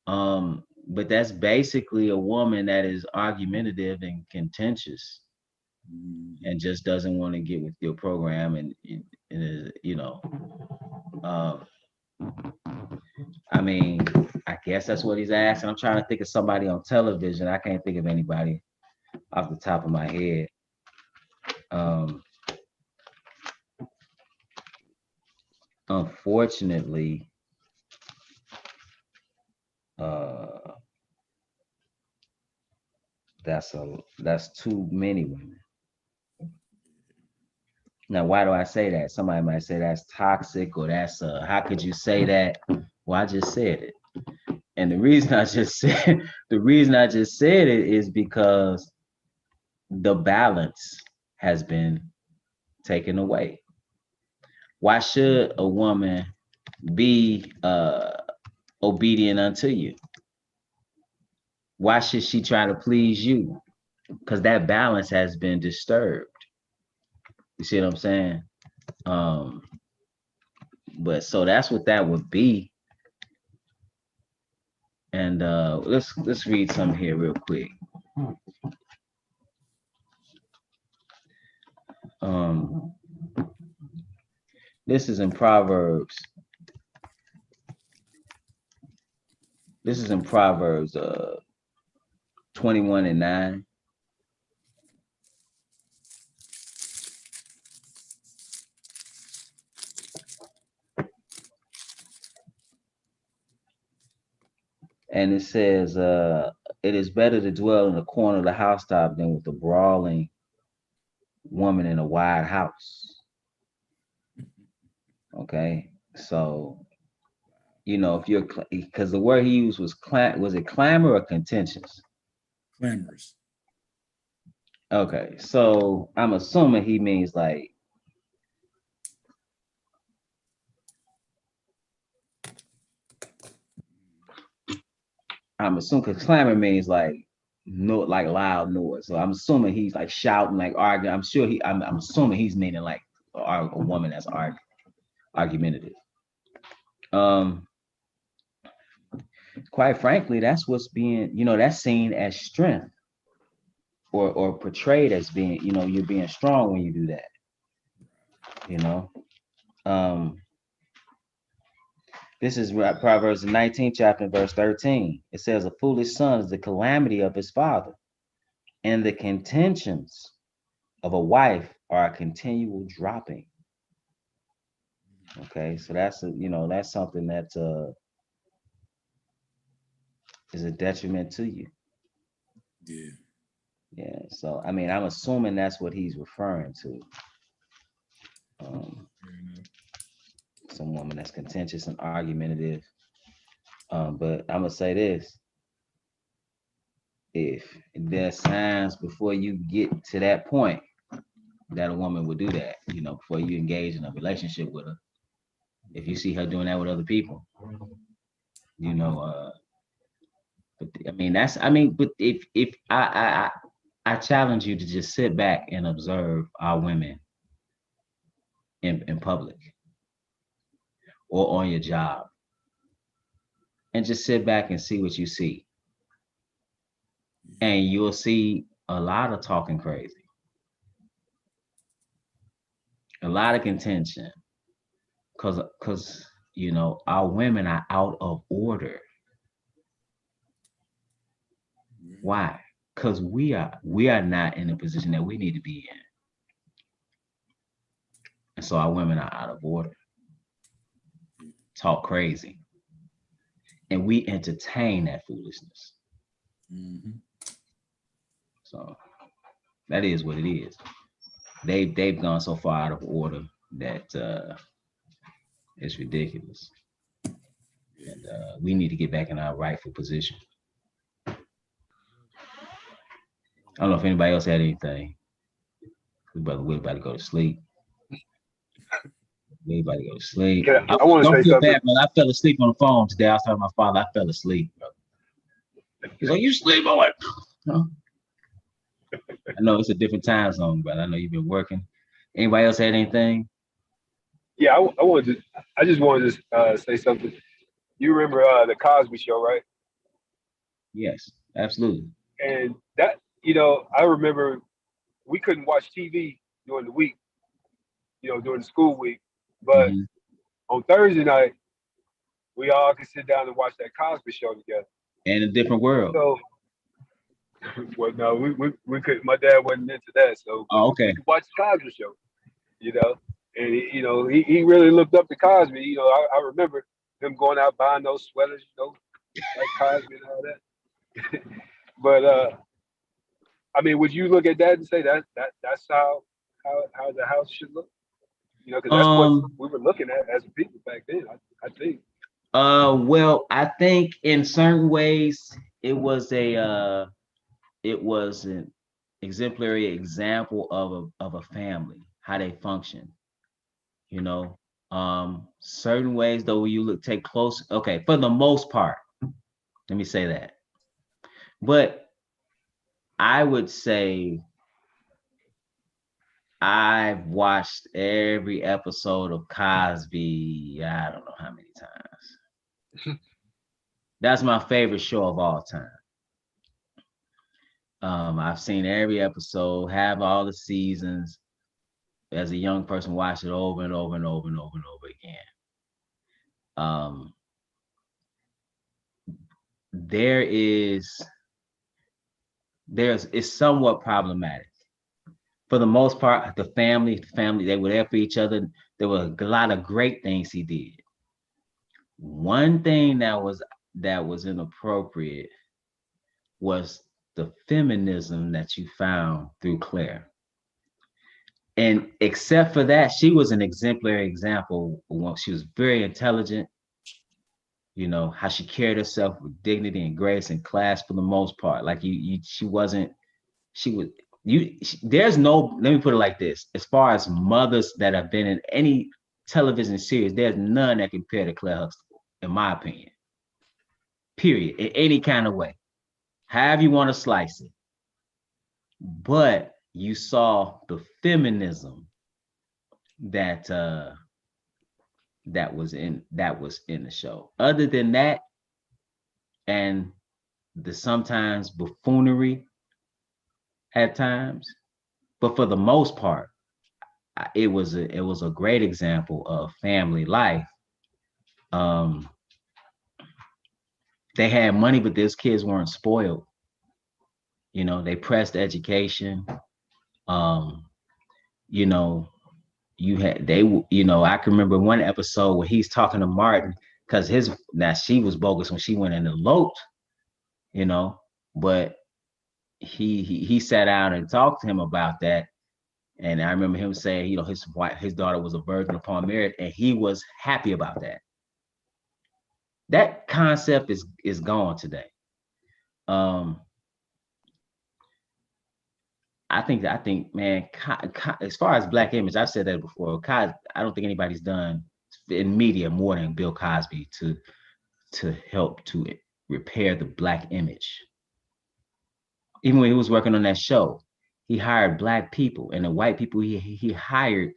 But that's basically a woman that is argumentative and contentious and just doesn't want to get with your program and you know. I mean, I guess that's what he's asking. I'm trying to think of somebody on television. I can't think of anybody off the top of my head. Unfortunately, that's too many women. Now, why do I say that? Somebody might say that's toxic or that's how could you say that? Well, I just said it. And the reason I just said it is because the balance has been taken away. Why should a woman be obedient unto you? Why should she try to please you? Because that balance has been disturbed. You see what I'm saying? But so that's what that would be. And let's read some here real quick. This is in Proverbs. This is in Proverbs 21:9. And it says, it is better to dwell in the corner of the housetop than with a brawling woman in a wide house. Okay, so you know if you're because the word he used was it clamor or contentions? Clamorous. Okay, so I'm assuming he means like because clamor means like no, like loud noise. So I'm assuming he's like shouting, like arguing. I'm assuming he's meaning like a woman that's argumentative. quite frankly, that's what's being, that's seen as strength or portrayed as being, you're being strong when you do that, This is Proverbs the 19th chapter, verse 13. It says, a foolish son is the calamity of his father, and the contentions of a wife are a continual dropping. Okay, so that's that's something that is a detriment to you. Yeah. Yeah. So I'm assuming that's what he's referring to. Some woman that's contentious and argumentative. But I'm gonna say this: if there's signs before you get to that point that a woman would do that, before you engage in a relationship with her, if you see her doing that with other people, but but if I challenge you to just sit back and observe our women in public or on your job, and just sit back and see what you see, and you'll see a lot of talking crazy, a lot of contention, because our women are out of order. Why? Because we are not in the position that we need to be in. And so our women are out of order. Talk crazy. And we entertain that foolishness. So that is what it is. They've gone so far out of order that it's ridiculous. And we need to get back in our rightful position. I don't know if anybody else had anything. Brother, we're about to go to sleep. Everybody go to sleep. I want to say something. Bad, man. I fell asleep on the phone today. I was talking to my father. I fell asleep, bro. He's like, you sleep? I'm like, no. I know it's a different time zone, but I know you've been working. Anybody else had anything? Yeah, I just wanted to say something. You remember the Cosby Show, right? Yes, absolutely. And that, I remember we couldn't watch TV during the week, during the school week. But on Thursday night, we all could sit down and watch that Cosby Show together. In a different world. So, well, no, we could. My dad wasn't into that, so okay. We could watch the Cosby Show, And he really looked up to Cosby. I remember him going out buying those sweaters, like Cosby and all that. But would you look at that and say that's how the house should look? Because that's what we were looking at as a people back then. I think. Well, I think in certain ways it was an exemplary example of a family, how they function. Certain ways though, when you take close, okay, for the most part, let me say that. But I would say I've watched every episode of Cosby, I don't know how many times. That's my favorite show of all time. I've seen every episode, have all the seasons. As a young person, watch it over and over and over and over and over again. It's somewhat problematic. For the most part, the family, they were there for each other. There were a lot of great things he did. One thing that was inappropriate was the feminism that you found through Claire. And except for that, she was an exemplary example. She was very intelligent, how she carried herself with dignity and grace and class for the most part. Like there's no, let me put it like this. As far as mothers that have been in any television series, there's none that compare to Claire Huxtable, in my opinion. Period. In any kind of way. However you want to slice it. But you saw the feminism that was in the show. Other than that, and the sometimes buffoonery at times, but for the most part, it was a great example of family life. They had money, but those kids weren't spoiled. You know, they pressed education. You know, I can remember one episode where he's talking to Martin because she was bogus when she went and eloped, you know, but he sat down and talked to him about that. And I remember him saying, you know, his daughter was a virgin upon marriage, and he was happy about that. That concept is gone today. I think, man, as far as Black image, I've said that before. I don't think anybody's done in media more than Bill Cosby to help to repair the Black image. Even when he was working on that show, he hired Black people, and the white people he hired,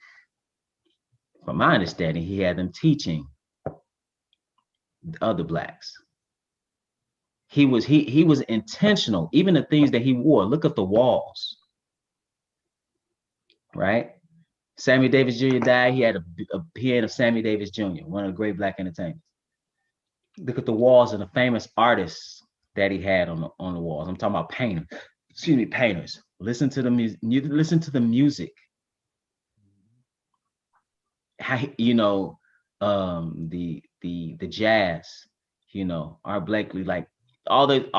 from my understanding, he had them teaching other Blacks. He was intentional. Even the things that he wore. Look at the walls. Right? Sammy Davis Jr. died. He had a pen of Sammy Davis Jr., one of the great Black entertainers. Look at the walls of the famous artists that he had on the walls. I'm talking about painters. Listen to the music. Listen to the music. How, you know, the jazz. You know, Art Blakely, like all the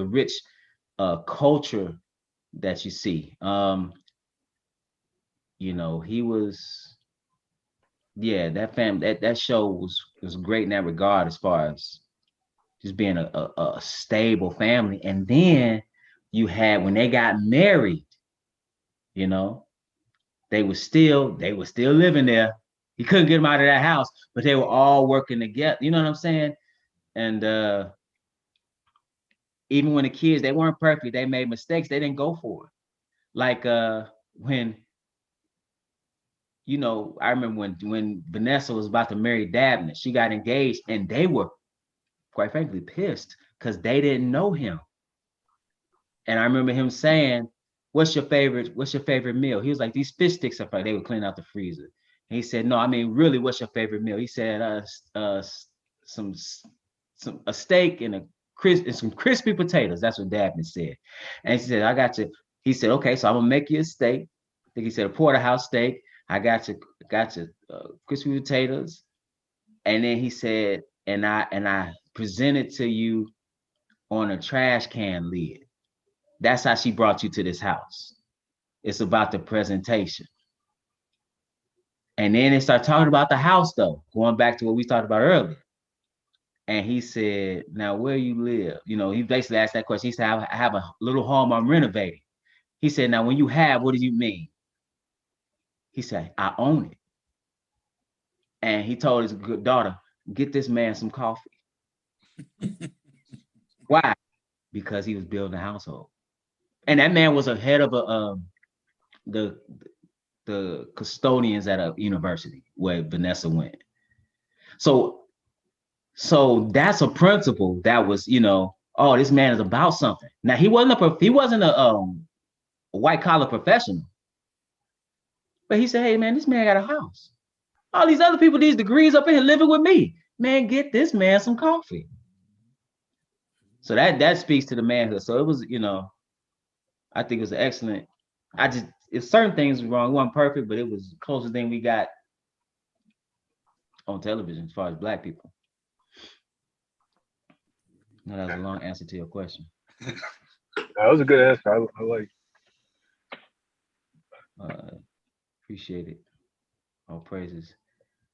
rich culture that you see. You know, he was, yeah, that show was great in that regard, as far as just being a stable family. And then you had, when they got married, you know, they were still living there. He couldn't get them out of that house, but they were all working together. You know what I'm saying? And even when the kids, they weren't perfect, they made mistakes, they didn't go for it. Like when, you know, I remember when Vanessa was about to marry Dabney, she got engaged, and they were, quite frankly, pissed because they didn't know him. And I remember him saying, what's your favorite meal? He was like, these fish sticks are fine. They would clean out the freezer. And he said, no, I mean, really, what's your favorite meal? He said, a steak and some crispy potatoes. That's what Dabney said. And he said, I got you. He said, okay, so I'm gonna make you a steak. I think he said a porterhouse steak. I got you crispy potatoes. And then he said, and I presented to you on a trash can lid. That's how she brought you to this house. It's about the presentation. And then they start talking about the house, though, going back to what we talked about earlier. And he said, now where you live? You know, he basically asked that question. He said, I have a little home I'm renovating. He said, now when you have, what do you mean? He said, I own it. And he told his good daughter, get this man some coffee. Why? Because he was building a household. And that man was a head of the custodians at a university where Vanessa went. So that's a principle that was, you know, oh, this man is about something. Now he wasn't a white collar professional, but he said, hey man, this man got a house. All these other people, these degrees up in here living with me. Man, get this man some coffee. So that speaks to the manhood. So it was, you know, I think it was excellent. If certain things were wrong, it wasn't perfect, but it was the closest thing we got on television as far as Black people. No, that was a long answer to your question. That was a good answer. I like it. Appreciate it. All praises.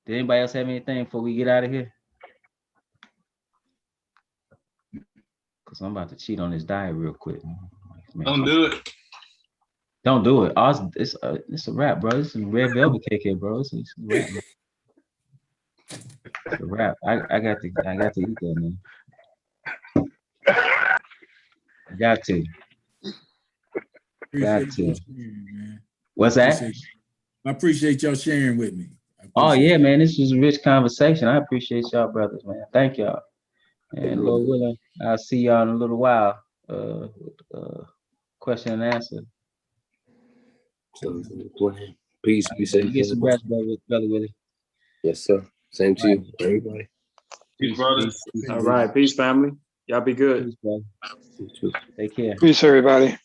Did anybody else have anything before we get out of here? Because I'm about to cheat on this diet real quick. Man, don't do it. Don't do it. It's a wrap, bro. This is red velvet cake here, bro. It's a wrap. It's a wrap. I got to eat that, man. Got to. Man. What's that? I appreciate y'all sharing with me. Oh yeah, man. This was a rich conversation. I appreciate y'all, brothers, man. Thank y'all. And Lord willing, I'll see y'all in a little while. Question and answer. Peace, be safe. Get some rest, brother Willie. Yes, sir. Same to you, everybody. Peace, brothers. All right, peace, family. Y'all be good. Peace, brother. Take care. Peace, everybody.